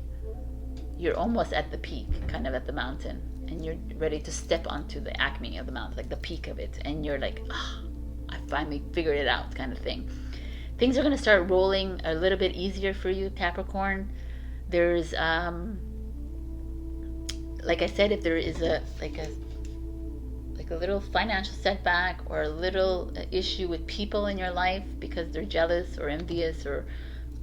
Speaker 1: you're almost at the peak, kind of at the mountain, and you're ready to step onto the acme of the mountain, like the peak of it, and you're like, oh, I finally figured it out, kind of thing. Things are going to start rolling a little bit easier for you, Capricorn. There's like I said, if there is a little financial setback or a little issue with people in your life because they're jealous or envious, or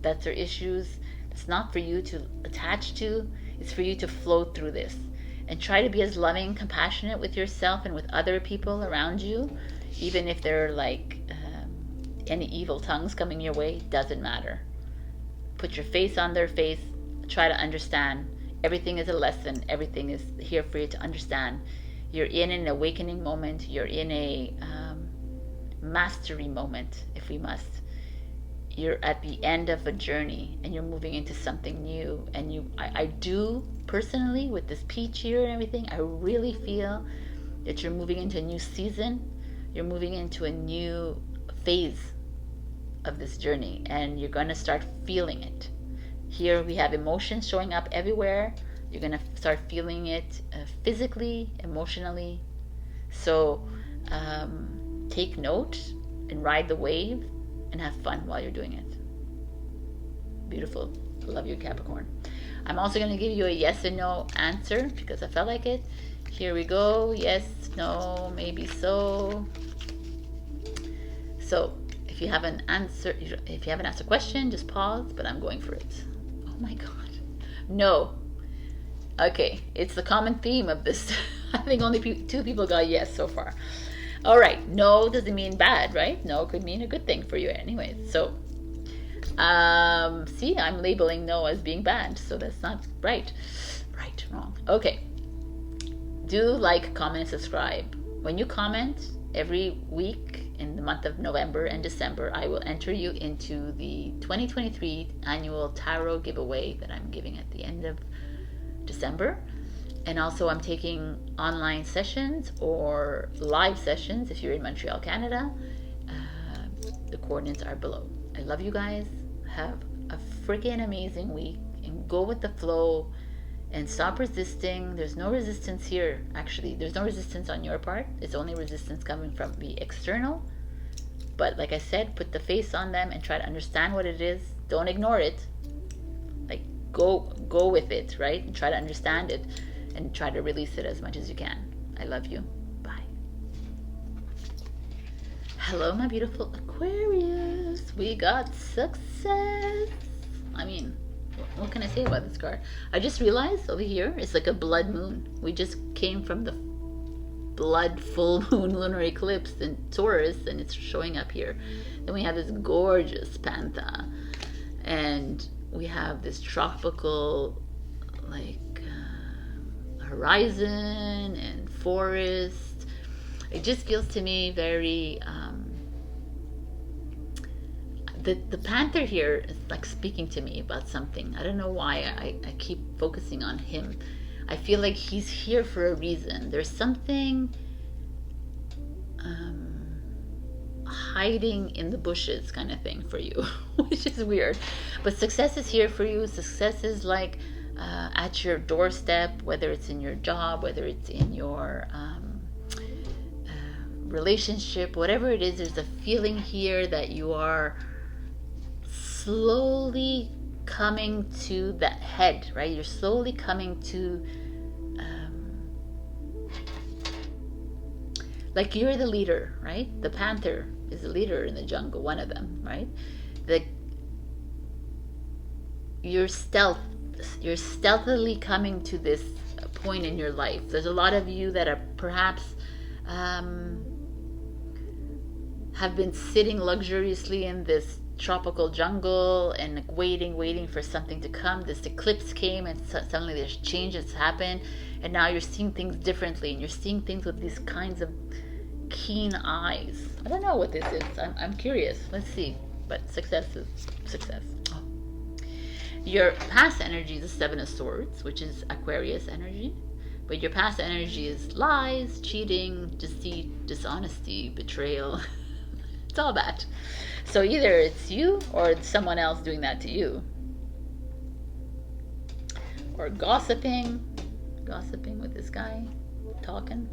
Speaker 1: that's their issues, it's not for you to attach to. It's for you to flow through this and try to be as loving, compassionate with yourself and with other people around you, even if they're like any evil tongues coming your way. Doesn't matter. Put your face on their face. Try to understand. Everything is a lesson. Everything is here for you to understand. You're in an awakening moment. You're in a mastery moment, if we must. You're at the end of a journey and you're moving into something new. And I do personally, with this peach here and everything, I really feel that you're moving into a new season. You're moving into a new phase of this journey, and you're going to start feeling it. Here we have emotions showing up everywhere. You're going to start feeling it physically, emotionally. So take note and ride the wave and have fun while you're doing it. Beautiful. Love you, Capricorn. I'm also going to give you a yes and no answer because I felt like it. Here we go. Yes, no, maybe so. So if you haven't asked a question, just pause, but I'm going for it. Oh my God. No. Okay, it's the common theme of this. I think only two people got yes so far. All right, no doesn't mean bad, right? No could mean a good thing for you anyway. So, see, I'm labeling no as being bad, so that's not right. Right, wrong. Okay. Do like, comment, subscribe. When you comment every week in the month of November and December, I will enter you into the 2023 annual tarot giveaway that I'm giving at the end of December. And also I'm taking online sessions or live sessions if you're in Montreal, Canada. The coordinates are below. I love you guys. Have a freaking amazing week and go with the flow and stop resisting. There's no resistance here. Actually, there's no resistance on your part. It's only resistance coming from the external. But like I said, put the face on them and try to understand what it is. Don't ignore it. Like go with it, right? And try to understand it and try to release it as much as you can. I love you. Bye. Hello, my beautiful Aquarius. We got success. I mean, what can I say about this card? I just realized over here, it's like a blood moon. We just came from the blood full moon lunar eclipse in Taurus, and it's showing up here. Then we have this gorgeous panther, and we have this tropical, like, horizon and forest. It just feels to me very the panther here is like speaking to me about something. I don't know why I keep focusing on him. I feel like he's here for a reason. There's something hiding in the bushes kind of thing for you, which is weird. But success is here for you. Success is like at your doorstep, whether it's in your job, whether it's in your relationship, whatever it is. There's a feeling here that you are slowly coming to that head, right? You're slowly coming to like you're the leader, right? The panther is the leader in the jungle, one of them, right? You're stealthily coming to this point in your life. There's a lot of you that are perhaps have been sitting luxuriously in this tropical jungle and like waiting for something to come. This eclipse came and suddenly there's changes happen, and now you're seeing things differently, and you're seeing things with these kinds of keen eyes. I don't know what this is. I'm curious. Let's see. But success is success. Oh. Your past energy is the Seven of Swords, which is Aquarius energy. But your past energy is lies, cheating, deceit, dishonesty, betrayal. It's all that. So either it's you or it's someone else doing that to you. Or gossiping with this guy, talking.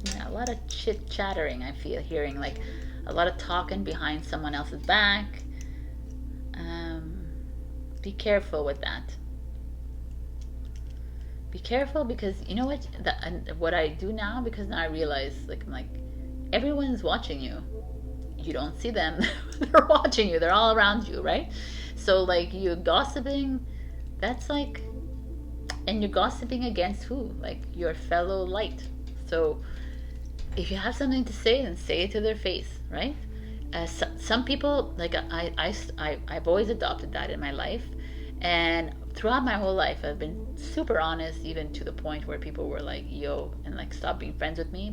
Speaker 1: Yeah, a lot of chit-chattering, I feel, hearing, like a lot of talking behind someone else's back. Be careful with that. Be careful, because you know what? What I do now, because now I realize, like, I'm like, everyone's watching you. You don't see them. They're watching you. They're all around you, right? So, like, you're gossiping, that's like, and you're gossiping against who? Like, your fellow light. So, if you have something to say, then say it to their face, right? Some people, like, I've always adopted that in my life. And throughout my whole life, I've been super honest, even to the point where people were like, yo, and like, stop being friends with me.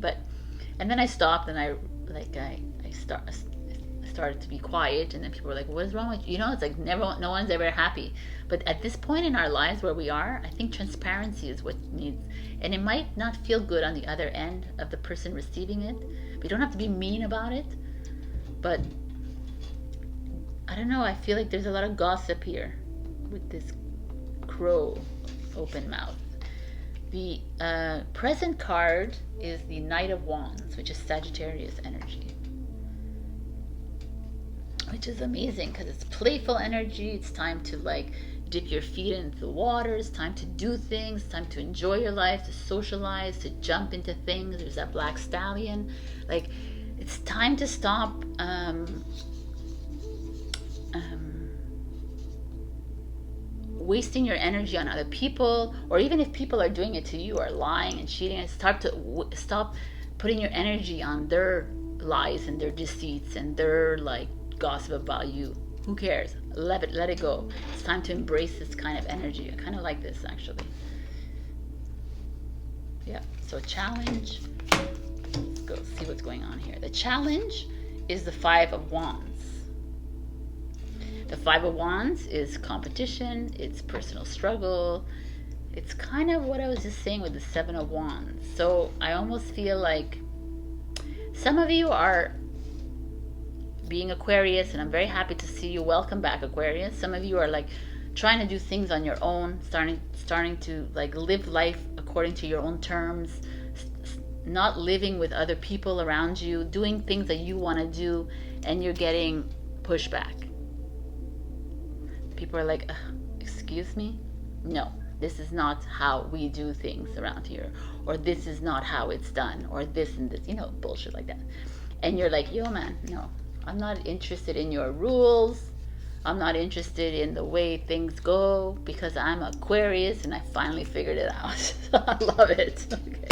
Speaker 1: And then I stopped, and I started to be quiet, and then people were like, what is wrong with you? You know, it's like no one's ever happy. But at this point in our lives where we are, I think transparency is what needs. And it might not feel good on the other end of the person receiving it. We don't have to be mean about it. But I don't know, I feel like there's a lot of gossip here with this crow open mouth. The present card is the Knight of Wands, which is Sagittarius energy, which is amazing because it's playful energy. It's time to, like, dip your feet into the water. It's time to do things. It's time to enjoy your life, to socialize, to jump into things. There's that black stallion. Like, it's time to stop wasting your energy on other people, or even if people are doing it to you, or lying and cheating, and stop putting your energy on their lies and their deceits and their, like, gossip about you. Who cares? Let it go. It's time to embrace this kind of energy. I kind of like this, actually. Yeah, so challenge. Let's go see what's going on here. The challenge is the Five of Wands. The Five of Wands is competition, it's personal struggle. It's kind of what I was just saying with the Seven of Wands. So I almost feel like some of you are being Aquarius, and I'm very happy to see you. Welcome back, Aquarius. Some of you are, like, trying to do things on your own, starting to, like, live life according to your own terms, not living with other people around you, doing things that you want to do, and you're getting pushback. People are like, excuse me? No, this is not how we do things around here. Or this is not how it's done. Or this and this, you know, bullshit like that. And you're like, yo, man, no, I'm not interested in your rules. I'm not interested in the way things go, because I'm Aquarius and I finally figured it out. I love it. Okay.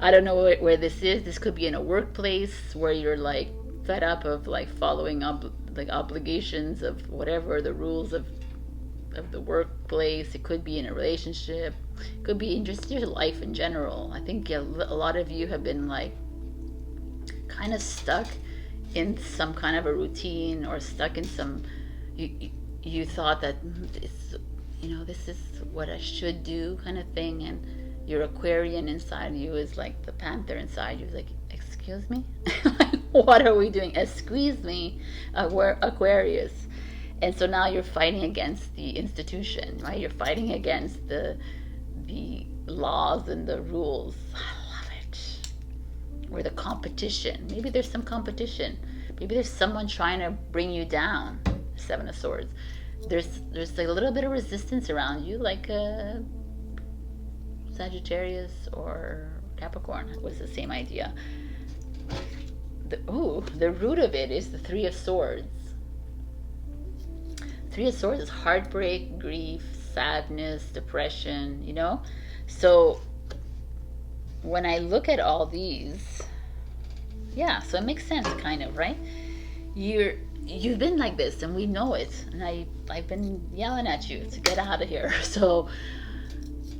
Speaker 1: I don't know where this is. This could be in a workplace where you're, like, fed up of, like, following up, like, obligations of whatever the rules of the workplace. It could be in a relationship. It could be in just your life in general. I think a lot of you have been, like, kind of stuck in some kind of a routine, or stuck in some, you thought that it's, you know, this is what I should do kind of thing, and your Aquarian inside you is like the panther inside you is like, excuse me? What are we doing? Squeeze me, Aquarius. And so now you're fighting against the institution, right? You're fighting against the laws and the rules. I love it. Or the competition. Maybe there's some competition. Maybe there's someone trying to bring you down. Seven of Swords. There's like a little bit of resistance around you, like Sagittarius or Capricorn. It was the same idea. The root of it is the Three of Swords. Three of Swords is heartbreak, grief, sadness, depression, you know? So when I look at all these, yeah, so it makes sense, kind of, right? You've been like this, and we know it, and I've been yelling at you to get out of here. So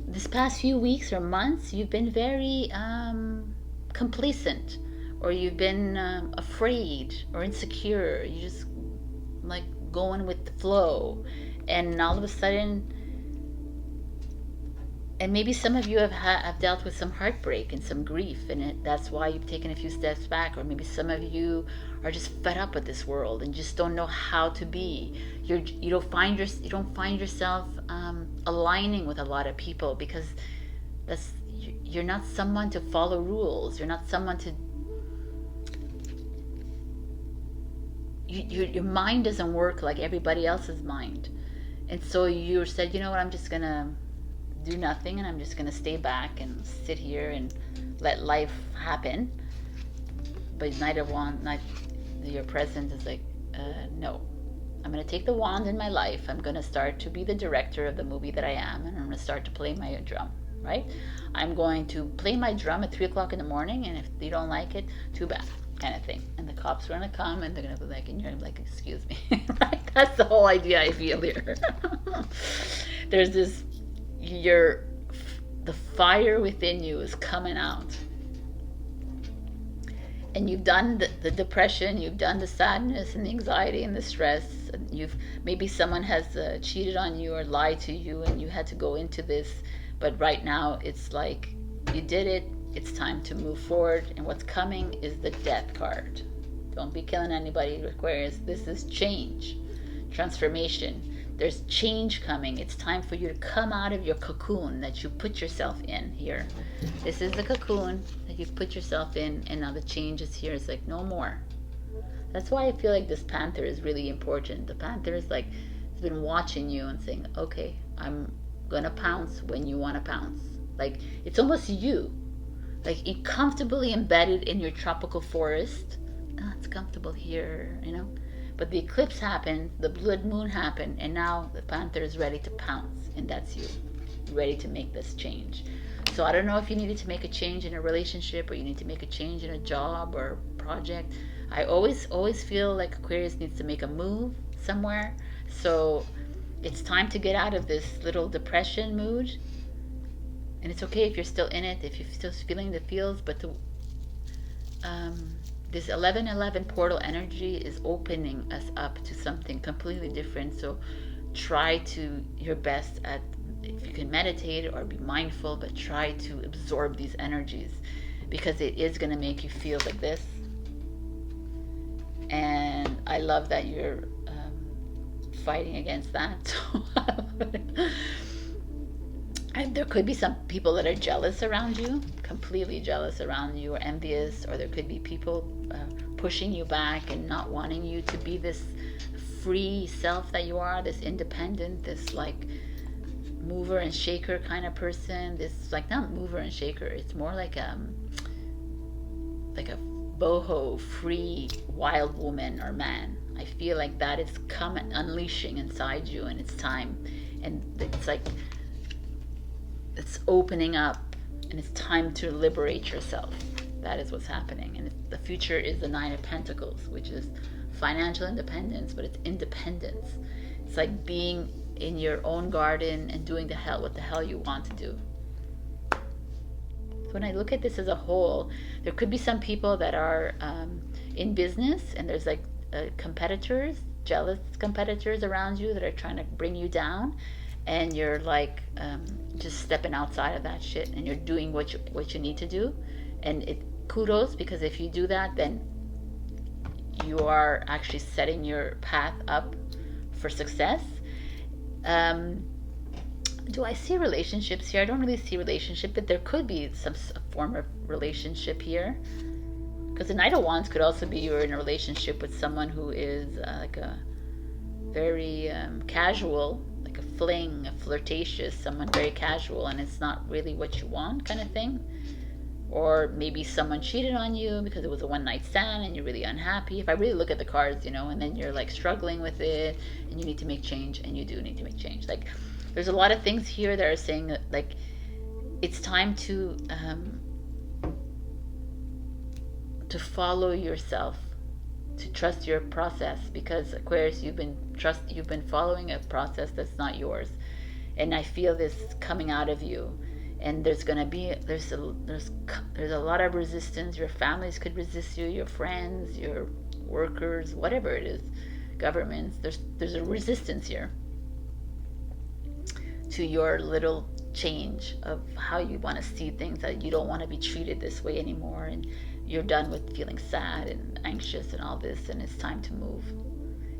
Speaker 1: this past few weeks or months, you've been very complacent, or you've been afraid or insecure. You just like going with the flow, and all of a sudden, and maybe some of you have dealt with some heartbreak and some grief, and that's why you've taken a few steps back. Or maybe some of you are just fed up with this world and just don't know how to be. You don't find yourself aligning with a lot of people, because you're not someone to follow rules. You're not someone to. Your mind doesn't work like everybody else's mind, and so you said, you know what, I'm just gonna do nothing, and I'm just gonna stay back and sit here and let life happen. But Knight of Wands, your presence is like, no, I'm gonna take the wand in my life. I'm gonna start to be the director of the movie that I am, and I'm gonna start to play my drum. Right? I'm going to play my drum at 3 o'clock in the morning, and if you don't like it, too bad, kind of thing. And the cops are gonna come, and they're gonna be like, and you're like, excuse me, right? That's the whole idea I feel here. There's this. The fire within you is coming out, and you've done the depression, you've done the sadness and the anxiety and the stress, and maybe someone has cheated on you or lied to you, and you had to go into this, but right now it's like you did it. It's time to move forward, and what's coming is the Death card. Don't be killing anybody, Aquarius. This is change, transformation. There's change coming. It's time for you to come out of your cocoon that you put yourself in here. This is the cocoon that you've put yourself in, and now the change is here. It's like, no more. That's why I feel like this panther is really important. The panther is like, it's been watching you and saying, okay, I'm gonna pounce when you want to pounce. Like, it's almost you. Like, comfortably embedded in your tropical forest. Oh, it's comfortable here, you know? But the eclipse happened, the blood moon happened, and now the panther is ready to pounce, and that's you, ready to make this change. So I don't know if you needed to make a change in a relationship, or you need to make a change in a job or project. I always feel like Aquarius needs to make a move somewhere. So it's time to get out of this little depression mood. And it's okay if you're still in it, if you're still feeling the feels, but this 11/11 portal energy is opening us up to something completely different. So try to your best at, if you can meditate or be mindful, but try to absorb these energies, because it is going to make you feel like this. And I love that you're fighting against that. And there could be some people that are jealous around you, completely jealous around you, or envious, or there could be people pushing you back and not wanting you to be this free self that you are, this independent, this like mover and shaker kind of person. This, like, not mover and shaker, it's more like a boho, free, wild woman or man. I feel like that is coming, unleashing inside you, and it's time. And it's like, it's opening up, and it's time to liberate yourself. That is what's happening. And the future is the 9 of Pentacles, which is financial independence, but it's independence. It's like being in your own garden and doing what the hell you want to do. So when I look at this as a whole, there could be some people that are in business, and there's like competitors, jealous competitors around you that are trying to bring you down, and you're like just stepping outside of that shit, and you're doing what you need to do. And kudos, because if you do that, then you are actually setting your path up for success. Do I see relationships here? I don't really see relationship, but there could be some form of relationship here. Because the Knight of Wands could also be you're in a relationship with someone who is like a very casual, like a fling, a flirtatious, someone very casual, and it's not really what you want kind of thing. Or maybe someone cheated on you because it was a one-night stand and you're really unhappy. If I really look at the cards, and then you're like struggling with it and you need to make change, and you do need to make change. Like, there's a lot of things here that are saying that, like, it's time to follow yourself, to trust your process, because Aquarius, you've been following a process that's not yours, and I feel this coming out of you. And there's gonna be there's a lot of resistance. Your families could resist you, your friends, your workers, whatever it is, governments. There's a resistance here. to your little change of how you want to see things, that you don't want to be treated this way anymore, and you're done with feeling sad and anxious and all this, and it's time to move.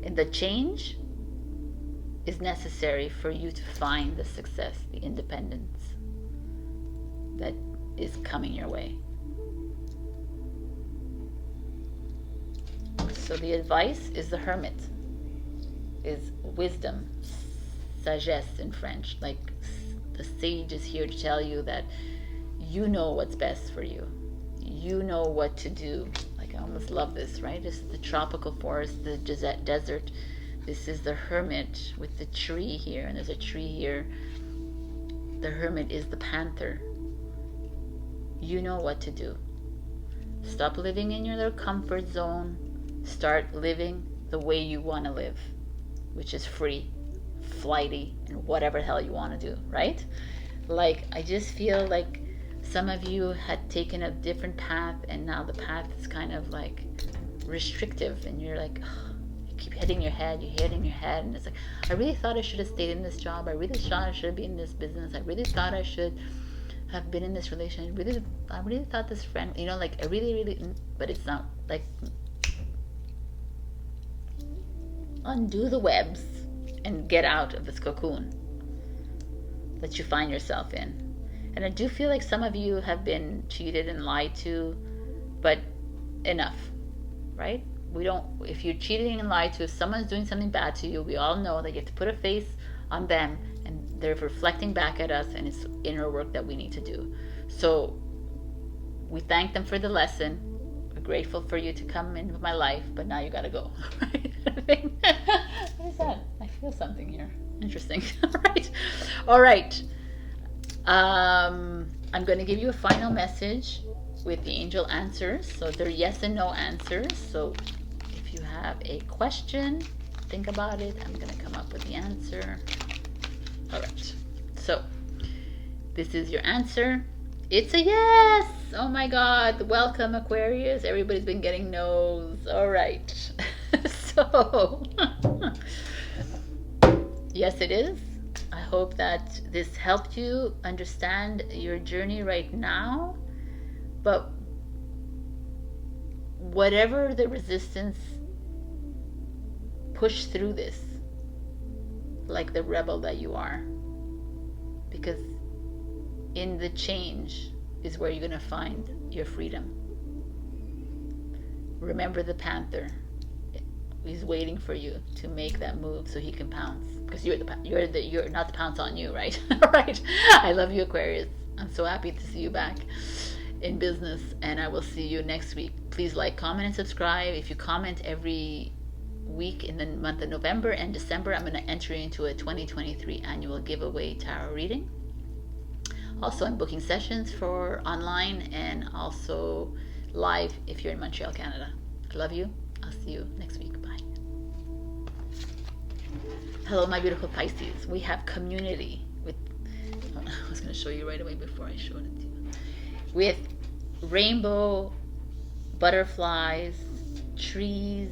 Speaker 1: And the change is necessary for you to find the success, the independence that is coming your way. So the advice is the Hermit, is wisdom, sagesse in French. Like, the sage is here to tell you that you know what's best for you. You know what to do. Like, I almost love this, right? This is the tropical forest, the desert. This is the Hermit with the tree here, and there's a tree here. The Hermit is the panther. You know what to do. Stop living in your little comfort zone. Start living the way you want to live, which is free, flighty, and whatever the hell you want to do, right? Like, I just feel like some of you had taken a different path, and now the path is kind of like restrictive, and you're like, oh, you keep hitting your head, and it's like, I really thought I should have stayed in this job. I really thought I should have been in this business. I really thought I should have been in this relationship. I really thought this friend, you know, like, I really, but it's not. Like, undo the webs and get out of this cocoon that you find yourself in. And I do feel like some of you have been cheated and lied to, but enough, right? If you're cheating and lied to, if someone's doing something bad to you, we all know that you have to put a face on them, and they're reflecting back at us, and it's inner work that we need to do. So we thank them for the lesson. We're grateful for you to come into my life, but now you gotta go. Right? What is that? I feel something here. Interesting. All right. I'm going to give you a final message with the angel answers. So they're yes and no answers. So if you have a question, think about it. I'm going to come up with the answer. All right. So this is your answer. It's a yes. Oh my God. Welcome, Aquarius. Everybody's been getting no's. All right. So, yes, it is. I hope that this helped you understand your journey right now. But whatever the resistance, push through this like the rebel that you are. Because in the change is where you're going to find your freedom. Remember the panther. He's waiting for you to make that move so he can pounce. Because you're not to pounce on you, right? Right. I love you, Aquarius. I'm so happy to see you back in business, and I will see you next week. Please like, comment, and subscribe. If you comment every week in the month of November and December, I'm going to enter you into a 2023 annual giveaway tarot reading. Also, I'm booking sessions for online and also live if you're in Montreal, Canada. I love you. I'll see you next week. Bye. Hello, my beautiful Pisces. We have community with, I was going to show you right away before I showed it to you, with rainbow, butterflies, trees.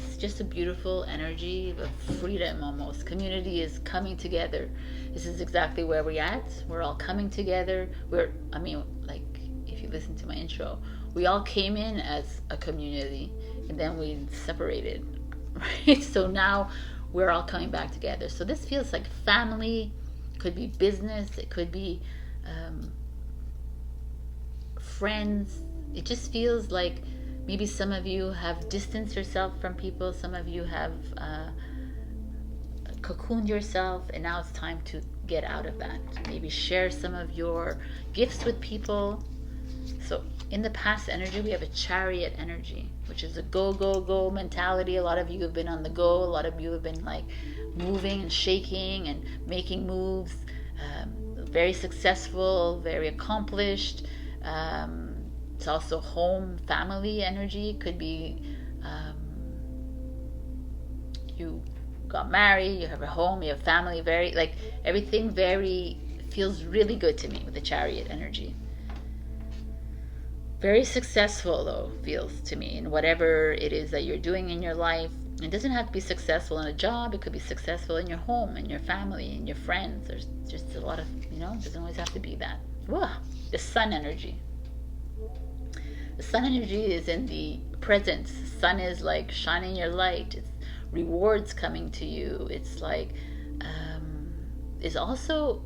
Speaker 1: It's just a beautiful energy of freedom almost. Community is coming together. This is exactly where we're at. We're all coming together. Like, if you listen to my intro, we all came in as a community, and then we separated, right? So now we're all coming back together. So this feels like family. It could be business. It could be friends. It just feels like maybe some of you have distanced yourself from people. Some of you have cocooned yourself, and now it's time to get out of that. Maybe share some of your gifts with people. So in the past energy, we have a chariot energy, which is a go, go, go mentality. A lot of you have been on the go. A lot of you have been like moving and shaking and making moves. Very successful, very accomplished. It's also home, family energy. Could be you got married, you have a home, you have family. Very, like, everything very feels really good to me with the chariot energy. Very successful, though, feels to me in whatever it is that you're doing in your life. It doesn't have to be successful in a job. It could be successful in your home, in your family, in your friends. There's just a lot of, it doesn't always have to be that. Whoa, the sun energy. The sun energy is in the present. The sun is like shining your light. It's rewards coming to you. It's like, it's also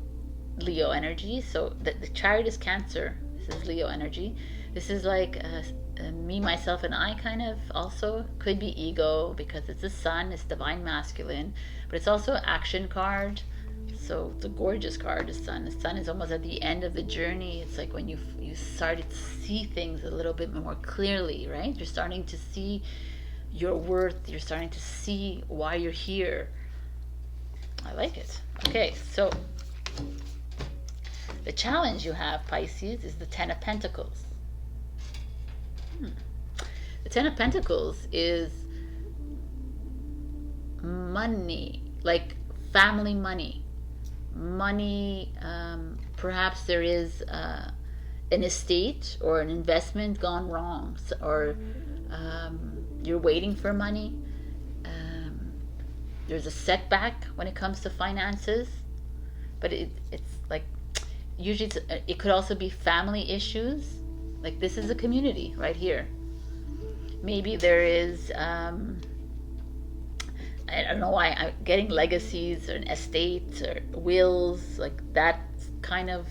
Speaker 1: Leo energy. So the chariot is Cancer. This is Leo energy. This is like me, myself, and I kind of also could be ego because it's the sun, it's divine masculine, but it's also action card. So it's a gorgeous card, the sun. The sun is almost at the end of the journey. It's like when you started to see things a little bit more clearly, right? You're starting to see your worth. You're starting to see why you're here. I like it. Okay, so the challenge you have, Pisces, is the Ten of Pentacles. The Ten of Pentacles is money, like family money. Money, perhaps there is an estate or an investment gone wrong, or you're waiting for money. There's a setback when it comes to finances, but it's like usually it could also be family issues. Like this is a community right here. Maybe there is I don't know why I'm getting legacies or an estate or wills, like that kind of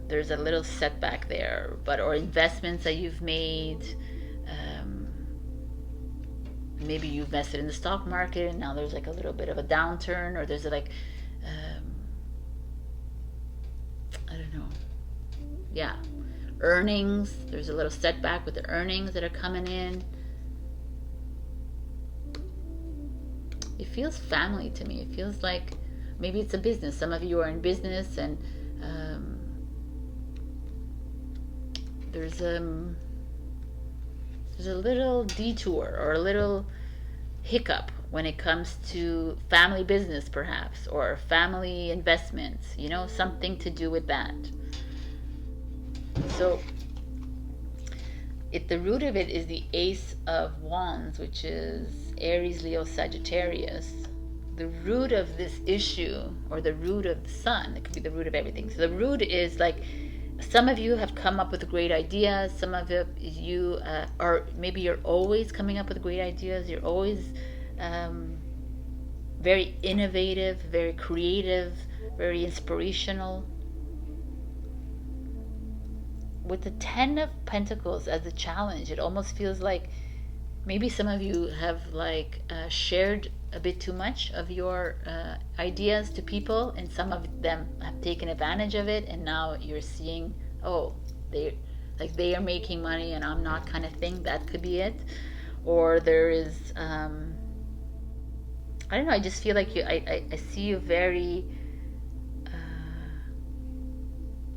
Speaker 1: there's a little setback there, but or investments that you've made. Maybe you invested in the stock market and now there's like a little bit of a downturn, or there's like I don't know. Yeah. Earnings. There's a little setback with the earnings that are coming in. It feels family to me. It feels like maybe it's a business. Some of you are in business and there's a little detour or a little hiccup when it comes to family business, perhaps, or family investments, something to do with that. So the root of it is the Ace of Wands, which is Aries, Leo, Sagittarius. The root of this issue, or the root of the sun, it could be the root of everything. So the root is like, some of you have come up with great ideas. Some of you are, maybe you're always coming up with great ideas. You're always very innovative, very creative, very inspirational. With the Ten of Pentacles as a challenge, it almost feels like maybe some of you have shared a bit too much of your ideas to people, and some of them have taken advantage of it, and now you're seeing, oh, they are making money and I'm not, kind of thing. That could be it. Or there is I don't know, I just feel like I see you very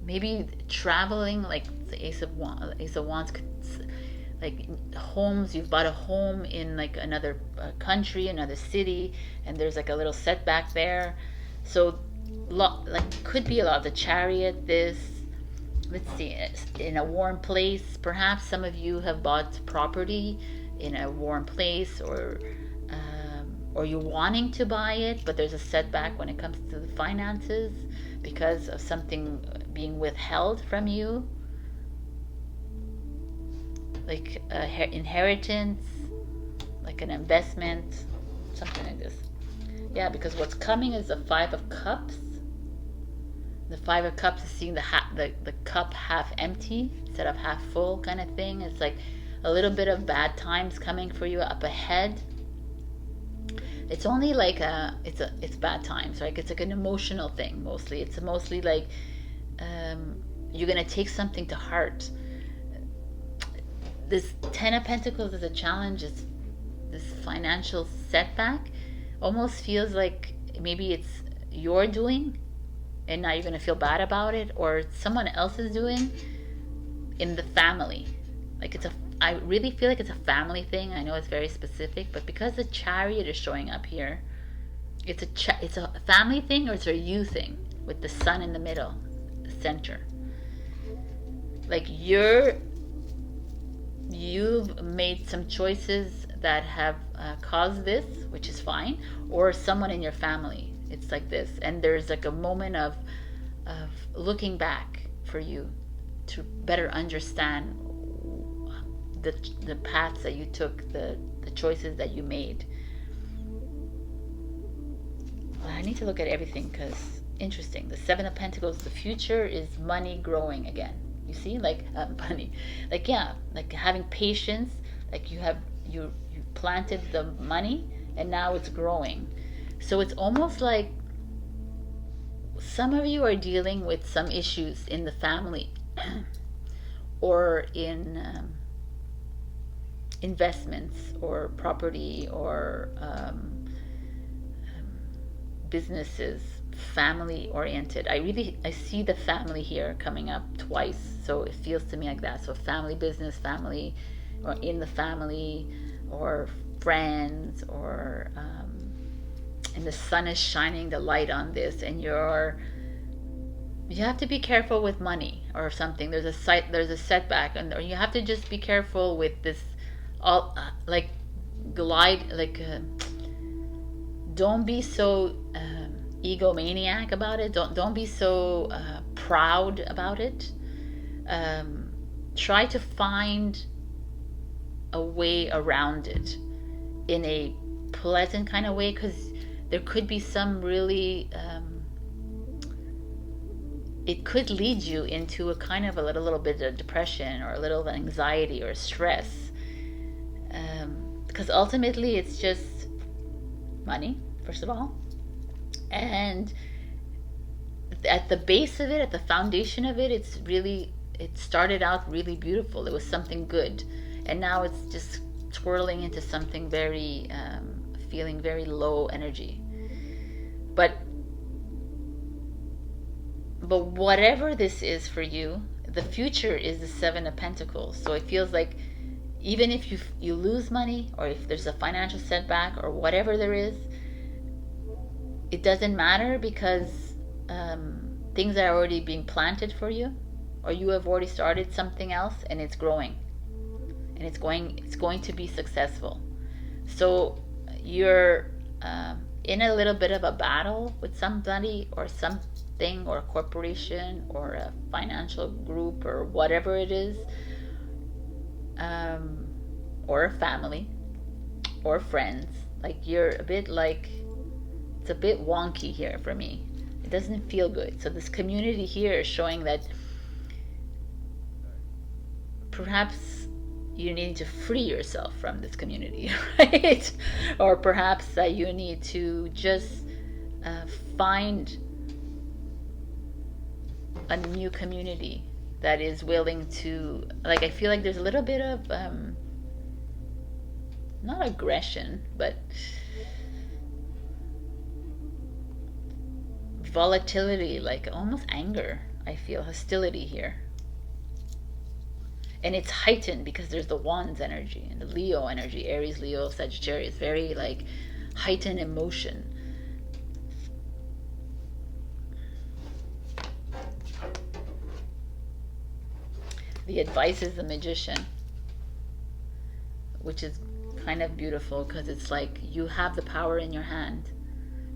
Speaker 1: maybe traveling, like the Ace of Wands could, like homes, you've bought a home in like another country, another city, and there's like a little setback there. So could be a lot of the Chariot. This, let's see, in a warm place. Perhaps some of you have bought property in a warm place, or you're wanting to buy it, but there's a setback when it comes to the finances because of something being withheld from you, like inheritance, like an investment, something like this. Yeah, because what's coming is the Five of Cups. The Five of Cups is seeing the cup half empty instead of half full, kind of thing. It's like a little bit of bad times coming for you up ahead. It's only like it's bad times, right? It's like an emotional thing mostly. It's mostly like you're gonna take something to heart. This Ten of Pentacles is a challenge. It's this financial setback. Almost feels like maybe it's your doing, and now you're gonna feel bad about it, or someone else is doing in the family. Like I really feel like it's a family thing. I know it's very specific, but because the Chariot is showing up here, it's a family thing, or it's a you thing with the sun in the middle, the center. Like you've made some choices that have caused this, which is fine, or someone in your family. It's like this, and there's like a moment of looking back for you to better understand the paths that you took, the choices that you made. I need to look at everything because interesting. The Seven of Pentacles, the future is money growing again. You see, like money, like yeah, like having patience. Like you planted the money and now it's growing. So it's almost like some of you are dealing with some issues in the family or in investments or property or businesses, family oriented. I see the family here coming up twice, so it feels to me like that. So family, business, family, or in the family, or friends, or and the sun is shining the light on this, and you have to be careful with money or something. There's a setback, and or you have to just be careful with this all don't be so egomaniac about it. Don't be so proud about it. Try to find a way around it in a pleasant kind of way, because there could be some really it could lead you into a kind of a little bit of depression or a little anxiety or stress, because ultimately it's just money, first of all, and at the base of it, at the foundation of it, it started out really beautiful. It was something good, and now it's just twirling into something very feeling very low energy. But whatever this is for you, the future is the Seven of Pentacles. So it feels like even if you lose money, or if there's a financial setback or whatever there is, it doesn't matter, because things are already being planted for you, or you have already started something else and it's growing, and it's going to be successful. So you're in a little bit of a battle with somebody or something, or a corporation or a financial group or whatever it is, or a family or friends. Like you're a bit like, it's a bit wonky here for me. It doesn't feel good. So this community here is showing that perhaps you need to free yourself from this community, right? Or perhaps that you need to just find a new community that is willing to, like, I feel like there's a little bit of not aggression, but volatility, like almost anger. I feel hostility here, and it's heightened because there's the Wands energy and the Leo energy, Aries, Leo, Sagittarius, very like heightened emotion. The advice is the Magician, which is kind of beautiful, because it's like you have the power in your hand.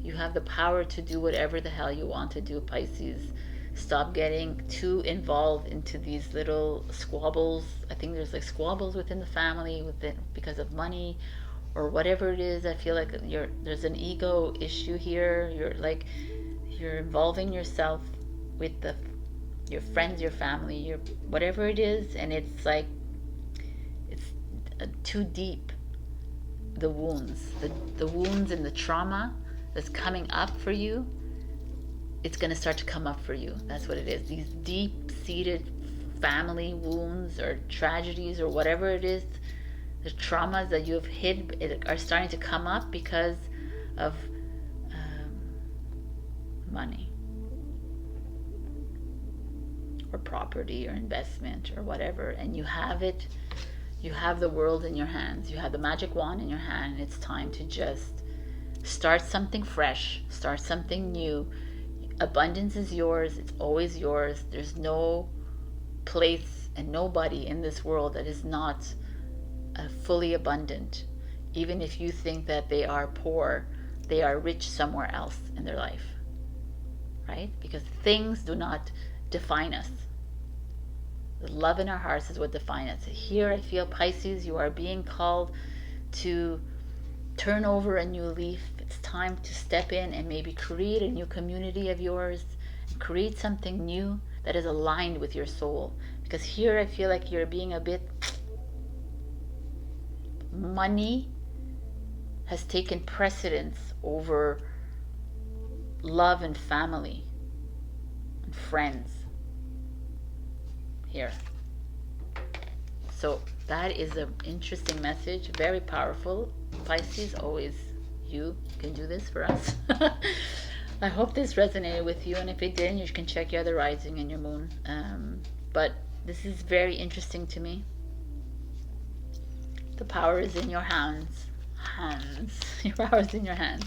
Speaker 1: You have the power to do whatever the hell you want to do, Pisces. Stop getting too involved into these little squabbles. I think there's like squabbles within the family because of money or whatever it is. I feel like there's an ego issue here. You're involving yourself with your friends, your family, your whatever it is, and it's like it's too deep. The wounds and the trauma that's coming up for you, it's going to start to come up for you. That's what it is. These deep-seated family wounds or tragedies or whatever it is, the traumas that you have hid are starting to come up because of money or property or investment or whatever, and you have it. You have the world in your hands. You have the magic wand in your hand, and it's time to just start something fresh, start something new. Abundance is yours. It's always yours. There's no place and nobody in this world that is not fully abundant. Even if you think that they are poor, they are rich somewhere else in their life, right? Because things do not define us. The love in our hearts is what defines us. Here I feel, Pisces, you are being called to turn over a new leaf. It's time to step in and maybe create a new community of yours, and create something new that is aligned with your soul. Because here I feel like you're being a bit, money has taken precedence over love and family and friends here. So that is an interesting message, very powerful. Pisces, always you can do this for us. I hope this resonated with you, and if it didn't, you can check your other rising and your moon. But this is very interesting to me. The power is in your hands. Your power is in your hands.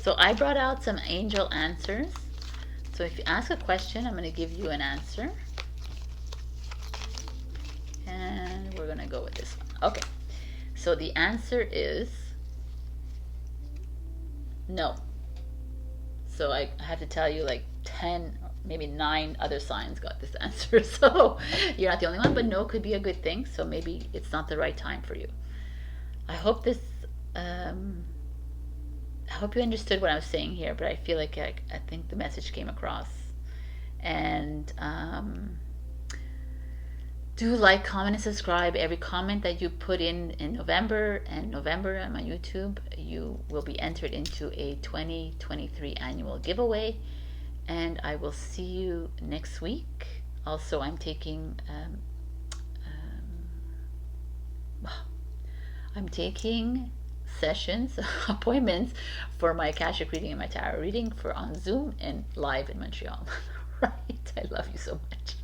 Speaker 1: So I brought out some angel answers. So if you ask a question, I'm going to give you an answer. And we're going to go with this one. Okay. So the answer is no. So I have to tell you, like 10, maybe 9 other signs got this answer. So you're not the only one, but no could be a good thing. So maybe it's not the right time for you. I hope this, I hope you understood what I was saying here, but I feel like I think the message came across. And do like, comment, and subscribe. Every comment that you put in November on my YouTube, you will be entered into a 2023 annual giveaway. And I will see you next week. Also, I'm taking sessions, appointments for my Akashic reading and my tarot reading for on Zoom and live in Montreal. Right? I love you so much.